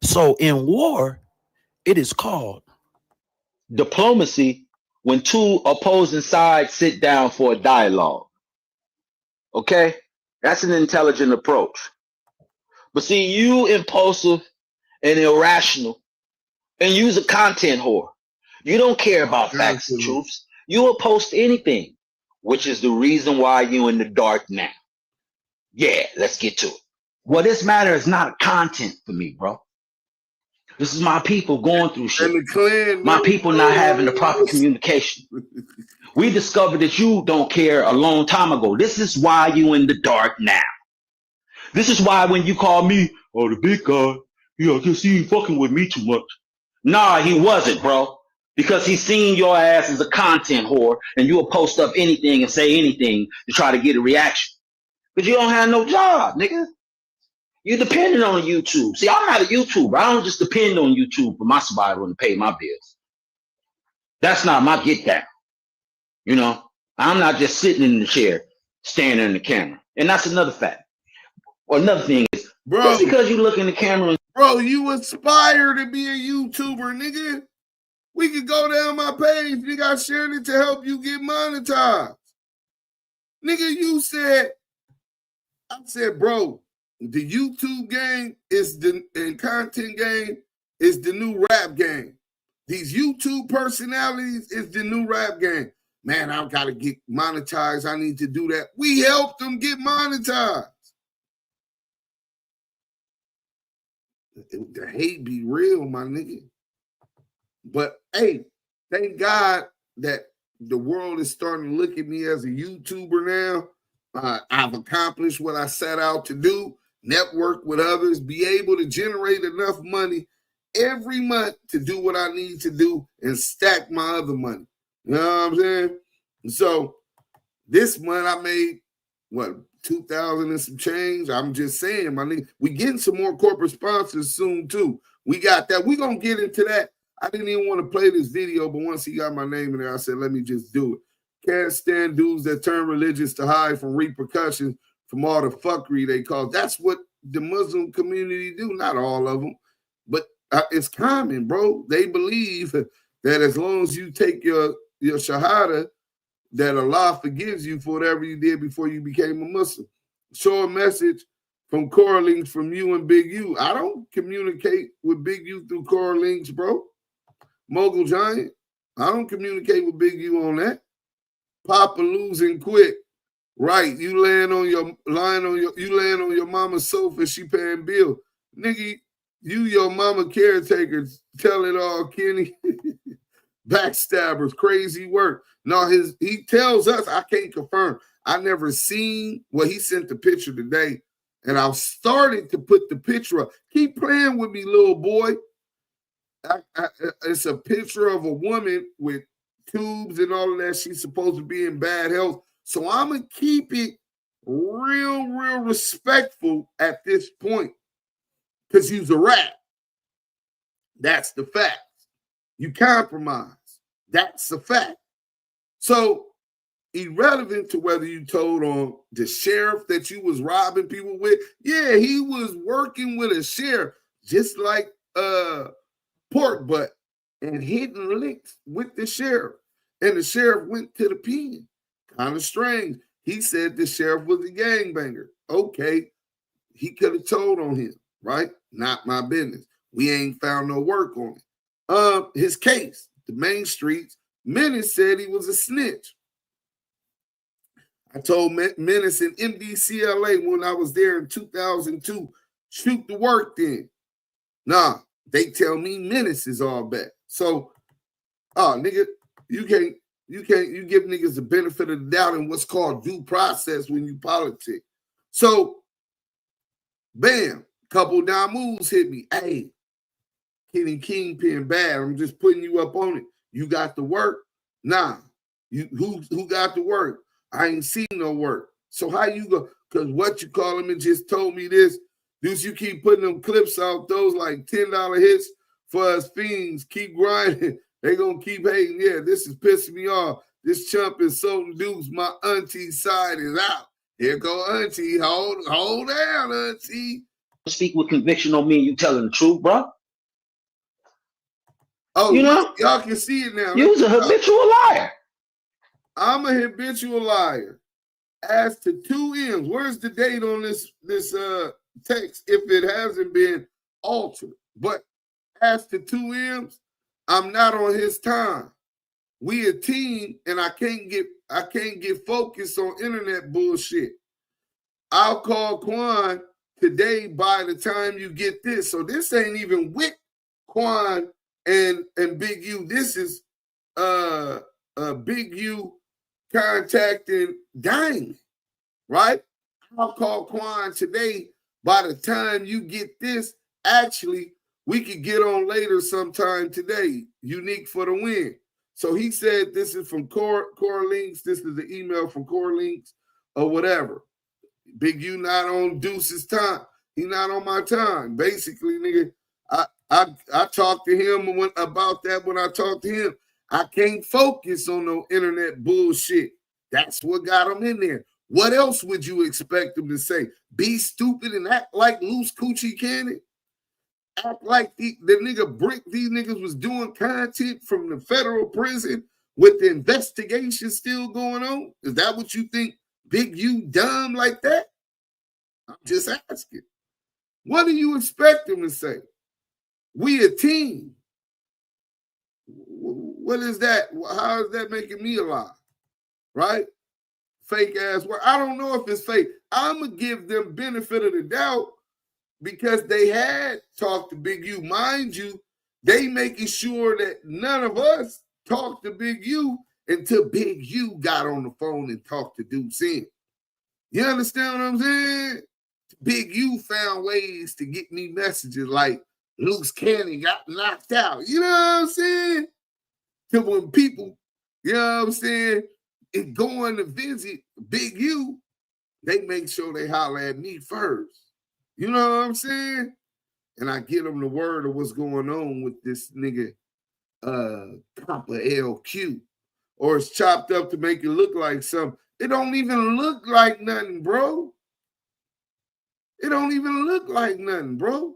[SPEAKER 2] So in war, it is called
[SPEAKER 3] diplomacy when two opposing sides sit down for a dialogue. Okay? That's an intelligent approach. But see, you impulsive and irrational and use a content whore. You don't care about facts and truths. You will post anything, which is the reason why you in the dark now. Yeah, let's get to it. Well, this matter is not content for me, bro. This is my people going through shit.
[SPEAKER 1] And the Klan,
[SPEAKER 3] my people not having the proper communication. We discovered that you don't care a long time ago. This is why you in the dark now. This is why when you call me, oh, the big guy, I can see you fucking with me too much. Nah, he wasn't, bro. Because he's seen your ass as a content whore and you'll post up anything and say anything to try to get a reaction. Because you don't have no job, nigga. You're dependent on YouTube. See, I'm not a YouTuber. I don't just depend on YouTube for my survival and to pay my bills. That's not my get down. You know, I'm not just sitting in the chair, staring in the camera. And that's another fact. Or another thing is, bro, just because you look in the camera.
[SPEAKER 1] Bro, you aspire to be a YouTuber, nigga. We could go down my page. Nigga, I shared it to help you get monetized. Nigga, you said, I said, bro, the YouTube game is and content game is the new rap game. These YouTube personalities is the new rap game. Man, I've got to get monetized. I need to do that. We helped them get monetized. The hate be real, my nigga. But hey, thank God that the world is starting to look at me as a YouTuber now. I've accomplished what I set out to do, network with others, be able to generate enough money every month to do what I need to do and stack my other money. You know what I'm saying? So this month I made, what, 2,000 and some change. I'm just saying, my nigga, we getting some more corporate sponsors soon too. We got that. We're going to get into that. I didn't even want to play this video, but once he got my name in there, I said, let me just do it. Can't stand dudes that turn religious to hide from repercussions from all the fuckery they cause. That's what the Muslim community do. Not all of them, but it's common, bro. They believe that as long as you take your shahada, that Allah forgives you for whatever you did before you became a Muslim. Show a message from Core Links from you and Big U. I don't communicate with Big U through Core Links, bro. Mogul Giant, I don't communicate with Big U on that. Poppa losing quick. Right, you land on your mama's sofa, she paying bill. Nigga, you your mama caretaker, tell it all, Kenny. Backstabbers, crazy work. No, he tells us, I can't confirm. I never seen, well, he sent the picture today, and I started to put the picture up. Keep playing with me, little boy. It's a picture of a woman with tubes and all of that. She's supposed to be in bad health. So I'm going to keep it real respectful at this point because you's a rat. That's the fact. You compromise. That's the fact. So irrelevant to whether you told on the sheriff that you was robbing people with. Yeah, he was working with a sheriff just like Pork Butt and hitting licks with the sheriff. And the sheriff went to the pen. Kind of strange. He said the sheriff was a gangbanger. Okay, he could have told on him, right? Not my business. We ain't found no work on it. His case, the main streets, Menace said he was a snitch. I told Menace in MDCLA when I was there in 2002, shoot the work then. Nah, they tell me Menace is all bad. So, nigga, you give niggas the benefit of the doubt in what's called due process when you politic. So, bam, couple Damus hit me. Hey, Kenny Kingpin bad. I'm just putting you up on it. You got the work? Nah. Who got the work? I ain't seen no work. So how you go? Because what you call him and just told me this. Deuce, you keep putting them clips out, those like $10 hits for us fiends. Keep grinding. They gonna keep hating. Yeah, this is pissing me off. This chump is so Deuce. My auntie side is out. Here go auntie. Hold down, auntie.
[SPEAKER 3] Speak with conviction on me and you telling the truth, bro.
[SPEAKER 1] Oh,
[SPEAKER 3] you know,
[SPEAKER 1] y'all can see it now.
[SPEAKER 3] You was a habitual liar.
[SPEAKER 1] I'm a habitual liar. As to 2 M's, where's the date on this text if it hasn't been altered? But as to 2 M's, I'm not on his time. We a team, and I can't get focused on internet bullshit. I'll call Quan today by the time you get this. So this ain't even with Quan and Big U. This is Big U contacting Diamond, right? I'll call Quan today. By the time you get this, actually, we could get on later sometime today. Unique for the win. So he said this is from Core Links. This is the email from Core Links or whatever. Big U not on Deuce's time. He not on my time. Basically, nigga, I talked to him about that when I talked to him. I can't focus on no internet bullshit. That's what got him in there. What else would you expect him to say? Be stupid and act like loose coochie cannon? Act like the nigga Brick, these niggas was doing content from the federal prison with the investigation still going on? Is that what you think? Big U dumb like that? I'm just asking. What do you expect him to say? We a team. What is that? How is that making me alive? Right? Fake ass work. I don't know if it's fake. I'm going to give them benefit of the doubt because they had talked to Big U. Mind you, they making sure that none of us talked to Big U until Big U got on the phone and talked to Duse M. You understand what I'm saying? Big U found ways to get me messages like, Luke's Cannon got knocked out. You know what I'm saying? To when people, you know what I'm saying, is going to visit Big U, they make sure they holler at me first. You know what I'm saying? And I get them the word of what's going on with this nigga, Poppa LQ. Or it's chopped up to make it look like something. It don't even look like nothing, bro. It don't even look like nothing, bro.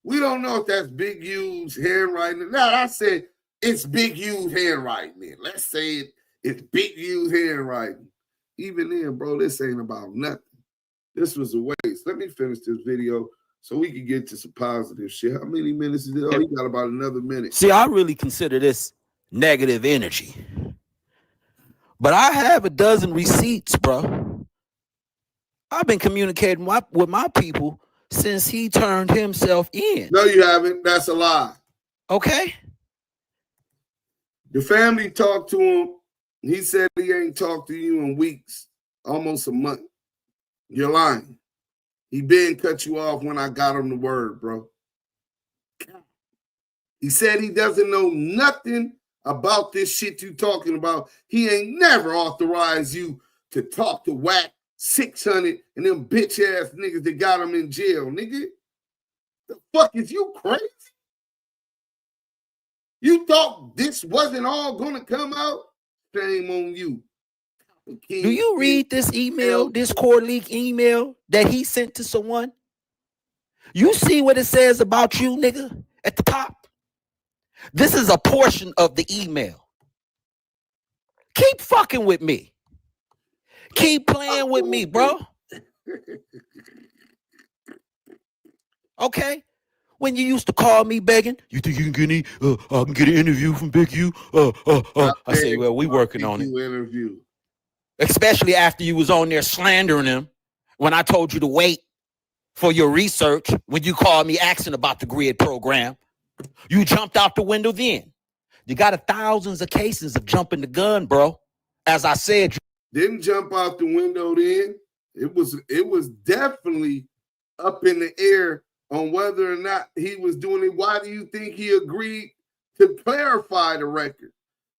[SPEAKER 1] We don't know if that's Big U's handwriting. Now, I said it's Big U's handwriting. Let's say it's Big U's handwriting. Even then, bro, this ain't about nothing. This was a waste. Let me finish this video so we can get to some positive shit. How many minutes is it? Oh, you got about another minute.
[SPEAKER 2] See, I really consider this negative energy. But I have a dozen receipts, bro. I've been communicating with my people since he turned himself in.
[SPEAKER 1] No, you haven't. That's a lie.
[SPEAKER 2] Okay.
[SPEAKER 1] The family talked to him. He said he ain't talked to you in weeks, almost a month. You're lying. He been cut you off when I got him the word, bro. He said he doesn't know nothing about this shit you talking about. He ain't never authorized you to talk to Wack, Sixhunnet, and them bitch-ass niggas that got him in jail, nigga. The fuck is you crazy? You thought this wasn't all gonna come out? Shame on you.
[SPEAKER 2] Do you read this email, this core leak email that he sent to someone? You see what it says about you, nigga, at the top? This is a portion of the email. Keep fucking with me. Keep playing with me, bro. Okay? When you used to call me begging, you think you can get I can get an interview from Big U? I say, well, we working on it.
[SPEAKER 1] Interview.
[SPEAKER 2] Especially after you was on there slandering him when I told you to wait for your research when you called me asking about the grid program. You jumped out the window then. You got thousands of cases of jumping the gun, bro. As I said.
[SPEAKER 1] Didn't jump out the window then. It was definitely up in the air on whether or not he was doing it. Why do you think he agreed to clarify the record,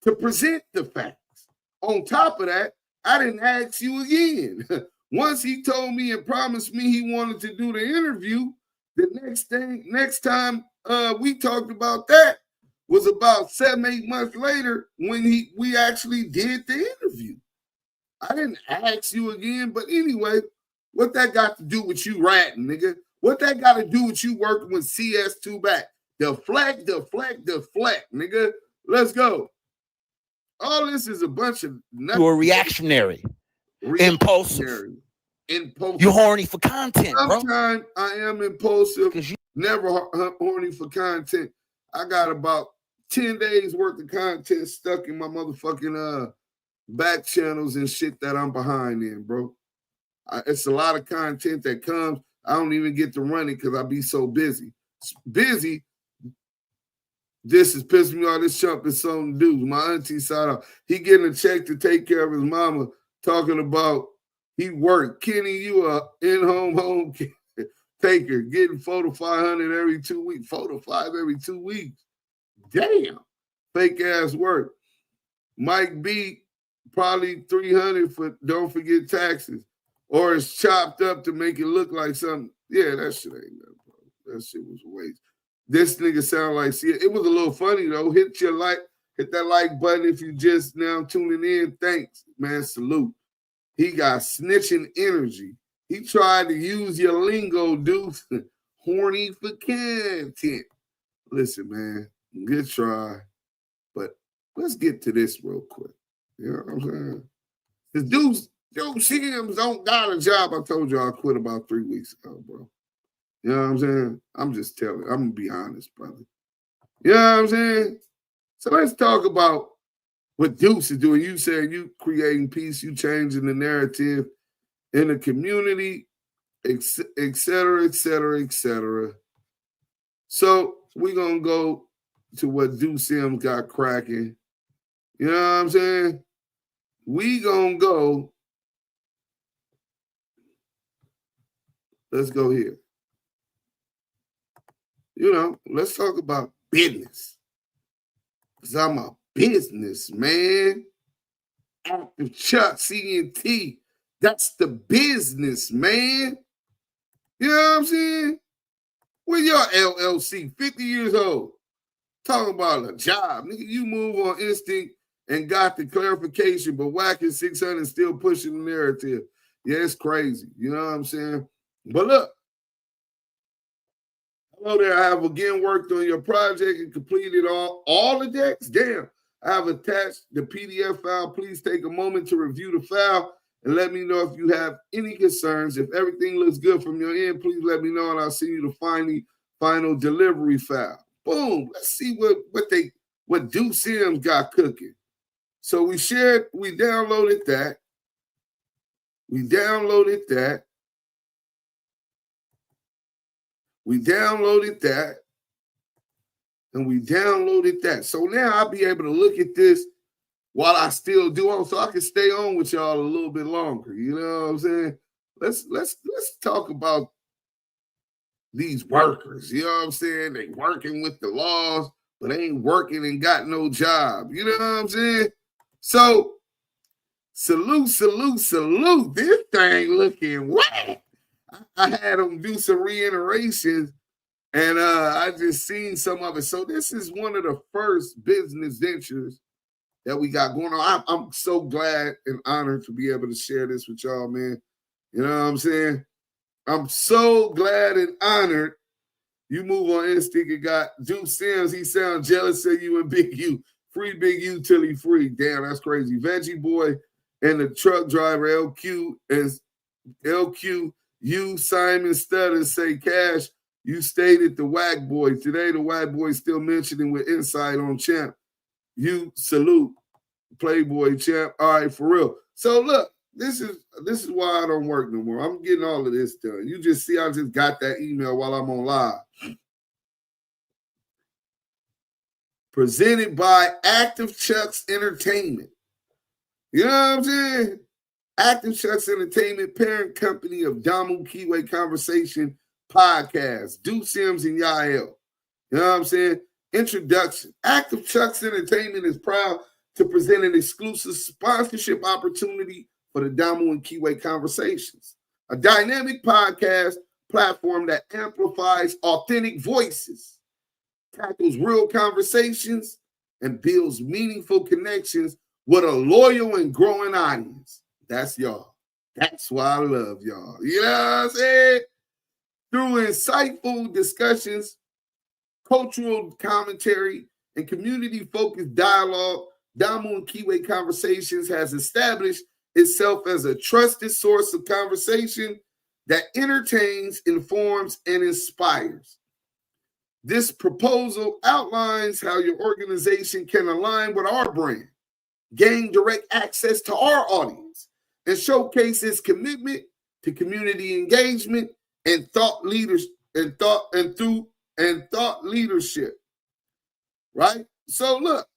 [SPEAKER 1] to present the facts? On top of that, I didn't ask you again. Once he told me and promised me he wanted to do the interview, the next time we talked about that was about 7-8 months later when we actually did the interview. I didn't ask you again, but anyway, what that got to do with you ratting, nigga? What that got to do with you working with CS2 back? Deflect, nigga. Let's go. All this is a bunch of nothing.
[SPEAKER 2] You're a reactionary. Impulsive. You're horny for content, bro.
[SPEAKER 1] Sometimes I am impulsive. Never horny for content. I got about 10 days worth of content stuck in my motherfucking back channels and shit that I'm behind in, bro. It's a lot of content that comes. I don't even get to run it because I be so busy. This is pissing me off. This chump is something to do. My auntie side out. He getting a check to take care of his mama, talking about he worked. Kenny, you a in-home taker, getting 4 to 500 every 2 weeks. 4 to 5 every 2 weeks. Damn. Fake ass work. Mike B, probably 300 for don't forget taxes. Or it's chopped up to make it look like something. Yeah, that shit ain't nothing, bro. That shit was a waste. This nigga sound like, see, it was a little funny though. Hit that like button if you just now tuning in. Thanks, man. Salute. He got snitching energy. He tried to use your lingo, dude. Horny for content. Listen, man, good try. But let's get to this real quick. You know what I'm saying? The Duse M's don't got a job. I told you I quit about 3 weeks ago, bro. You know what I'm saying? I'm just telling. I'm going to be honest, brother. You know what I'm saying? So let's talk about what Duse is doing. You said you creating peace, you changing the narrative in the community, et cetera, et cetera, et cetera. So we're going to go to what Duse M got cracking. You know what I'm saying? We going to go. Let's go here. let's talk about business. Because I'm a businessman. Active Chuck, CNT. That's the business, man. You know what I'm saying? Where your LLC, 50 years old, talking about a job. Nigga, you move on instinct and got the clarification, but Wack and Sixhunnet still pushing the narrative. Yeah, it's crazy. You know what I'm saying? But look, hello there. I have again worked on your project and completed all the decks. Damn. I have attached the PDF file. Please take a moment to review the file and let me know if you have any concerns. If everything looks good from your end, please let me know and I'll send you the final delivery file. Boom. Let's see what Duse M got cooking. So we downloaded that. We downloaded that. And we downloaded that. So now I'll be able to look at this while I still do on, so I can stay on with y'all a little bit longer. You know what I'm saying? Let's talk about these workers. You know what I'm saying? They working with the laws, but they ain't working and got no job. You know what I'm saying? So salute. This thing looking whack. I had them do some reiterations. And I just seen some of it. So this is one of the first business ventures that we got going on. I'm so glad and honored to be able to share this with y'all, man. You know what I'm saying? I'm so glad and honored. You move on instinct and got Duse M. He sound jealous of you and Big U. Free Big U till he free. Damn, that's crazy. Veggie Boy and the truck driver LQ and LQ, you, Simon Stutter say Cash. You stated the Wack boy. Today, the Wack boy still mentioning with insight on Champ. You salute Playboy Champ. All right, for real. So look, this is why I don't work no more. I'm getting all of this done. You just see I just got that email while I'm on live. Presented by Active Chucks Entertainment. You know what I'm saying? Active Chucks Entertainment, parent company of Damu Kiwe Conversation podcast, Duse M's and Yael. You know what I'm saying? Introduction. Active Chucks Entertainment is proud to present an exclusive sponsorship opportunity for the Damu and Kiwe Conversations, a dynamic podcast platform that amplifies authentic voices, tackles real conversations, and builds meaningful connections with a loyal and growing audience. That's y'all. That's why I love y'all. You know what I'm saying? Through insightful discussions, cultural commentary, and community-focused dialogue, Damu and Kiwe Conversations has established itself as a trusted source of conversation that entertains, informs, and inspires. This proposal outlines how your organization can align with our brand, gain direct access to our audience, and showcase its commitment to community engagement and thought leadership, right? So look,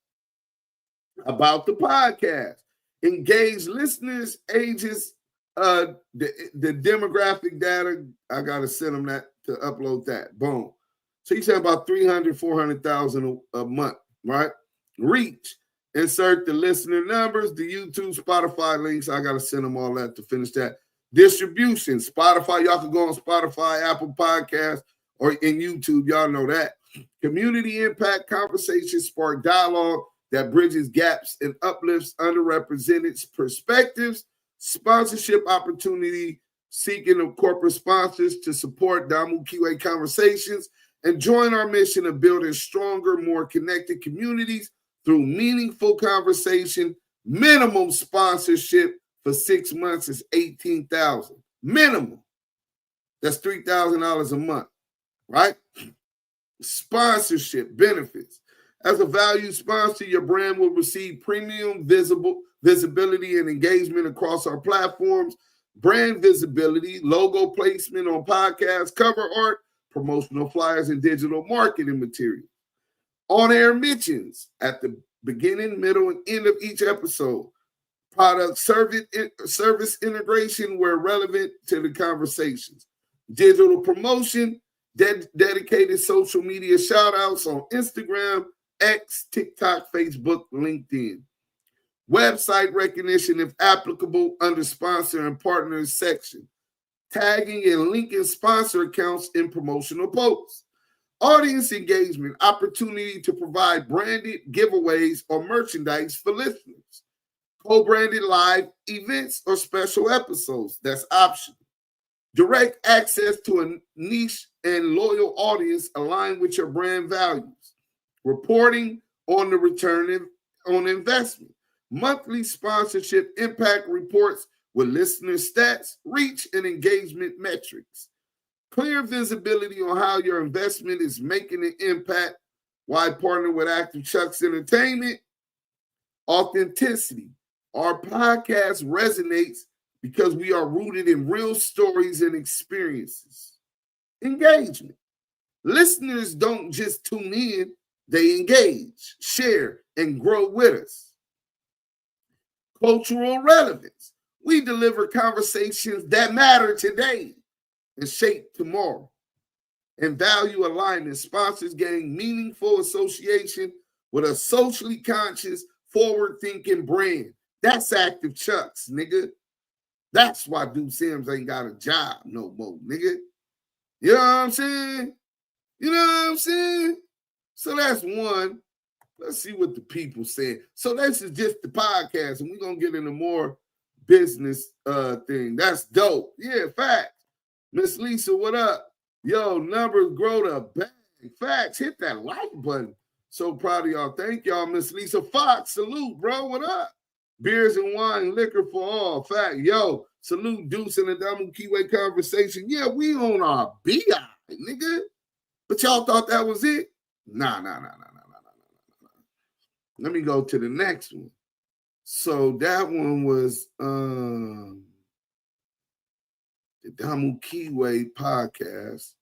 [SPEAKER 1] about the podcast, engage listeners, ages, the demographic data. I gotta send them that to upload that. Boom. So you said about 300, 400,000 a month, right? Reach. Insert the listener numbers, the YouTube, Spotify links. I gotta send them all that to finish that. Distribution, Spotify, y'all can go on Spotify, Apple Podcasts, or in YouTube, y'all know that. Community impact conversations spark dialogue that bridges gaps and uplifts underrepresented perspectives. Sponsorship opportunity, seeking of corporate sponsors to support Damu Kiwe Conversations and join our mission of building stronger, more connected communities through meaningful conversation. Minimum sponsorship for 6 months is $18,000. Minimum. That's $3,000 a month, right? Sponsorship benefits. As a valued sponsor, your brand will receive premium visibility and engagement across our platforms, brand visibility, logo placement on podcasts, cover art, promotional flyers, and digital marketing material. On-air mentions at the beginning, middle, and end of each episode. Product service integration where relevant to the conversations. Digital promotion dedicated social media shout outs on Instagram, X, TikTok, Facebook, LinkedIn. Website recognition, if applicable, under sponsor and partners section. Tagging and linking sponsor accounts in promotional posts. Audience engagement, opportunity to provide branded giveaways or merchandise for listeners. Co-branded live events or special episodes, that's optional. Direct access to a niche and loyal audience aligned with your brand values. Reporting on the return on investment. Monthly sponsorship impact reports with listener stats, reach, and engagement metrics. Clear visibility on how your investment is making an impact. Why partner with Active Chucks Entertainment? Authenticity. Our podcast resonates because we are rooted in real stories and experiences. Engagement. Listeners don't just tune in, they engage, share, and grow with us. Cultural relevance. We deliver conversations that matter today and shape tomorrow. And value alignment. Sponsors gain meaningful association with a socially conscious, forward-thinking brand. That's Active Chucks, nigga. That's why Duse M ain't got a job no more, nigga. You know what I'm saying? You know what I'm saying? So that's one. Let's see what the people say. So this is just the podcast, and we're going to get into more business thing. That's dope. Yeah, facts. Miss Lisa, what up? Yo, numbers grow to bang. Facts. Hit that like button. So proud of y'all. Thank y'all, Miss Lisa. Fox, salute, bro. What up? Beers and wine, liquor for all. Fact. Yo, salute Duse and the Damu Kiwe Conversation. Yeah, we on our BI, nigga. But y'all thought that was it? Nah. Let me go to the next one. So that one was the Damu Kiwe podcast.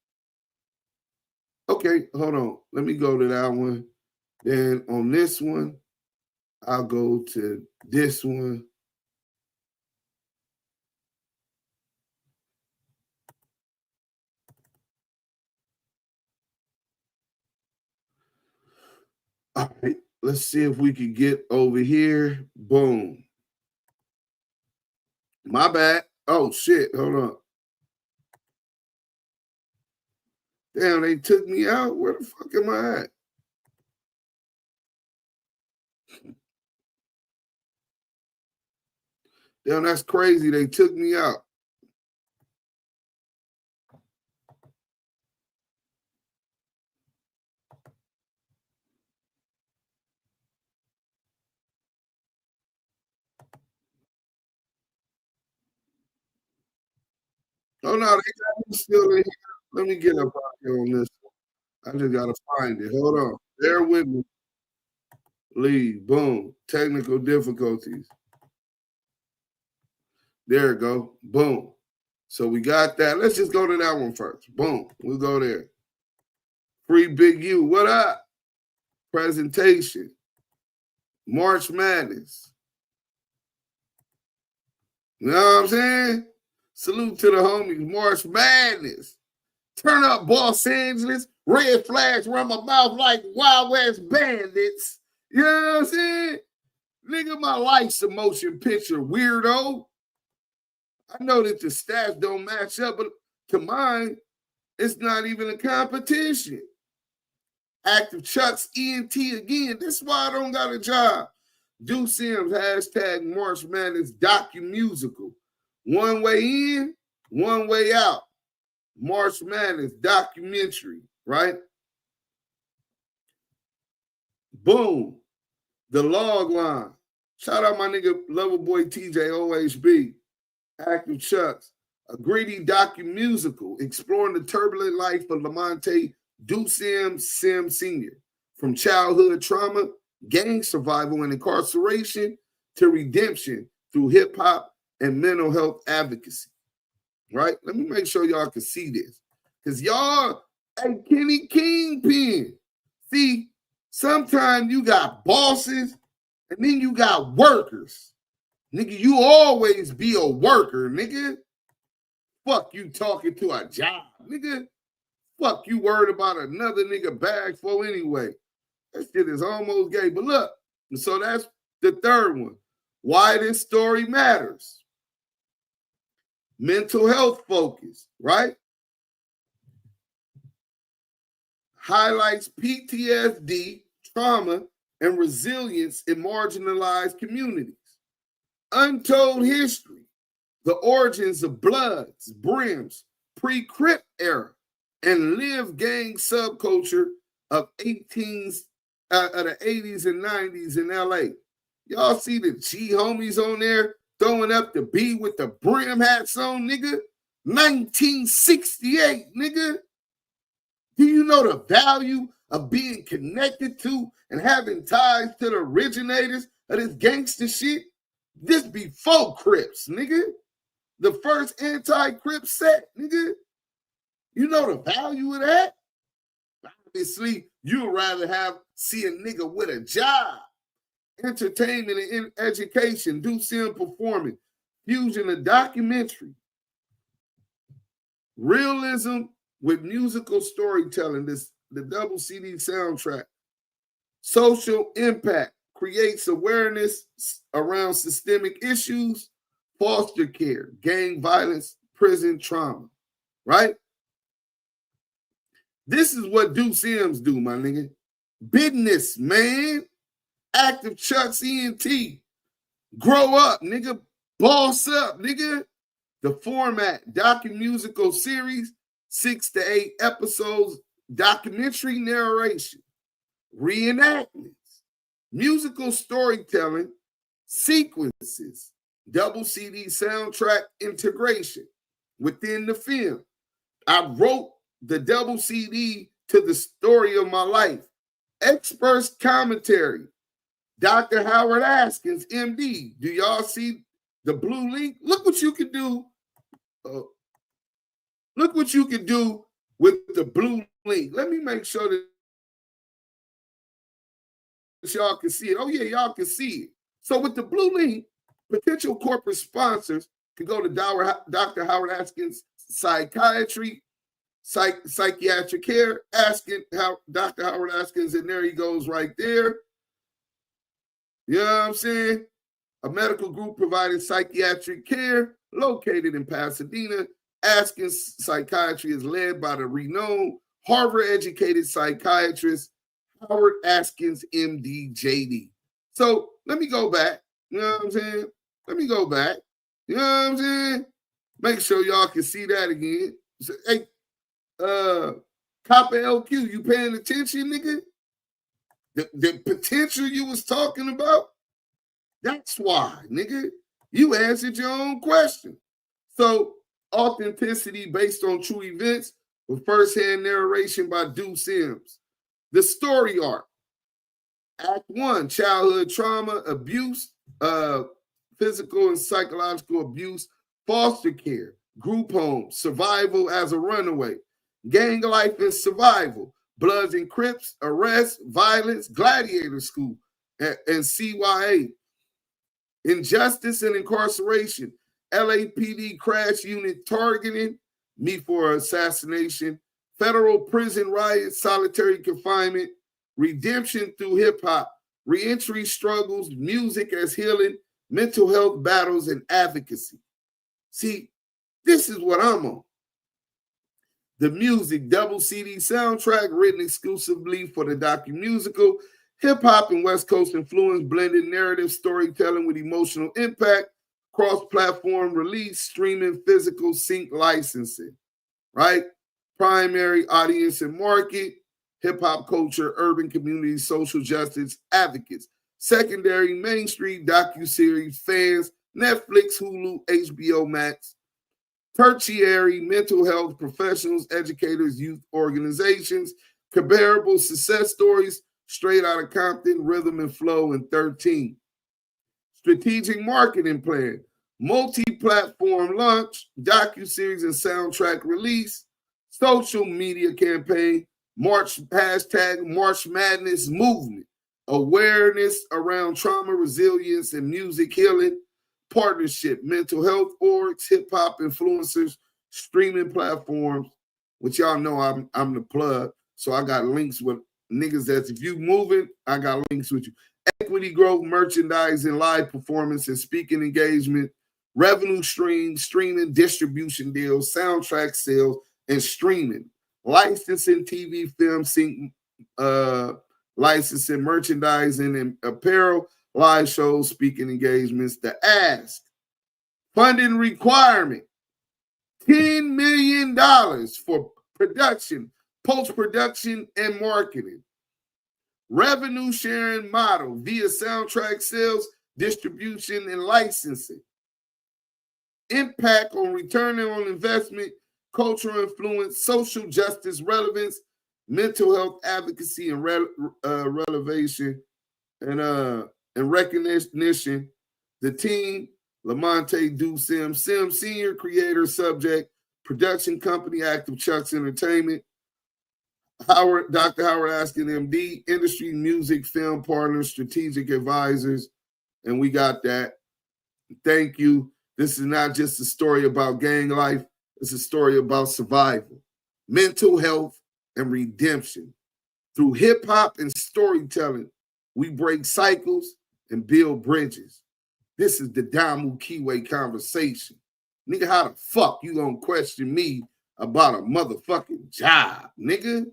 [SPEAKER 1] Okay, hold on. Let me go to that one. Then on this one, I'll go to this one. All right, let's see if we can get over here. Boom. My bad. Oh, shit. Hold on. Damn, they took me out. Where the fuck am I at? Damn, that's crazy. They took me out. Oh, no, they got me still in here. Let me get up out here on this one. I just got to find it. Hold on. Bear with me. Leave. Boom. Technical difficulties. There we go. Boom. So we got that. Let's just go to that one first. Boom. We'll go there. Free Big U. What up? Presentation. March Madness. You know what I'm saying? Salute to the homies. March Madness. Turn up Los Angeles. Red flags run my mouth like Wild West bandits. You know what I'm saying? Nigga, my life's a motion picture, weirdo. I know that the stats don't match up, but to mine, it's not even a competition. Active Chucks, ENT again. That's why I don't got a job. Duse M's hashtag March Madness docu-musical. One way in, one way out. March Madness documentary, right? Boom. The log line. Shout out my nigga Lovejoy TJ OHB. Active Chucks. A gritty docu-musical exploring the turbulent life of Lamonte Duse M Sr. From childhood trauma, gang survival, and incarceration to redemption through hip-hop and mental health advocacy. Right? Let me make sure y'all can see this. Because y'all, hey, Kenny Kingpin. See, sometimes you got bosses and then you got workers. Nigga, you always be a worker, nigga. Fuck you talking to a job, nigga. fuck you worried about another nigga bag for anyway? That shit is almost gay. But look, so that's the third one. Why this story matters. Mental health focus, right? Highlights PTSD, trauma, and resilience in marginalized communities. Untold history, the origins of Bloods, Brims, pre-Crip era, and live gang subculture of the 80s and 90s in LA. Y'all see the G homies on there throwing up the B with the brim hats on, nigga? 1968, nigga. Do you know the value of being connected to and having ties to the originators of this gangster shit? This before Crips, nigga. The first anti-Crip set, nigga. You know the value of that? Obviously, you'd rather see a nigga with a job. Entertainment and education, Duse M performing, fusion of documentary, realism with musical storytelling, the double CD soundtrack, social impact, creates awareness around systemic issues, foster care, gang violence, prison trauma, right? This is what Duse M's do, my nigga. Business, man. Active Chucks ENT. Grow up, nigga. Boss up, nigga. The format, docu-musical series, 6 to 8 episodes, documentary narration, reenactments, musical storytelling, sequences, double CD soundtrack integration within the film. I wrote the double CD to the story of my life. Experts commentary. Dr. Howard Askins, MD. Do y'all see the blue link? Look what you can do. Look what you can do with the blue link. Let me make sure that y'all can see it. Oh, yeah, y'all can see it. So with the blue link, potential corporate sponsors can go to Dr. Howard Askins Psychiatry, Psychiatric Care, asking how Dr. Howard Askins, and there he goes right there. You know what I'm saying? A medical group providing psychiatric care located in Pasadena. Askins Psychiatry is led by the renowned Harvard-educated psychiatrist Howard Askins, MD, JD. So let me go back. You know what I'm saying? Let me go back. You know what I'm saying? Make sure y'all can see that again. So, hey, Poppa LQ, you paying attention, nigga? The potential you was talking about? That's why, nigga. You answered your own question. So, authenticity based on true events with first-hand narration by Duse M. The story arc. Act 1, childhood trauma, abuse, physical and psychological abuse, foster care, group home, survival as a runaway, gang life and survival, Bloods and Crips, arrest, violence, gladiator school, and CYA. Injustice and incarceration, LAPD crash unit targeting, me for assassination, federal prison riot, solitary confinement, redemption through hip-hop, reentry struggles, music as healing, mental health battles, and advocacy. See, this is what I'm on. The music, double CD soundtrack written exclusively for the docu-musical, hip-hop and West Coast influence, blended narrative storytelling with emotional impact, cross-platform release, streaming, physical sync licensing, right? Primary audience and market, hip-hop culture, urban community, social justice advocates. Secondary, mainstream docu-series, fans, Netflix, Hulu, HBO Max. Tertiary, mental health professionals, educators, youth organizations. Comparable success stories, Straight Outta Compton, Rhythm and Flow, and 13. Strategic marketing plan, multi-platform launch, docu-series and soundtrack release, social media campaign, March Madness movement, awareness around trauma, resilience, and music healing, partnership, mental health orgs, hip-hop influencers, streaming platforms, which y'all know I'm the plug. So I got links with niggas that's, if you moving, I got links with you. Equity growth, merchandising, live performance, and speaking engagement, revenue streams, streaming, distribution deals, soundtrack sales, and streaming, licensing, TV, film, sync, licensing, merchandising, and apparel, live shows, speaking engagements. The ask, funding requirement, $10 million for production, post-production, and marketing. Revenue sharing model via soundtrack sales, distribution, and licensing. Impact on return on investment, cultural influence, social justice relevance, mental health advocacy and relevation, and recognition. The team, Lamonte Duse M, senior creator, subject, production company, Active Chucks Entertainment. Dr. Howard Askin, MD, industry, music, film partners, strategic advisors, and we got that. Thank you. This is not just a story about gang life. It's a story about survival, mental health, and redemption. Through hip-hop and storytelling, we break cycles and build bridges. This is the Damu Kiwe Conversation. Nigga, how the fuck you gonna question me about a motherfucking job, nigga?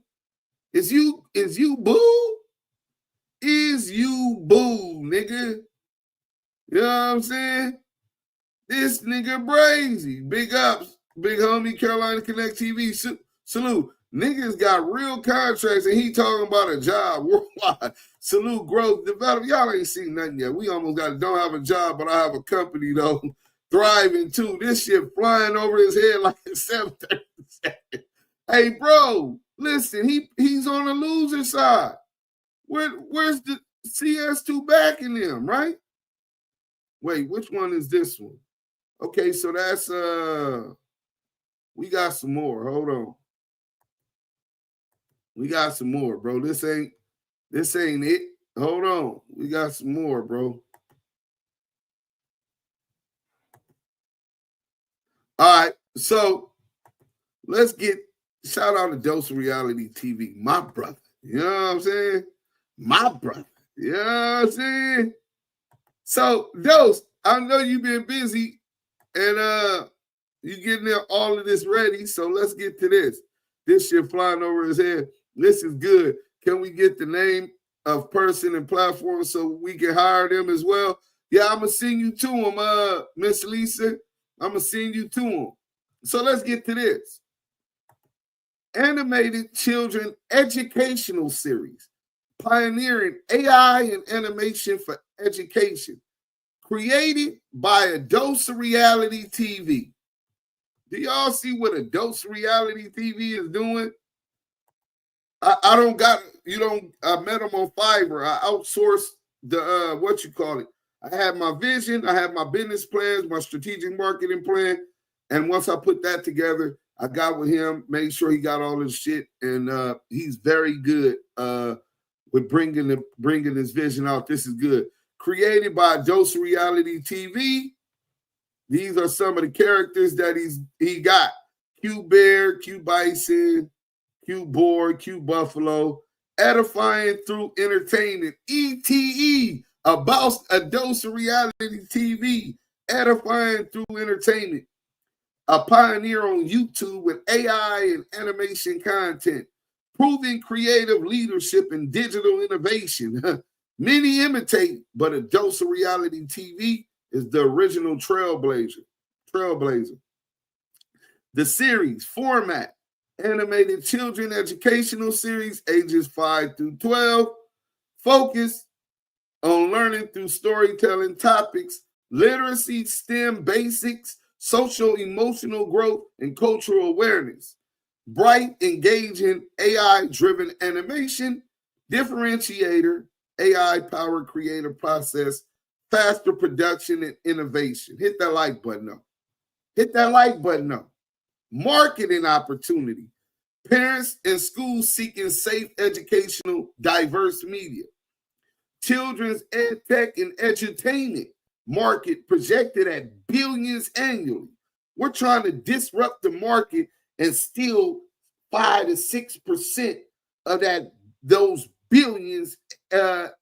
[SPEAKER 1] Is you boo? Is you boo, nigga? You know what I'm saying? This nigga brazy. Big ups. Big homie, Carolina Connect TV. Salute. Niggas got real contracts and he talking about a job worldwide. Salute, growth, development. Y'all ain't seen nothing yet. We almost don't have a job, but I have a company, though, thriving, too. This shit flying over his head like it's 7:37. Hey, bro. Listen, he's on the loser side. Where's the CS2 backing him, right? Wait, which one is this one? Okay, so that's we got some more. Hold on. We got some more, bro. This ain't it. Hold on. We got some more, bro. All right, so let's get shout out to Dose Reality TV, my brother. You know what I'm saying? My brother. You know what I'm saying? So, Dose, I know you've been busy and you getting there all of this ready. So let's get to this. This shit flying over his head. This is good. Can we get the name of person and platform so we can hire them as well? Yeah, I'm going to send you to them, Miss Lisa. I'm going to send you to them. So let's get to this. Animated children educational series, pioneering AI and animation for education, created by a Dose Reality TV. Do y'all see what a Dose Reality TV is doing? I met them on Fiverr. I outsourced the I had my vision, I had my business plans, my strategic marketing plan, and once I put that together, I got with him, made sure he got all his shit, and he's very good with bringing his vision out. This is good. Created by Dose Reality TV. These are some of the characters that he got. Q Bear, Q Bison, Q Boar, Q Buffalo. Edifying through entertainment. ETE, about a Dose Reality TV. Edifying through entertainment. A pioneer on YouTube with AI and animation content, proving creative leadership and digital innovation. Many imitate, but a Dose of Reality TV is the original trailblazer. The series format, animated children educational series, ages 5 through 12, focus on learning through storytelling topics, literacy, STEM basics, social emotional growth, and cultural awareness. Bright, engaging, AI-driven animation, differentiator, AI-powered creative process, faster production, and innovation. Hit that like button up. Hit that like button up. Marketing opportunity. Parents and schools seeking safe, educational, diverse media. Children's ed tech and edutainment market projected at billions annually. We're trying to disrupt the market and still 5 to 6% of those billions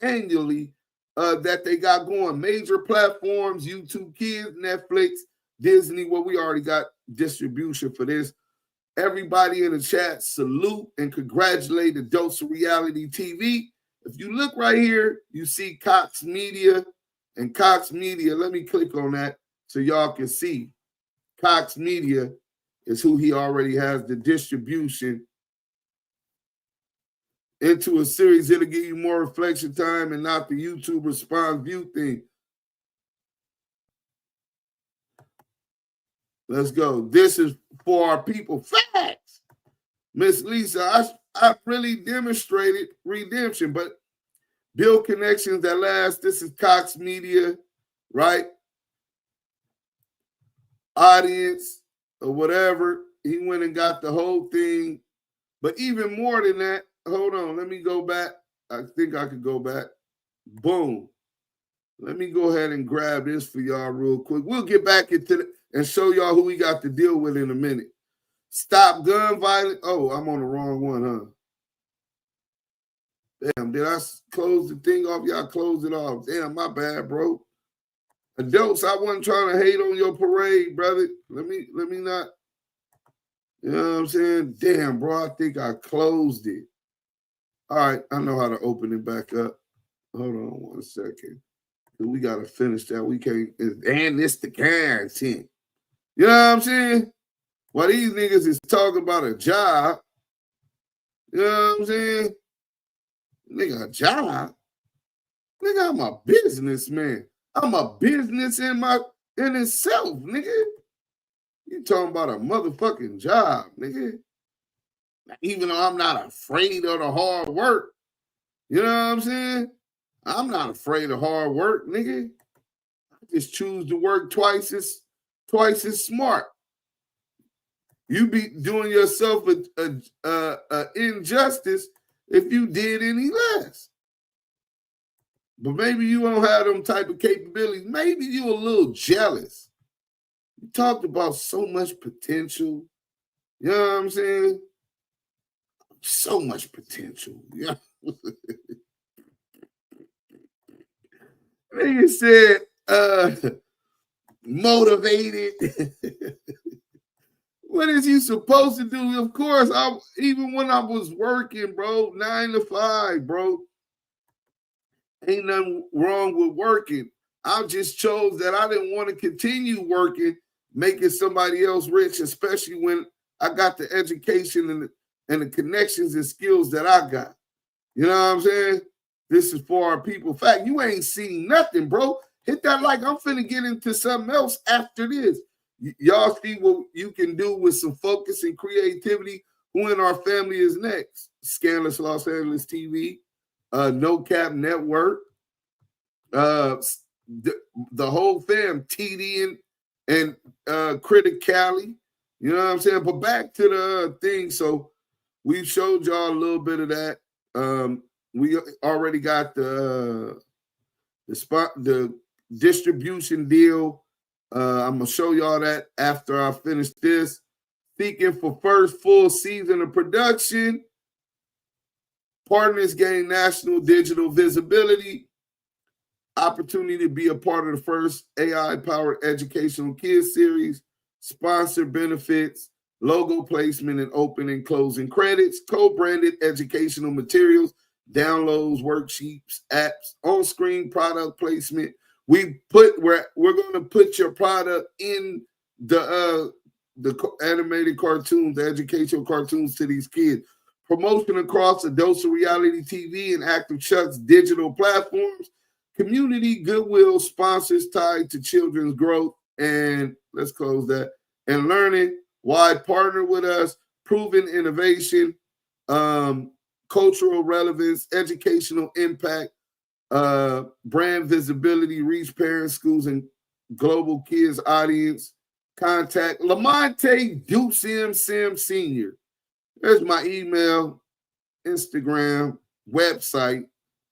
[SPEAKER 1] annually that they got going. Major platforms, YouTube Kids, Netflix, Disney. Well, we already got distribution for this. Everybody in the chat, salute and congratulate the Dose of Reality TV. If you look right here, you see Cox Media. And Cox Media, let me click on that so y'all can see. Cox Media is who he already has the distribution into a series. It'll give you more reflection time and not the YouTube response view thing. Let's go. This is for our people. Facts. Miss Lisa, I really demonstrated redemption, but build connections that last. This is Cox Media, right? Audience or whatever. He went and got the whole thing. But even more than that, hold on. Let me go back. I think I could go back. Boom. Let me go ahead and grab this for y'all real quick. We'll get back into and show y'all who we got to deal with in a minute. Stop gun violence. Oh, I'm on the wrong one, huh? Damn, did I close the thing off? Y'all closed it off. Damn, my bad, bro. Adults, I wasn't trying to hate on your parade, brother. Let me not. You know what I'm saying? Damn, bro, I think I closed it. All right, I know how to open it back up. Hold on 1 second. We got to finish that. We can't. And it's the content. You know what I'm saying? While these niggas is talking about a job, you know what I'm saying? Nigga, a job? Nigga, I'm a businessman. I'm a business in itself, nigga. You talking about a motherfucking job, nigga. Even though I'm not afraid of the hard work. You know what I'm saying? I'm not afraid of hard work, nigga. I just choose to work twice as smart. You be doing yourself a injustice if you did any less. But maybe you don't have them type of capabilities. Maybe you a little jealous. You talked about so much potential. You know what I'm saying? So much potential. Yeah. Nigga said, motivated. What is you supposed to do? Of course, even when I was working, bro, 9 to 5, bro, ain't nothing wrong with working. I just chose that I didn't want to continue working, making somebody else rich, especially when I got the education and the connections and skills that I got. You know what I'm saying? This is for our people. In fact, you ain't seen nothing, bro. Hit that like. I'm finna get into something else after this. Y'all see what you can do with some focus and creativity. Who in our family is next? Scandalous Los Angeles TV, No Cap Network, the whole fam, TD and Critic Cali. You know what I'm saying? But back to the thing. So we showed y'all a little bit of that. We already got the distribution deal. I'm going to show y'all that after I finish this. Seeking for first full season of production. Partners gain national digital visibility. Opportunity to be a part of the first AI-powered educational kids series. Sponsored benefits. Logo placement and open and closing credits. Co-branded educational materials. Downloads, worksheets, apps, on-screen product placement. We're going to put your product in the animated cartoons, the educational cartoons to these kids. Promotion across the Dose of Reality TV and Active Chuck's digital platforms. Community goodwill sponsors tied to children's growth. And let's close that. And learning. Why partner with us? Proven innovation, cultural relevance, educational impact, brand visibility, reach parents, schools, and global kids audience. Contact Lamonte Duse M Senior. There's my email, Instagram, website.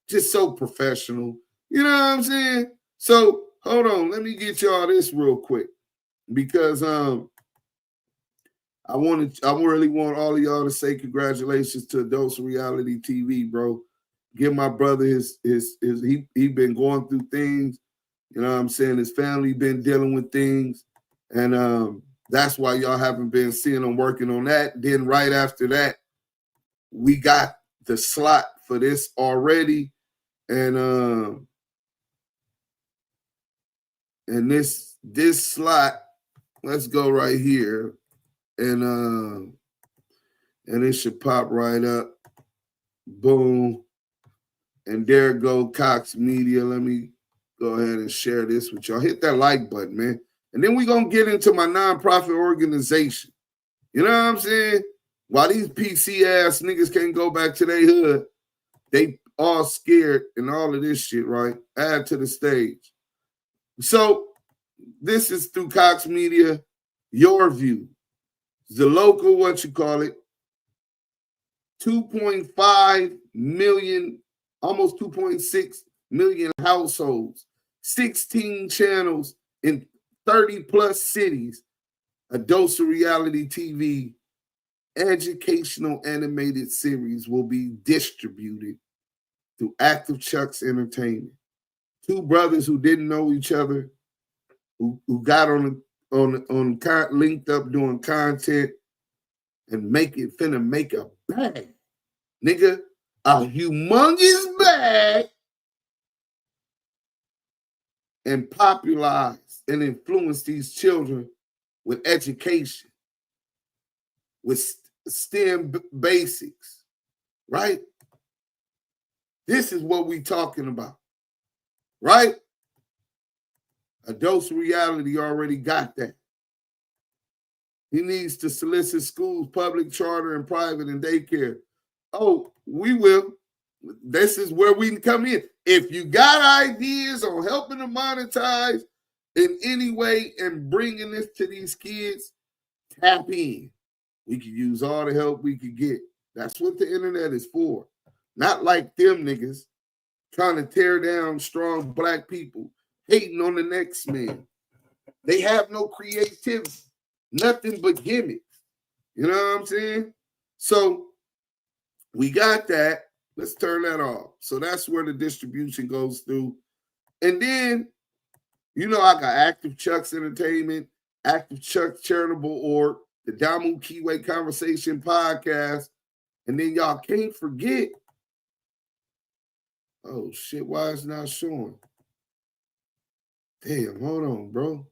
[SPEAKER 1] Just so professional. You know what I'm saying? So hold on, let me get y'all this real quick because I really want all of y'all to say congratulations to Dose Reality TV, bro. Give my brother he been going through things. You know what I'm saying? His family been dealing with things. And that's why y'all haven't been seeing him working on that. Then right after that, we got the slot for this already. And this slot, let's go right here. And it should pop right up. Boom. And there go Cox Media. Let me go ahead and share this with y'all. Hit that like button, man. And then we're going to get into my nonprofit organization. You know what I'm saying? While these PC ass niggas can't go back to their hood, they all scared and all of this shit, right? Add to the stage. So this is through Cox Media, Your View. The local, 2.5 million, almost 2.6 million households, 16 channels in 30 plus cities. A Dose of Reality TV educational animated series will be distributed through Active Chucks Entertainment. Two brothers who didn't know each other, who got linked up doing content and finna make a bag. Nigga, a humongous bag, and popularize and influence these children with education, with STEM basics, right? This is what we talking about, right? A Dose Reality already got that. He needs to solicit schools, public, charter, and private, and daycare. Oh, we will. This is where we can come in. If you got ideas on helping to monetize in any way and bringing this to these kids, tap in. We could use all the help we could get. That's what the internet is for. Not like them niggas trying to tear down strong black people, hating on the next man. They have no creativity, nothing but gimmicks. You know what I'm saying? So we got that. Let's turn that off. So that's where the distribution goes through. And then, I got Active Chucks Entertainment, Active Chucks Charitable Org, the Damu Kiwe Conversation podcast. And then y'all can't forget. Oh, shit, why is it not showing? Damn, hold on, bro.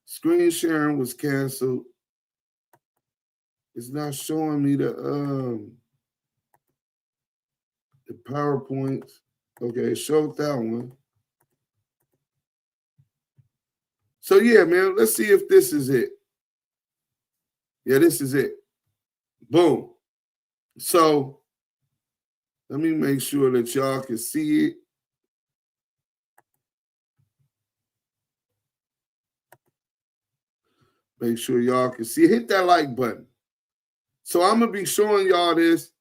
[SPEAKER 1] Screen sharing was canceled. It's not showing me the PowerPoints. Okay, it showed that one. So, yeah, man, let's see if this is it. Yeah, this is it. Boom. So, let me make sure that y'all can see it. Make sure y'all can see it. Hit that like button. So I'm going to be showing y'all this.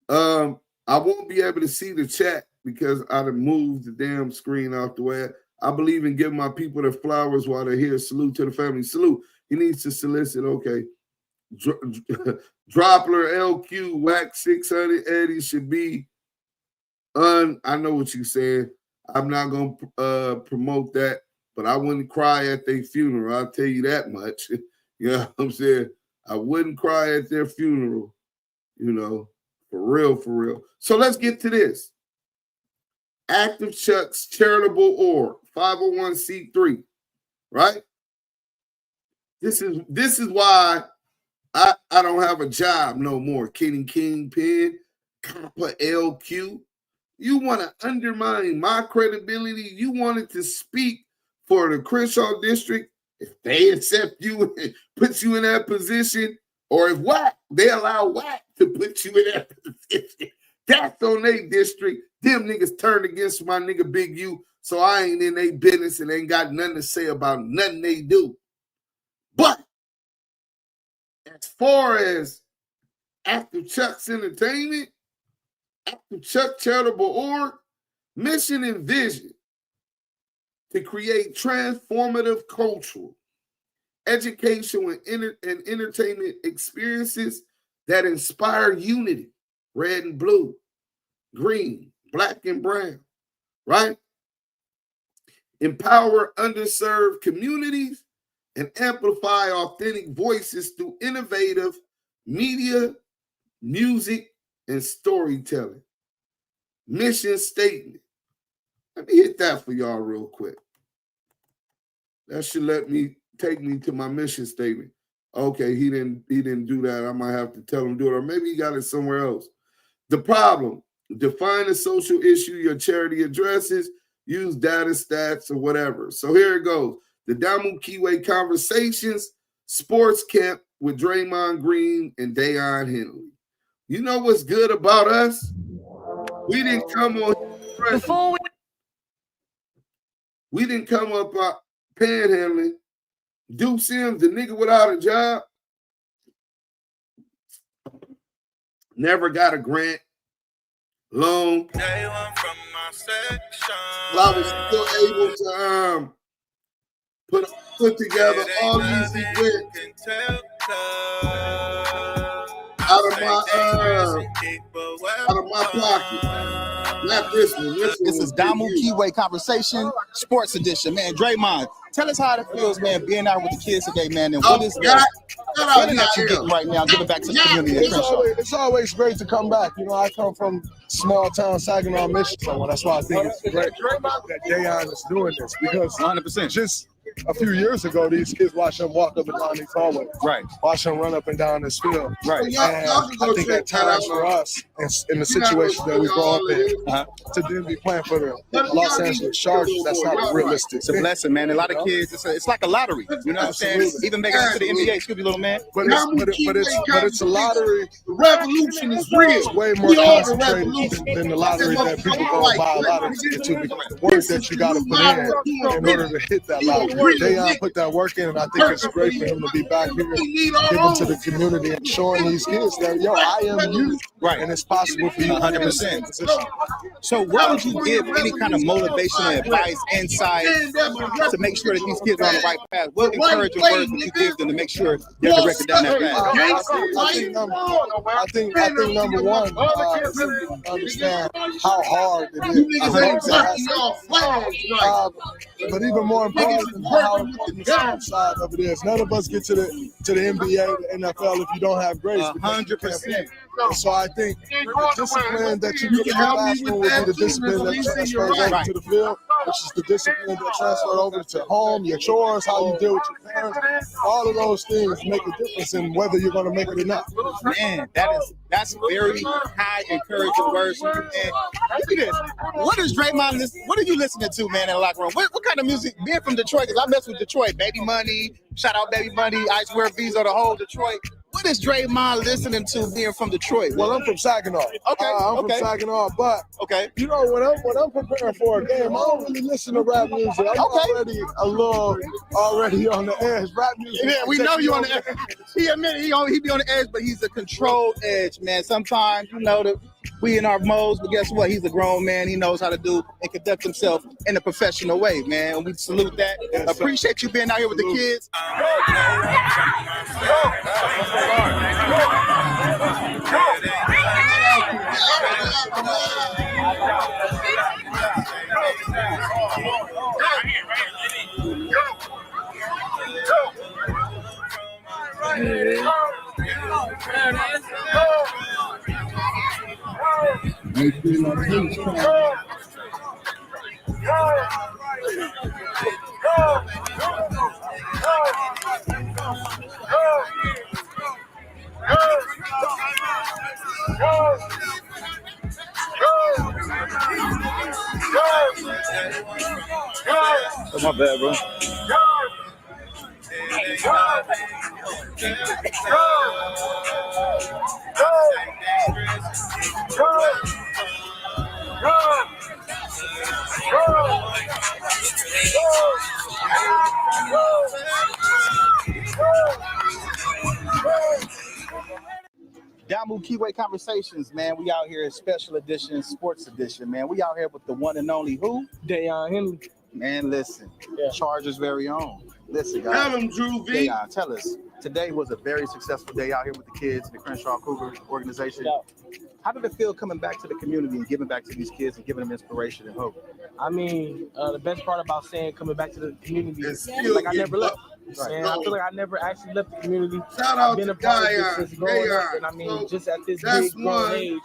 [SPEAKER 1] I won't be able to see the chat because I'd have moved the damn screen off the way. I believe in giving my people their flowers while they're here. Salute to the family. Salute. He needs to solicit. Okay. Doppler LQ, Wack 600, Eddie should be I know what you're saying. I'm not going to promote that, but I wouldn't cry at their funeral. I'll tell you that much. You know what I'm saying? I wouldn't cry at their funeral, for real. So let's get to this. Active Chucks Charitable Org, 501c3, right? This is why I don't have a job no more. Kenny Kingpin, Poppa LQ. You want to undermine my credibility. You wanted to speak for the Crenshaw District. If they accept you and put you in that position, or if Wack, they allow Wack to put you in that position, that's on their district. Them niggas turned against my nigga Big U, so I ain't in their business and ain't got nothing to say about nothing they do. But as far as Active Chucks Entertainment, Active Chuck Charitable Org, mission and vision to create transformative cultural educational and entertainment experiences that inspire unity, red and blue, green, black and brown, right? Empower underserved communities and amplify authentic voices through innovative media, music, and storytelling. Mission statement. Let me hit that for y'all real quick. That should take me to my mission statement. Okay, he didn't do that. I might have to tell him to do it, or maybe he got it somewhere else. The problem: define a social issue your charity addresses. Use data, stats, or whatever. So here it goes: the Damu Kiwe Conversations Sports Camp with Draymond Green and Eugene Henley. You know what's good about us? We didn't come on. We didn't come up panhandling. Duse M, the nigga without a job, never got a grant, loan. I was still able to put together all these events out of my pocket. Not this one. This
[SPEAKER 11] is Damu Kiwe Conversation Sports Edition, man. Draymond, tell us how it feels, man, being out with the kids today, man, and what is the feeling that you're getting right now, giving back to the community?
[SPEAKER 10] It's always great to come back. You know, I come from small town Saginaw, Michigan, so that's why I think it's great that Dayon is doing this, because
[SPEAKER 11] 100%.
[SPEAKER 10] Just a few years ago, these kids watch them walk up and down these hallways.
[SPEAKER 11] Right.
[SPEAKER 10] Watch them run up and down this field.
[SPEAKER 11] Right.
[SPEAKER 10] And I think at times for us, in the situation that we grow up in, to then be playing for the Los Angeles Chargers, that's not realistic.
[SPEAKER 11] It's a blessing, man. A lot of kids, it's like a lottery. You know what I'm saying? Even making it to the NBA, excuse me, little man.
[SPEAKER 10] But it's a lottery.
[SPEAKER 1] The revolution is real.
[SPEAKER 10] It's way more concentrated than the lottery that people go and buy a lottery to get to, because the work that you got to put in order to hit that lottery. Dayon put that work in, and I think it's great for him to be back here, giving to the community and showing these kids that, yo, I am you.
[SPEAKER 11] Right.
[SPEAKER 10] And it's possible for you.
[SPEAKER 11] 100%. So what would you give any kind of motivation and advice, insight to make sure that these kids are on the right path? What encouraging words would you give them to make sure they're directed down that path?
[SPEAKER 10] I think number one is to understand how hard it is. But even more important, how important the sports side of it is. None of us get to the NBA, the NFL, if you don't have grades.
[SPEAKER 11] 100%.
[SPEAKER 10] So I think the discipline that you get in the classroom will be the discipline that transfers over to the field, which is the discipline that transfers over to home, your chores, how you deal with your parents. All of those things make a difference in whether you're going to make it or not.
[SPEAKER 11] Man, that's very high encouraging words from you, man. Look at this. What is Draymond what are you listening to, man, in the locker room? What kind of music? Being from Detroit, because I mess with Detroit. Baby Money, shout out Baby Money, Ice Wear Visa, the whole Detroit. What is Draymond listening to being from Detroit?
[SPEAKER 10] Well, I'm from Saginaw.
[SPEAKER 11] Okay.
[SPEAKER 10] I'm from Saginaw, but you know, when I'm preparing for a game, I don't really listen to rap music. I'm already on the edge. Rap music.
[SPEAKER 11] Yeah, we know you on the edge. He admitted he be on the edge, but he's a controlled edge, man. Sometimes, you know, we in our modes, but guess what? He's a grown man. He knows how to do and conduct himself in a professional way, man. We salute that. Yes, appreciate you being out here with the kids.
[SPEAKER 12] Oh, my bad, bro.
[SPEAKER 11] Damu Kiwe Conversations, man. We out here, special edition, sports edition, man. We out here with the one and only who?
[SPEAKER 13] Eugene Henley.
[SPEAKER 11] Man, listen, Chargers' very own. Listen, guys.
[SPEAKER 1] Tell them, Drew V.
[SPEAKER 11] Tell us. Today was a very successful day out here with the kids, the Crenshaw Cougar organization. How did it feel coming back to the community and giving back to these kids and giving them inspiration and hope?
[SPEAKER 12] I mean, the best part about saying coming back to the community is
[SPEAKER 1] still
[SPEAKER 12] like I never left.
[SPEAKER 1] Right.
[SPEAKER 12] And I feel like I never actually left the community.
[SPEAKER 1] Shout out
[SPEAKER 12] I've been
[SPEAKER 1] to
[SPEAKER 12] a part of
[SPEAKER 1] Guyon.
[SPEAKER 12] this since growing up,
[SPEAKER 1] Guyon.
[SPEAKER 12] and I mean,
[SPEAKER 1] So,
[SPEAKER 12] just at this
[SPEAKER 1] that's
[SPEAKER 12] big grown
[SPEAKER 1] one.
[SPEAKER 12] age,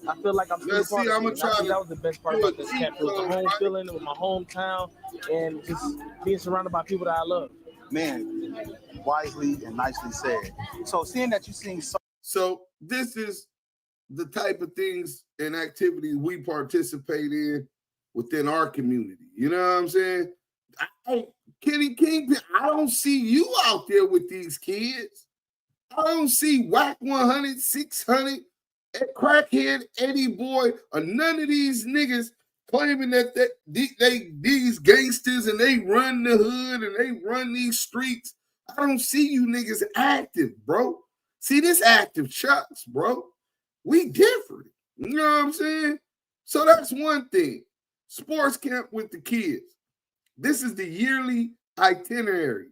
[SPEAKER 12] I feel like I'm still
[SPEAKER 1] Let's
[SPEAKER 12] a part
[SPEAKER 1] see,
[SPEAKER 12] of
[SPEAKER 1] I'ma
[SPEAKER 12] it. And
[SPEAKER 1] try
[SPEAKER 12] I think
[SPEAKER 1] to
[SPEAKER 12] that was the best part about this camp. It was a home feeling, it was my hometown, and just being surrounded by people that I love.
[SPEAKER 11] Man, wisely and nicely said. So seeing that you sing
[SPEAKER 1] So this is the type of things and activities we participate in within our community. You know what I'm saying? Kenny Kingpin, I don't see you out there with these kids. I don't see Wack100, Sixhunnet, Crackhead, EddieBoy, or none of these niggas claiming that these gangsters and they run the hood and they run these streets. I don't see you niggas active, bro. See, this active Chucks, bro. We different. You know what I'm saying? So that's one thing. Sports camp with the kids. This is the yearly itinerary.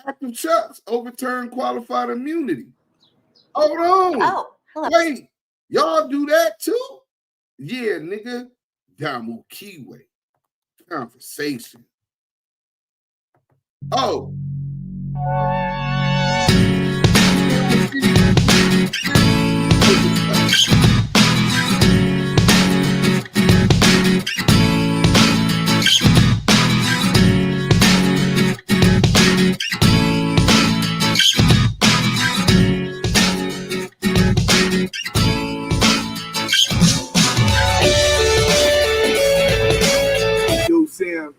[SPEAKER 1] Active Chucks overturned qualified immunity. Hold on.
[SPEAKER 13] Oh, hello.
[SPEAKER 1] Wait, y'all do that too? Yeah, nigga. Damu Kiwe Conversations. Oh. Duse M,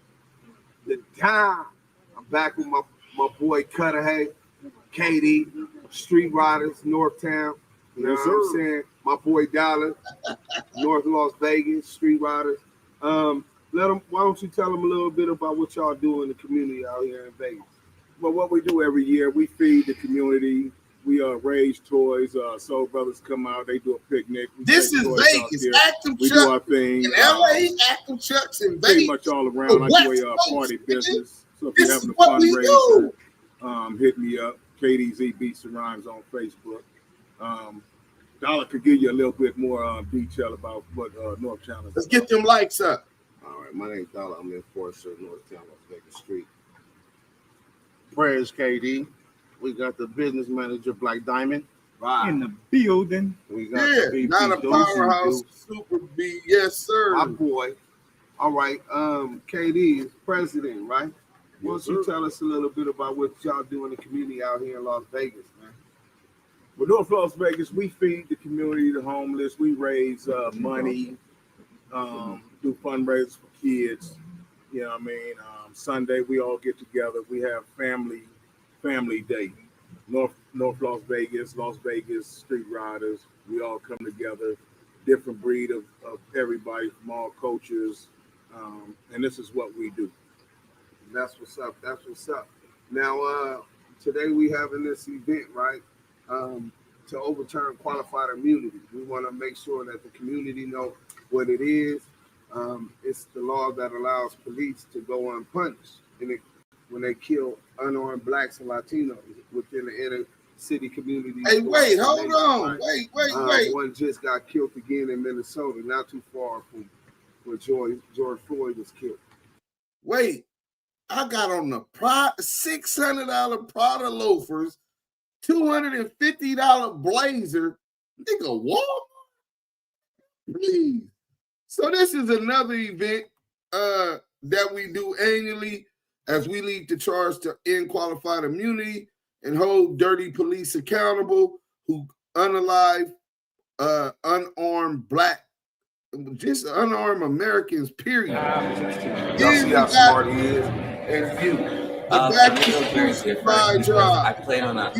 [SPEAKER 1] the time. I'm back with my boy Cutter, Katie, Street Riders, Northtown. You know what I'm saying? My boy Dollar, North Las Vegas, Street Riders. Why don't you tell them a little bit about what y'all do in the community out here in Vegas?
[SPEAKER 14] Well, what we do every year, we feed the community. We raise toys. Soul Brothers come out. They do a picnic.
[SPEAKER 1] This is Vegas. Active
[SPEAKER 14] we
[SPEAKER 1] Chucks
[SPEAKER 14] do our thing.
[SPEAKER 1] in LA. Active Chucks in Vegas.
[SPEAKER 14] Pretty much all around. I do a party business. So if you're having a fundraiser, hit me up. KDZ Beats and Rhymes on Facebook. Dollar could give you a little bit more detail about what North Challenge.
[SPEAKER 1] Let's get them likes up.
[SPEAKER 15] All right, my name's Dollar. I'm enforcer Northtown, Las Vegas Street. Prayers, KD. We got the business manager, Black Diamond.
[SPEAKER 14] Right. In the building.
[SPEAKER 15] We got
[SPEAKER 1] Yeah,
[SPEAKER 15] the
[SPEAKER 1] not a
[SPEAKER 15] Duse
[SPEAKER 1] powerhouse,
[SPEAKER 15] Duse.
[SPEAKER 1] super B. Yes, sir.
[SPEAKER 15] My boy. All right, KD is president, right? Why don't you tell us a little bit about what y'all do in the community out here in Las Vegas, man?
[SPEAKER 14] Well, North Las Vegas, we feed the community, the homeless. We raise money, do fundraisers for kids. You know what I mean? Sunday, we all get together. We have family day. North Las Vegas Street Riders. We all come together, different breed of everybody from all cultures. And this is what we do.
[SPEAKER 15] That's what's up. That's what's up. Now, today we having this event, right? To overturn qualified immunity. We want to make sure that the community know what it is. It's the law that allows police to go unpunished when they kill unarmed blacks and Latinos within the inner city community.
[SPEAKER 1] Hey, wait, hold on. Wait.
[SPEAKER 15] One just got killed again in Minnesota, not too far from where George Floyd was killed.
[SPEAKER 1] Wait, I got on the $600 Prada loafers, $250 blazer. Nigga, Walmart? Please. So this is another event that we do annually as we lead the charge to end qualified immunity and hold dirty police accountable who unalive unarmed black, just unarmed Americans, period.
[SPEAKER 16] Y'all see how smart he is?
[SPEAKER 1] And you.
[SPEAKER 16] Very different. I played on a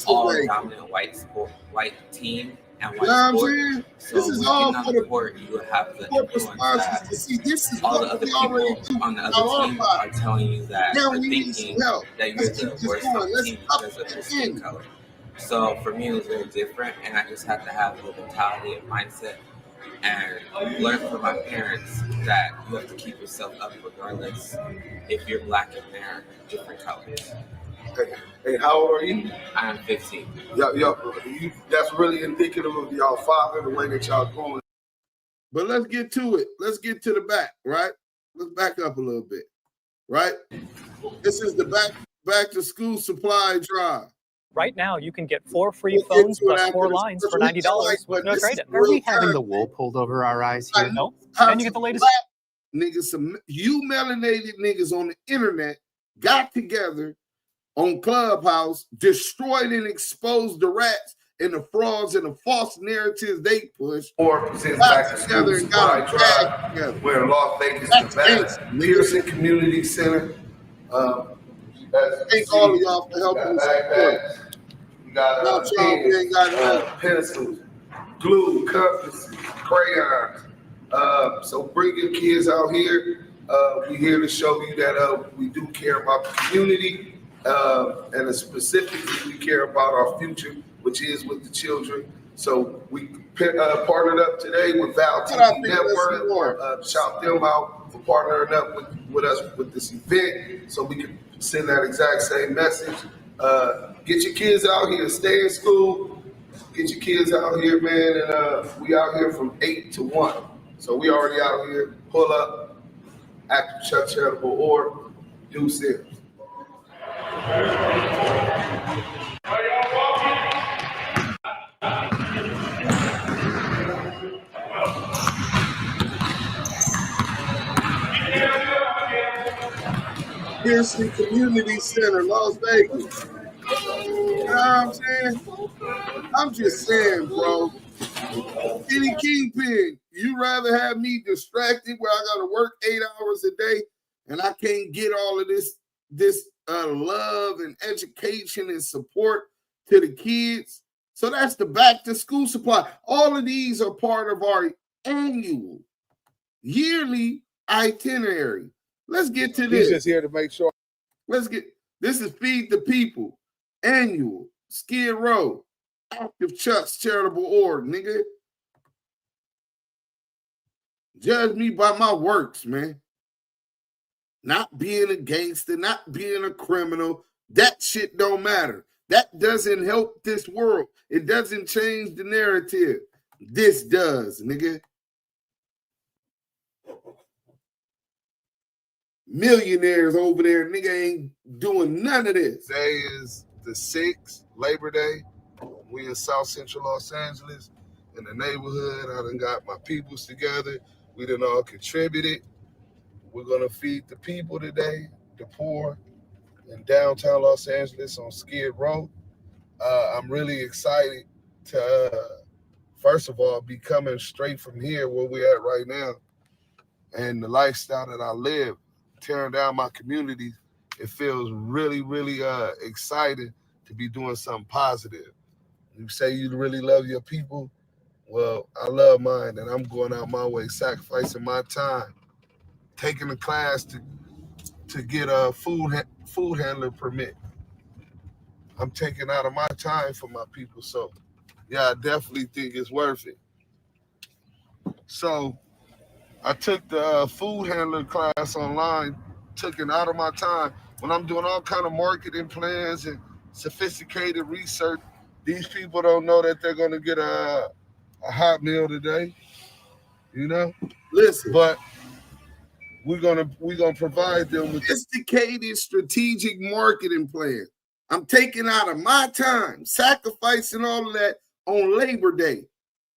[SPEAKER 16] all-dominant white team and white sport. So
[SPEAKER 1] this is all
[SPEAKER 16] on
[SPEAKER 1] for
[SPEAKER 16] the court, you would have the influence that
[SPEAKER 1] to see. This is
[SPEAKER 16] all the
[SPEAKER 1] what
[SPEAKER 16] other
[SPEAKER 1] we already
[SPEAKER 16] people
[SPEAKER 1] do
[SPEAKER 16] on the other team are telling you that,
[SPEAKER 1] now
[SPEAKER 16] or
[SPEAKER 1] we need
[SPEAKER 16] thinking
[SPEAKER 1] some help.
[SPEAKER 16] that you're the worst on the team because of your skin color. So for me, it was very different, and I just had to have the mentality and mindset and learned from my parents that you have to keep yourself up regardless if you're black and they're different colors.
[SPEAKER 15] Hey, how old are you?
[SPEAKER 16] I am 15.
[SPEAKER 15] That's really indicative of y'all father, the way that y'all growing.
[SPEAKER 1] But let's get to it. Let's get to the back, right? Let's back up a little bit, right? This is the back to school supply drive.
[SPEAKER 13] Right now, you can get 4 free phones plus 4 lines for $90 with no trade-in.
[SPEAKER 17] Are we having the wool pulled over our eyes here?
[SPEAKER 13] No. And you get the latest.
[SPEAKER 1] Niggas, some you melanated niggas on the internet got together on Clubhouse, destroyed and exposed the rats and the frauds and the false narratives they push.
[SPEAKER 15] Or presents back to school supply drive, where Las Vegas, Nevada, Pearson Community Center.
[SPEAKER 1] Thank all of y'all for helping us support.
[SPEAKER 15] We got pencils, glue, compasses, crayons. So bring your kids out here. We're here to show you that we do care about the community, and specifically we care about our future, which is with the children. So we partnered up today with Val TV Network. Shout them out for partnering up with us with this event, so we can send that exact same message. Get your kids out here, stay in school. Get your kids out here, man, and we out here from 8 to 1. So we already out here. Pull up, Active Chuck Charitable or Duse M.
[SPEAKER 1] Pearson Community Center, Las Vegas. You know what I'm saying? I'm just saying, bro. Kenny Kingpin, you rather have me distracted where I gotta work 8 hours a day and I can't get all of this love and education and support to the kids. So that's the back to school supply. All of these are part of our annual, yearly itinerary. Let's get to this.
[SPEAKER 15] He's just here to make sure.
[SPEAKER 1] This is Feed the People, annual, Skid Row, Active Chuck's charitable org, nigga. Judge me by my works, man. Not being a gangster, not being a criminal. That shit don't matter. That doesn't help this world. It doesn't change the narrative. This does, nigga. Millionaires over there, nigga, ain't doing none of this.
[SPEAKER 15] Today is the 6th, Labor Day. We in South Central Los Angeles, in the neighborhood. I done got my peoples together. We done all contributed. We're gonna feed the people today, the poor, in downtown Los Angeles on Skid Row. I'm really excited to, first of all, be coming straight from here where we're at right now, and the lifestyle that I live, tearing down my community. It feels really, really exciting to be doing something positive. You say you really love your people. Well, I love mine, and I'm going out my way, sacrificing my time, taking a class to get a food handler permit. I'm taking out of my time for my people. So, yeah, I definitely think it's worth it. So, I took the food handler class online, took it out of my time. When I'm doing all kind of marketing plans and sophisticated research, these people don't know that they're going to get a hot meal today, you know?
[SPEAKER 1] Listen,
[SPEAKER 15] but we're gonna provide them with
[SPEAKER 1] sophisticated strategic marketing plan. I'm taking out of my time, sacrificing all of that on Labor Day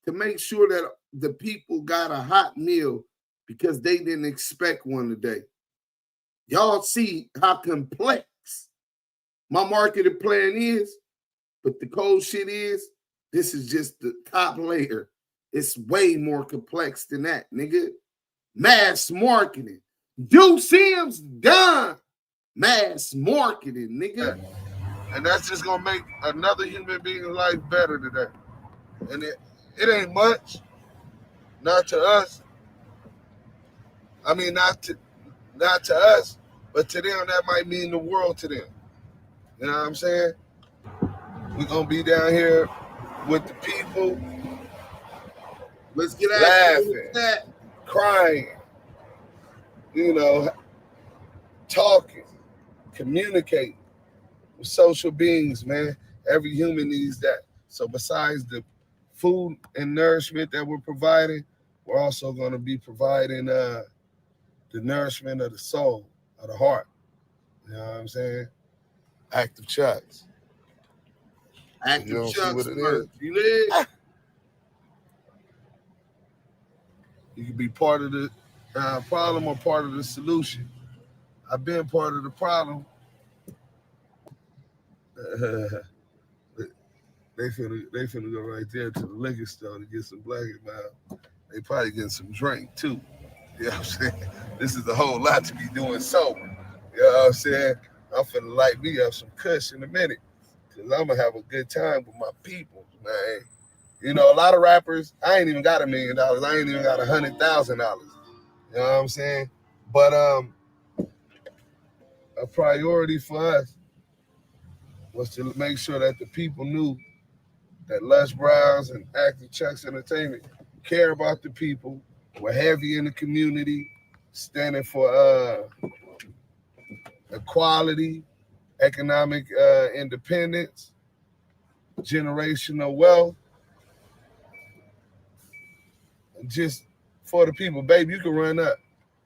[SPEAKER 1] to make sure that the people got a hot meal because they didn't expect one today. Y'all see how complex my marketing plan is, but the cold shit is, this is just the top layer. It's way more complex than that, nigga. Mass marketing. Duse M's done. Mass marketing, nigga.
[SPEAKER 15] And that's just gonna make another human being's life better today. And it ain't much, not to us. I mean, not to us, but to them that might mean the world to them. You know what I'm saying? We're gonna be down here with the people.
[SPEAKER 1] Let's get
[SPEAKER 15] laughing, crying, talking, communicating. We're social beings, man. Every human needs that. So besides the food and nourishment that we're providing, we're also going to be providing the nourishment of the soul, of the heart. You know what I'm saying? Active Chucks.
[SPEAKER 1] Active Chucks, you can be part of the problem or part of the solution. I've been part of the problem. They finna go right there to the liquor store to get some Black and Mild. They probably getting some drink too. You know what I'm saying? This is a whole lot to be doing sober. You know what I'm saying? I'm finna light me up some kush in a minute. Cause I'm gonna have a good time with my people, man. You know, a lot of rappers, I ain't even got $1 million. I ain't even got $100,000. You know what I'm saying? But a priority for us was to make sure that the people knew that Lush Browns and Active Chucks Entertainment care about the people. We're heavy in the community, standing for equality, economic independence, generational wealth, just for the people. Baby, you can run up.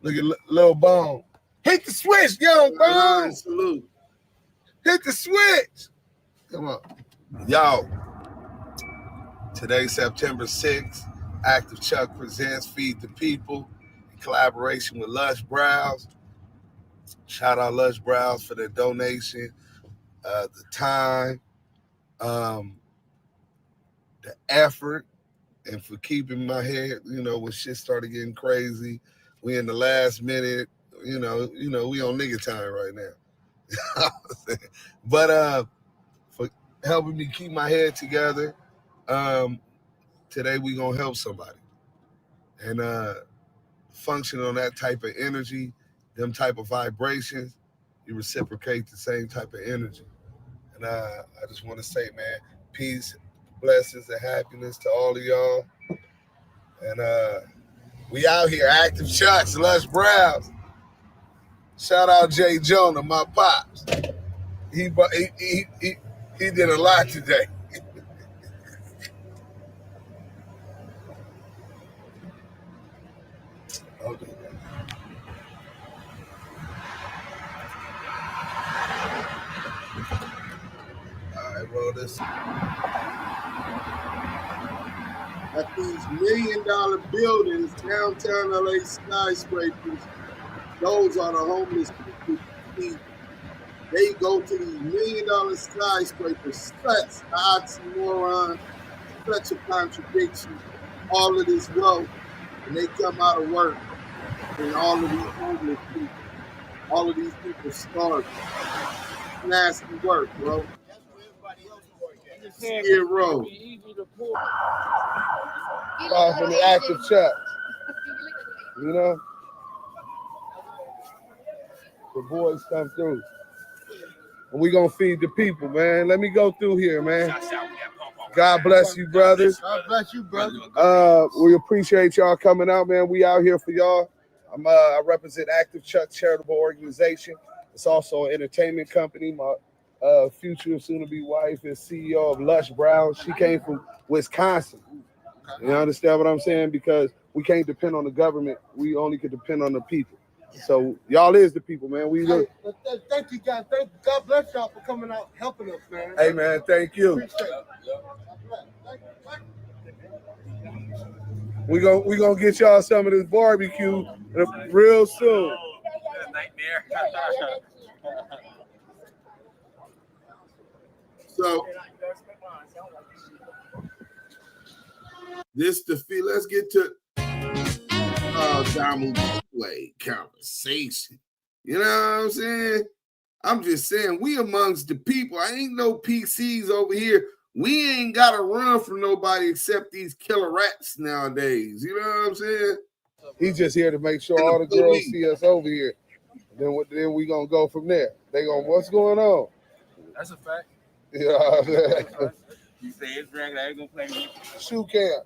[SPEAKER 1] Look at Lil Bone. Hit the switch, young Bone. Salute. Hit the switch. Come on. Yo, today, September 6th, Active Chuck presents Feed the People in collaboration with Lush Browns. Shout out Lush Browns for their donation, the time, the effort, and for keeping my head, when shit started getting crazy. We in the last minute, we on nigga time right now. But for helping me keep my head together, today we gonna help somebody. And function on that type of energy, them type of vibrations, you reciprocate the same type of energy. And I just want to say, man, peace, blessings, and happiness to all of y'all. And we out here, Active Chucks, Lush Browns. Shout out Jay Jonah, my pops. He did a lot today. Okay. All right, roll this. At these $1 million buildings, downtown LA skyscrapers, those are the homeless people. They go to these $1 million skyscrapers, such an oxymoron, such a contradiction, all of this wealth, and they come out of work, and all of these homeless people, all of these people starving. Nasty work, bro. Skid Row. Off in the Active Chuck. The boys come through. And we gonna feed the people, man. Let me go through here, man. God bless you, brothers.
[SPEAKER 10] God bless you, brother.
[SPEAKER 1] We appreciate y'all coming out, man. We out here for y'all. I represent Active Chuck Charitable Organization. It's also an entertainment company. My future soon-to-be wife is CEO of Lush Browns. She came from Wisconsin. You understand what I'm saying? Because we can't depend on the government. We only can depend on the people. So y'all is the people, man.
[SPEAKER 10] Thank you, guys. God bless y'all for coming out helping us, man.
[SPEAKER 1] Hey, man, thank you. We gonna get y'all some of this barbecue real soon. So this the feel. Let's get to Damu Kiwe Conversation. You know what I'm saying? I'm just saying, we amongst the people. I ain't no PCs over here. We ain't got to run from nobody except these killer rats nowadays. You know what I'm saying? He's just here to make sure all the girls see us over here. Then we going to go from there. They going, what's going on?
[SPEAKER 12] That's a fact.
[SPEAKER 1] You know what I'm saying?
[SPEAKER 12] You say it's regular, I ain't going to play me.
[SPEAKER 1] Shoe cam.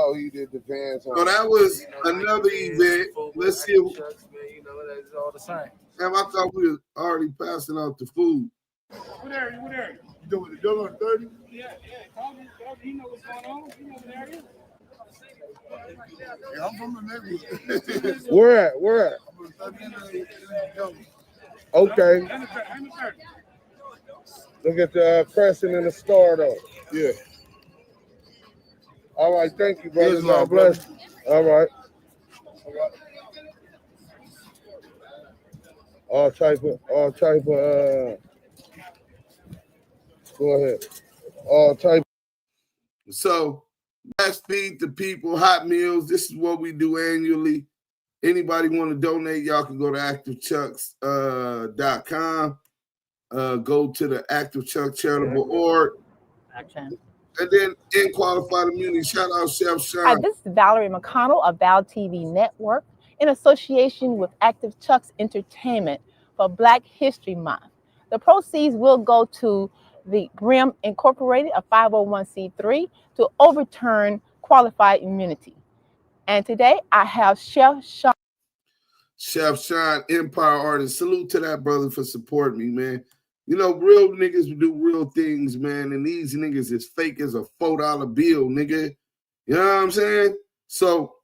[SPEAKER 15] Oh, he did the Vans.
[SPEAKER 1] So that was another event. Let's see.
[SPEAKER 12] You know, that's all the same.
[SPEAKER 1] Damn, I thought we were already passing out the food.
[SPEAKER 14] What area? You doing the deal on 30?
[SPEAKER 12] Yeah. Call me. You know what's going on. You know what area is.
[SPEAKER 14] Yeah, I'm from the neighborhood.
[SPEAKER 15] Where at? Okay. Look at the crescent and the star, though.
[SPEAKER 14] Yeah.
[SPEAKER 15] All right, thank you, brother.
[SPEAKER 14] Yes,
[SPEAKER 15] God
[SPEAKER 14] brother.
[SPEAKER 15] bless you. All right. All type of, go ahead. All type.
[SPEAKER 1] So let's feed the people hot meals. This is what we do annually. Anybody want to donate, y'all can go to activechucks.com. Go to the Active Chuck charitable org. And then in qualified immunity, shout out Chef Sean.
[SPEAKER 18] Hi, this is Valerie McConnell of Val TV Network in association with Active Chucks Entertainment for Black History Month. The proceeds will go to the GRIM Incorporated, a 501c3, to overturn qualified immunity. And today I have Chef Sean.
[SPEAKER 1] Chef Sean, Empire Artist. Salute to that brother for supporting me, man. You know, real niggas do real things, man. And these niggas is fake as a $4 bill, nigga. You know what I'm saying? So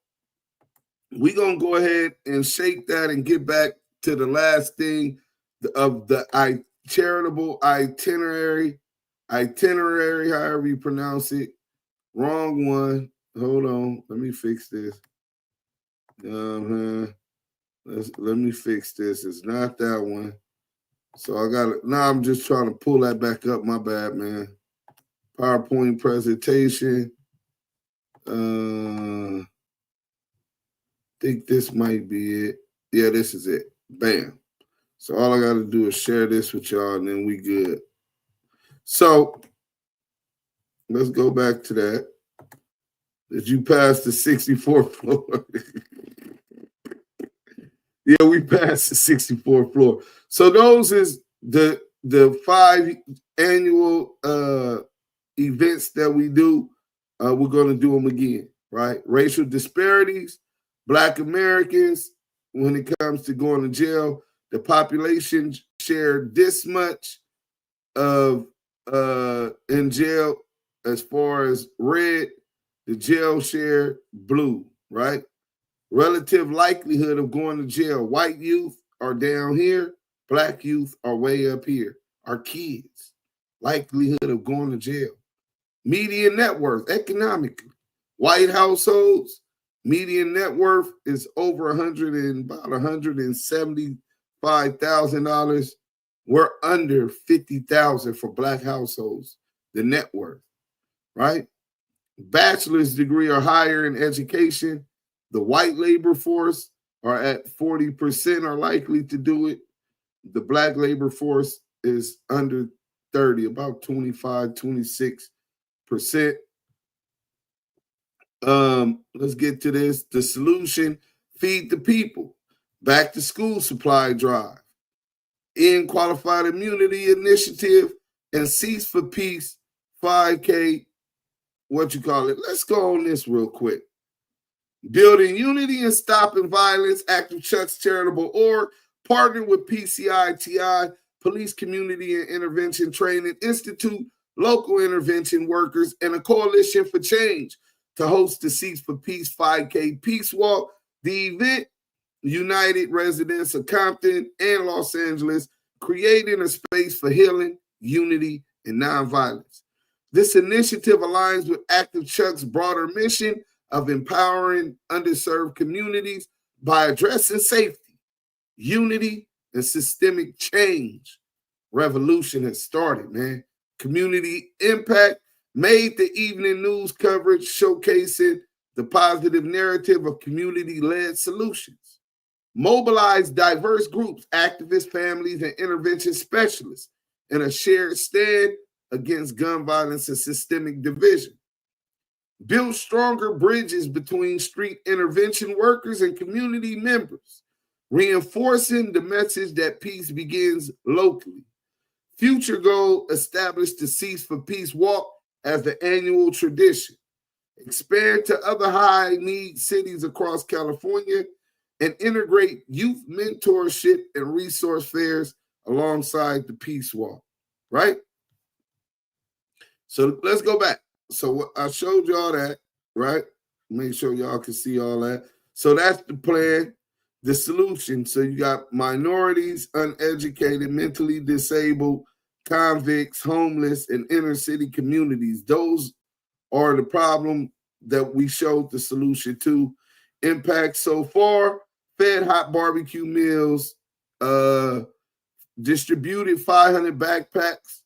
[SPEAKER 1] we gonna go ahead and shake that and get back to the last thing of the charitable itinerary, however you pronounce it. Wrong one. Hold on. Let me fix this. Let me fix this. It's not that one. So I got it. Now I'm just trying to pull that back up. My bad, man. PowerPoint presentation. Think this might be it. Yeah, this is it. Bam. So all I got to do is share this with y'all, and then we good. So let's go back to that. Did you pass the 64th floor? Yeah, we passed the 64th floor. So those is the 5 annual events that we do. We're going to do them again, right? Racial disparities, Black Americans, when it comes to going to jail, the population shared this much of in jail as far as red, the jail share blue, right? Relative likelihood of going to jail. White youth are down here. Black youth are way up here. Our kids. Likelihood of going to jail. Median net worth, economically. White households, median net worth is over $175,000. We're under $50,000 for Black households, the net worth, right? Bachelor's degree or higher in education. The white labor force are at 40% are likely to do it. The Black labor force is under 30, about 25, 26%. Let's get to this. The solution, feed the people. Back to school supply drive. In qualified immunity initiative and Cease for Peace 5K, Let's go on this real quick. Building unity and stopping violence, Active Chucks charitable org, partnered with PCI-TI, Police Community and Intervention Training Institute, local intervention workers, and a coalition for change to host the Cease for Peace 5K Peace Walk. The event united residents of Compton and Los Angeles, creating a space for healing, unity, and nonviolence. This initiative aligns with Active Chuck's broader mission of empowering underserved communities by addressing safety, unity, and systemic change. Revolution has started, man. Community impact made the evening news coverage showcasing the positive narrative of community-led solutions. Mobilize diverse groups, activists, families, and intervention specialists in a shared stand against gun violence and systemic division. Build stronger bridges between street intervention workers and community members, reinforcing the message that peace begins locally. Future goal, establish the Cease for Peace Walk as the annual tradition. expand to other high-need cities across California, and integrate youth mentorship and resource fairs alongside the Peace Walk, right? So let's go back. So I showed y'all that, right? Make sure y'all can see all that. So that's the plan, the solution. So you got minorities, uneducated, mentally disabled, convicts, homeless, and inner city communities. Those are the problem that we showed the solution to. Impact so far: fed hot barbecue meals, distributed 500 backpacks,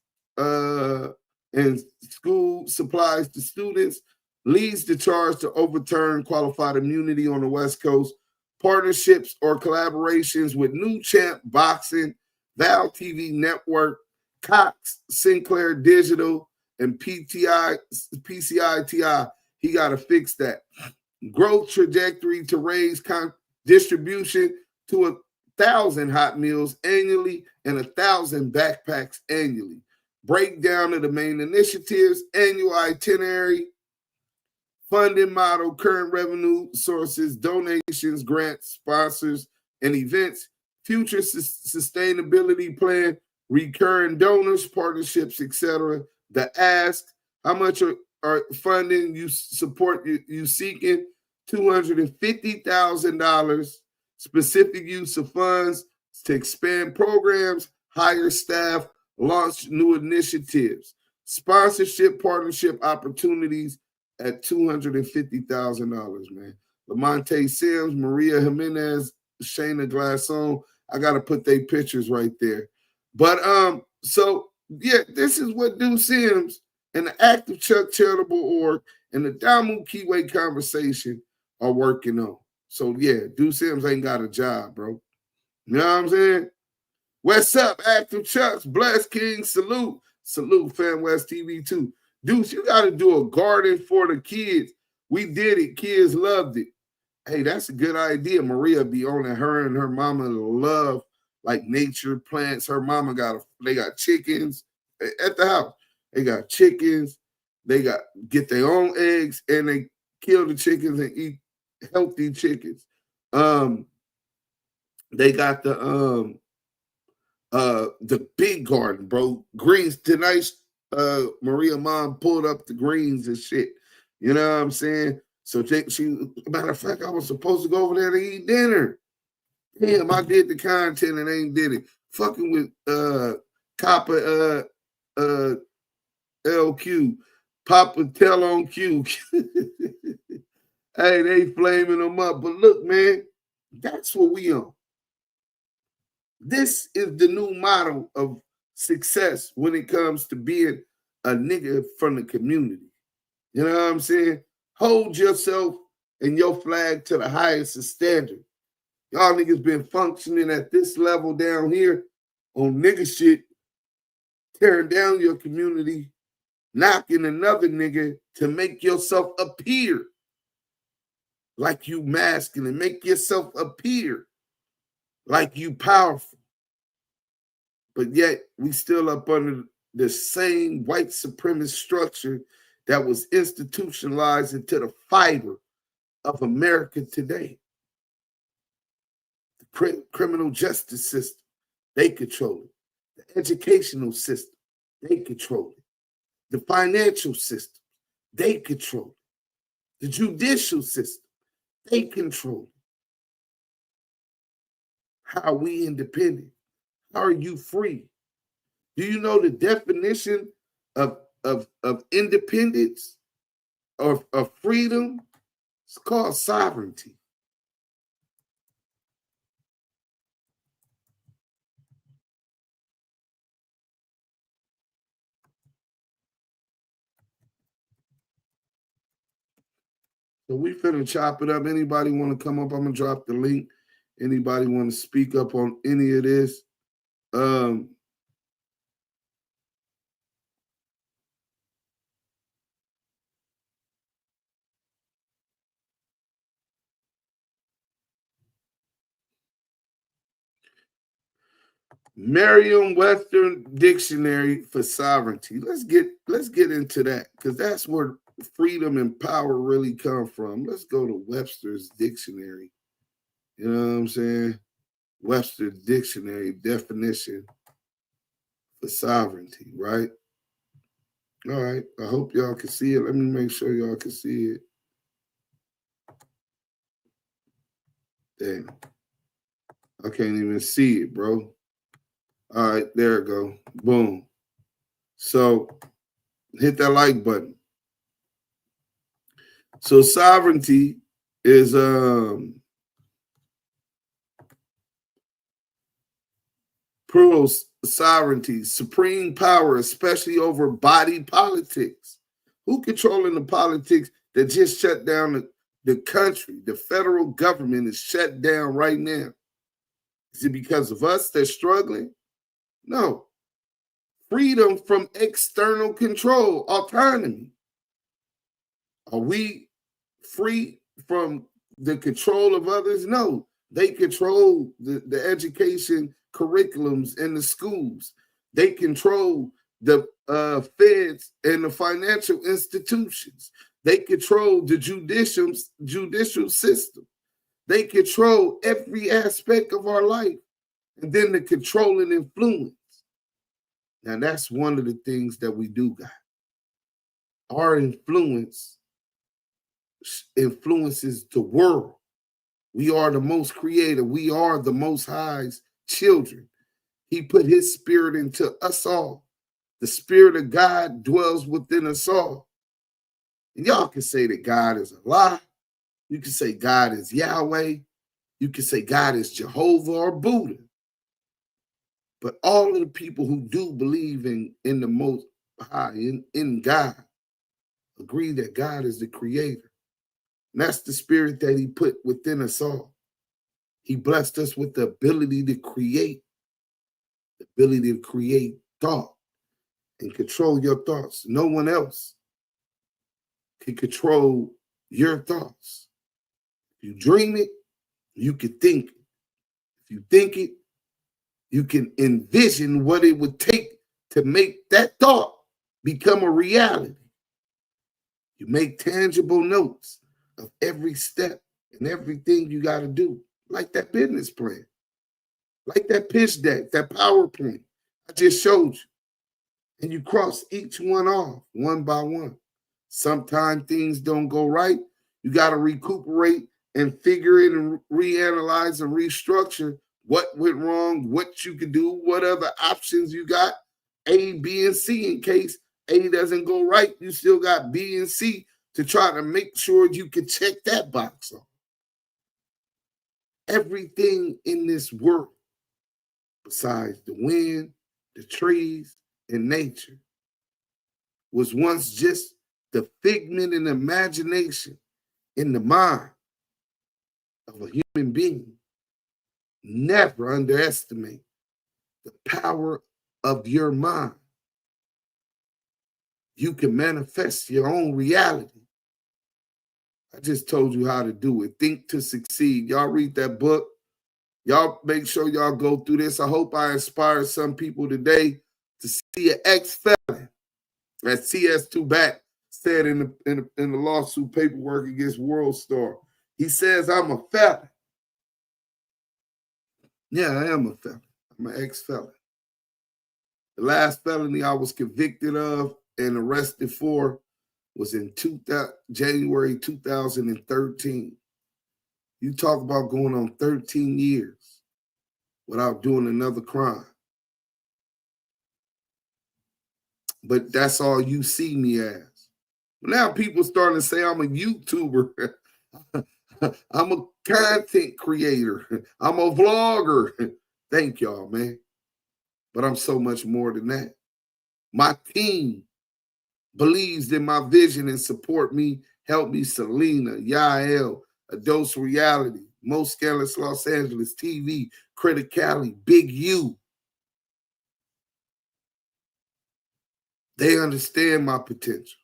[SPEAKER 1] and school supplies to students, leads the charge to overturn qualified immunity on the West Coast, partnerships or collaborations with New Champ Boxing, Val TV Network, Cox, Sinclair Digital, and PCITI. He got to fix that. Growth trajectory to raise distribution to 1,000 hot meals annually and 1,000 backpacks annually. Breakdown of the main initiatives, annual itinerary, funding model, current revenue sources, donations, grants, sponsors, and events, future sustainability plan, recurring donors, partnerships, etc. The ask: how much are funding you support you seeking? $250,000. Specific use of funds to expand programs, hire staff, launch new initiatives. Sponsorship partnership opportunities at $250,000, man. Lamonte Sims, Maria Jimenez, Shayna Glasson. I gotta put their pictures right there. But so yeah, this is what Duse Sims and the Active Chuck Charitable Org and the Damu Kiwe Conversation are working on. So yeah, Duse Sims ain't got a job, bro. You know what I'm saying? What's up, Active Chucks? Bless King, salute. Salute, Fan West TV too. Deuce, you got to do a garden for the kids. We did it. Kids loved it. Hey, that's a good idea. Maria be on it. Her and her mama love like nature plants. Her mama they got chickens at the house. They got chickens. They get their own eggs and they kill the chickens and eat healthy chickens. They got the big garden, bro. Greens tonight. Maria mom pulled up the greens and shit. You know what I'm saying? So matter of fact, I was supposed to go over there to eat dinner. Damn, I did the content and ain't did it. Fucking with Poppa LQ, Poppa Tell on Q. Hey, they flaming them up. But look, man, that's what we on. This is the new model of success when it comes to being a nigga from the community. You know what I'm saying? Hold yourself and your flag to the highest standard. Y'all niggas been functioning at this level down here on nigga shit, tearing down your community, knocking another nigga to make yourself appear like you masculine, make yourself appear like you powerful. But yet we still up under the same white supremacist structure that was institutionalized into the fiber of America today. The criminal justice system, they control it. The educational system, they control it. The financial system, they control it. The judicial system, they control it. How are we independent? How are you free? Do you know the definition of independence or of freedom? It's called sovereignty. So we finna chop it up. Anybody want to come up? I'm gonna drop the link. Anybody want to speak up on any of this? Merriam-Webster Dictionary for sovereignty. Let's get into that because that's where freedom and power really come from? Let's go to Webster's dictionary. You know what I'm saying? Webster's dictionary definition for sovereignty, right? All right. I hope y'all can see it. Let me make sure y'all can see it. Damn. I can't even see it, bro. All right, there it go. Boom. So hit that like button. So sovereignty is plural sovereignty, supreme power, especially over body politics. Who controlling the politics that just shut down the country? The federal government is shut down right now. Is it because of us that's struggling? No. Freedom from external control, autonomy. Are we free from the control of others? No. They control the education curriculums in the schools. They control the feds and the financial institutions. They control the judicial system. They control every aspect of our life. And then the control and influence. Now, that's one of the things that we do got. Our influence influences the world. We are the most creative. We are the Most High's children. He put his spirit into us all. The spirit of God dwells within us all. And y'all can say that God is Allah. You can say God is Yahweh. You can say God is Jehovah or Buddha. But all of the people who do believe in the Most High, in God, agree that God is the creator. And that's the spirit that he put within us all. He blessed us with the ability to create thought and control your thoughts. No one else can control your thoughts. If you dream it, you can think it. If you think it, you can envision what it would take to make that thought become a reality. You make tangible notes of every step and everything you got to do, like that business plan, like that pitch deck, that PowerPoint I just showed you. And you cross each one off one by one. Sometimes things don't go right. You got to recuperate and figure it and reanalyze and restructure what went wrong, what you could do, what other options you got, A, B, and C. In case A doesn't go right, you still got B and C to try to make sure you can check that box off. Everything in this world, besides the wind, the trees, and nature, was once just the figment and imagination in the mind of a human being. Never underestimate the power of your mind. You can manifest your own reality. I just told you how to do it. Think to Succeed. Y'all read that book. Y'all make sure y'all go through this. I hope I inspire some people today to see an ex-felon, as CS2 Back said in the lawsuit paperwork against World Star. He says, I'm a felon. Yeah, I am a felon. I'm an ex-felon. The last felony I was convicted of and arrested for was in January 2013. You talk about going on 13 years without doing another crime. But that's all you see me as. Now people starting to say I'm a YouTuber. I'm a content creator. I'm a vlogger. Thank y'all, man. But I'm so much more than that. My team believes in my vision and support me, help me, Selena, Yael, A Dose Reality, Most Scandalous Los Angeles, TV, Criticality, Big U. They understand my potential.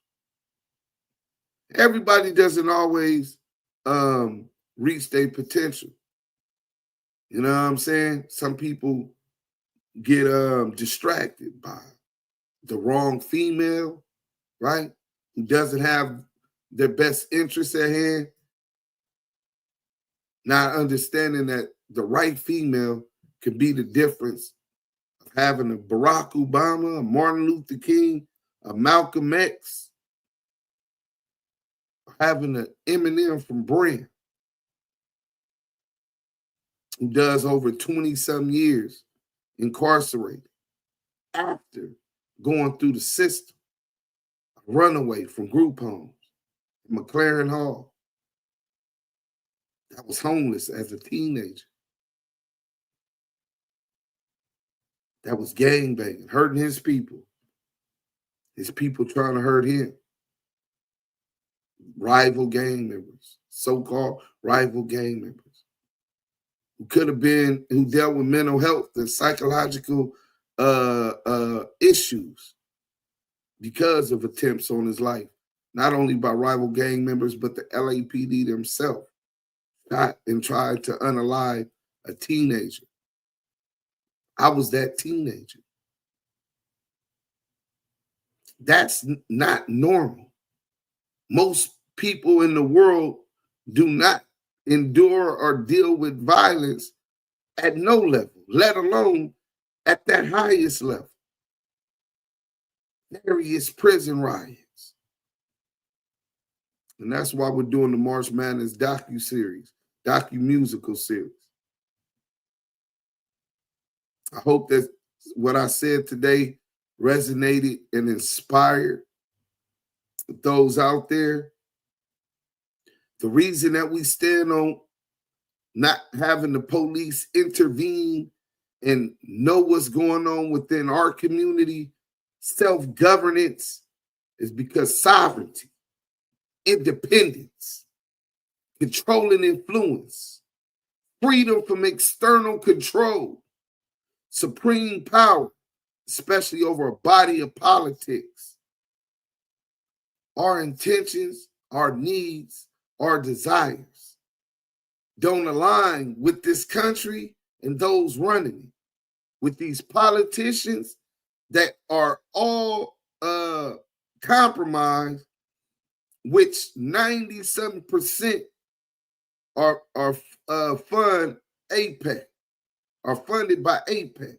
[SPEAKER 1] Everybody doesn't always reach their potential. You know what I'm saying? Some people get distracted by the wrong female, right? who doesn't have their best interests at hand, not understanding that the right female could be the difference of having a Barack Obama, a Martin Luther King, a Malcolm X, or having an Eminem from Brand, who does over 20-some years incarcerated after going through the system, a runaway from group homes, McLaren Hall, that was homeless as a teenager, that was gangbanging, hurting his people trying to hurt him. Rival gang members, so-called rival gang members, who dealt with mental health and psychological issues because of attempts on his life, not only by rival gang members, but the LAPD themselves shot and tried to unalive a teenager. I was that teenager. That's not normal. Most people in the world do not endure or deal with violence at no level, let alone at that highest level. Various prison riots. And that's why we're doing the March Madness docu-musical series. I hope that what I said today resonated and inspired those out there. The reason that we stand on not having the police intervene and know what's going on within our community, self-governance, is because sovereignty, independence, controlling influence, freedom from external control, supreme power, especially over a body of politics. Our intentions, our needs, our desires don't align with this country and those running it, with these politicians that are all compromised, which 97% are funded by APEC,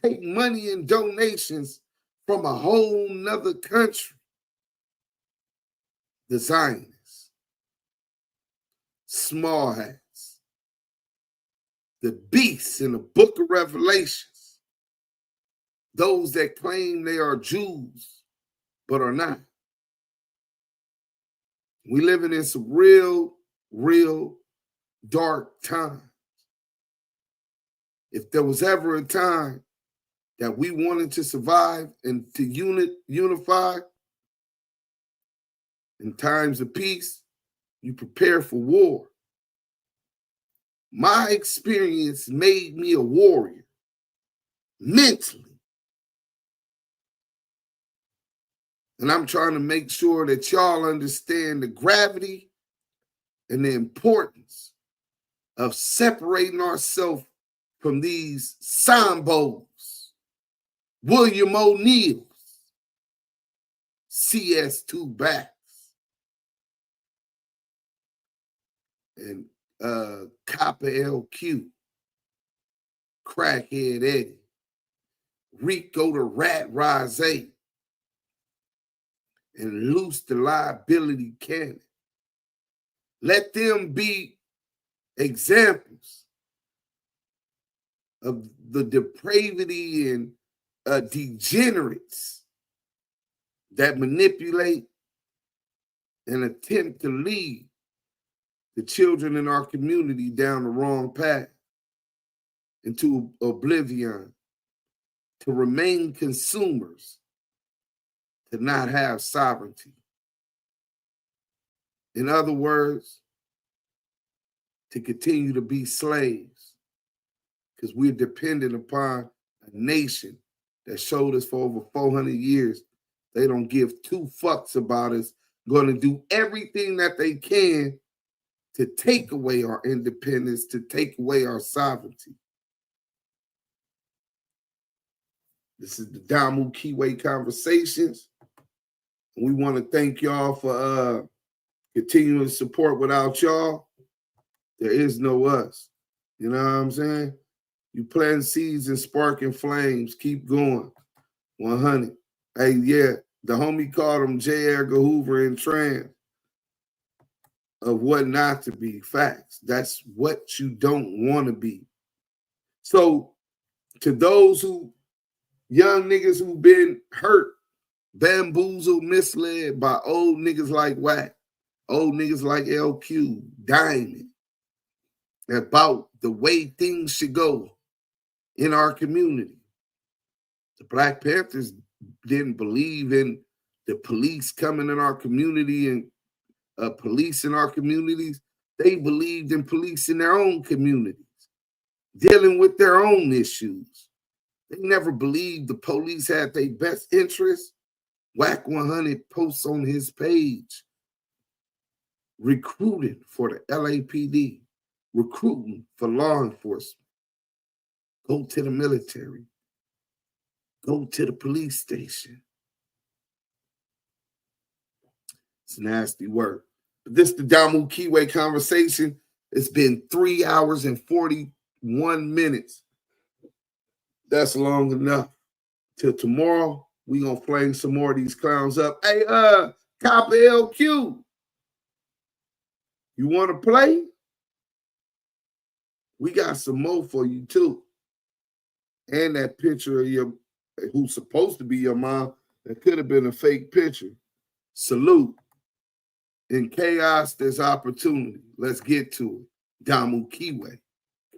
[SPEAKER 1] take money and donations from a whole nother country. The Zionists, small hats, the beasts in the book of Revelations, those that claim they are Jews but are not. We living in some real dark times. If there was ever a time that we wanted to survive and to unify in times of peace, you prepare for war. My experience made me a warrior mentally. And I'm trying to make sure that y'all understand the gravity and the importance of separating ourselves from these Sambos, William O'Neills, CS2 backs, and Poppa LQ, Crackhead Eddie, Rico the Rat Rose, and Loose the Liability Cannon. Let them be examples of the depravity and degenerates that manipulate and attempt to lead the children in our community down the wrong path, into oblivion, to remain consumers, to not have sovereignty. In other words, to continue to be slaves, because we're dependent upon a nation that showed us for over 400 years they don't give two fucks about us, going to do everything that they can to take away our independence, to take away our sovereignty. This is the Damu Kiwe Conversations. We want to thank y'all for continuing to support. Without y'all, there is no us. You know what I'm saying? You plant seeds and sparking flames. Keep going. 100. Hey, yeah, the homie called him J. Edgar Hoover in trans of what not to be. Facts. That's what you don't want to be. So to those young niggas who've been hurt, bamboozled, misled by old niggas like Wack, old niggas like LQ, Diamond, about the way things should go in our community. The Black Panthers didn't believe in the police coming in our community and police in our communities. They believed in police in their own communities, dealing with their own issues. They never believed the police had their best interests. Wack100 posts on his page, recruiting for the LAPD, recruiting for law enforcement. Go to the military. Go to the police station. It's nasty work. But this is the Damu Kiwe conversation. It's been 3 hours and 41 minutes. That's long enough. Till tomorrow, we gonna flame some more of these clowns up. Hey, Poppa LQ, you want to play? We got some more for you too. And that picture of your, who's supposed to be your mom, that could have been a fake picture. Salute. In chaos, there's opportunity. Let's get to it. Damu Kiwe.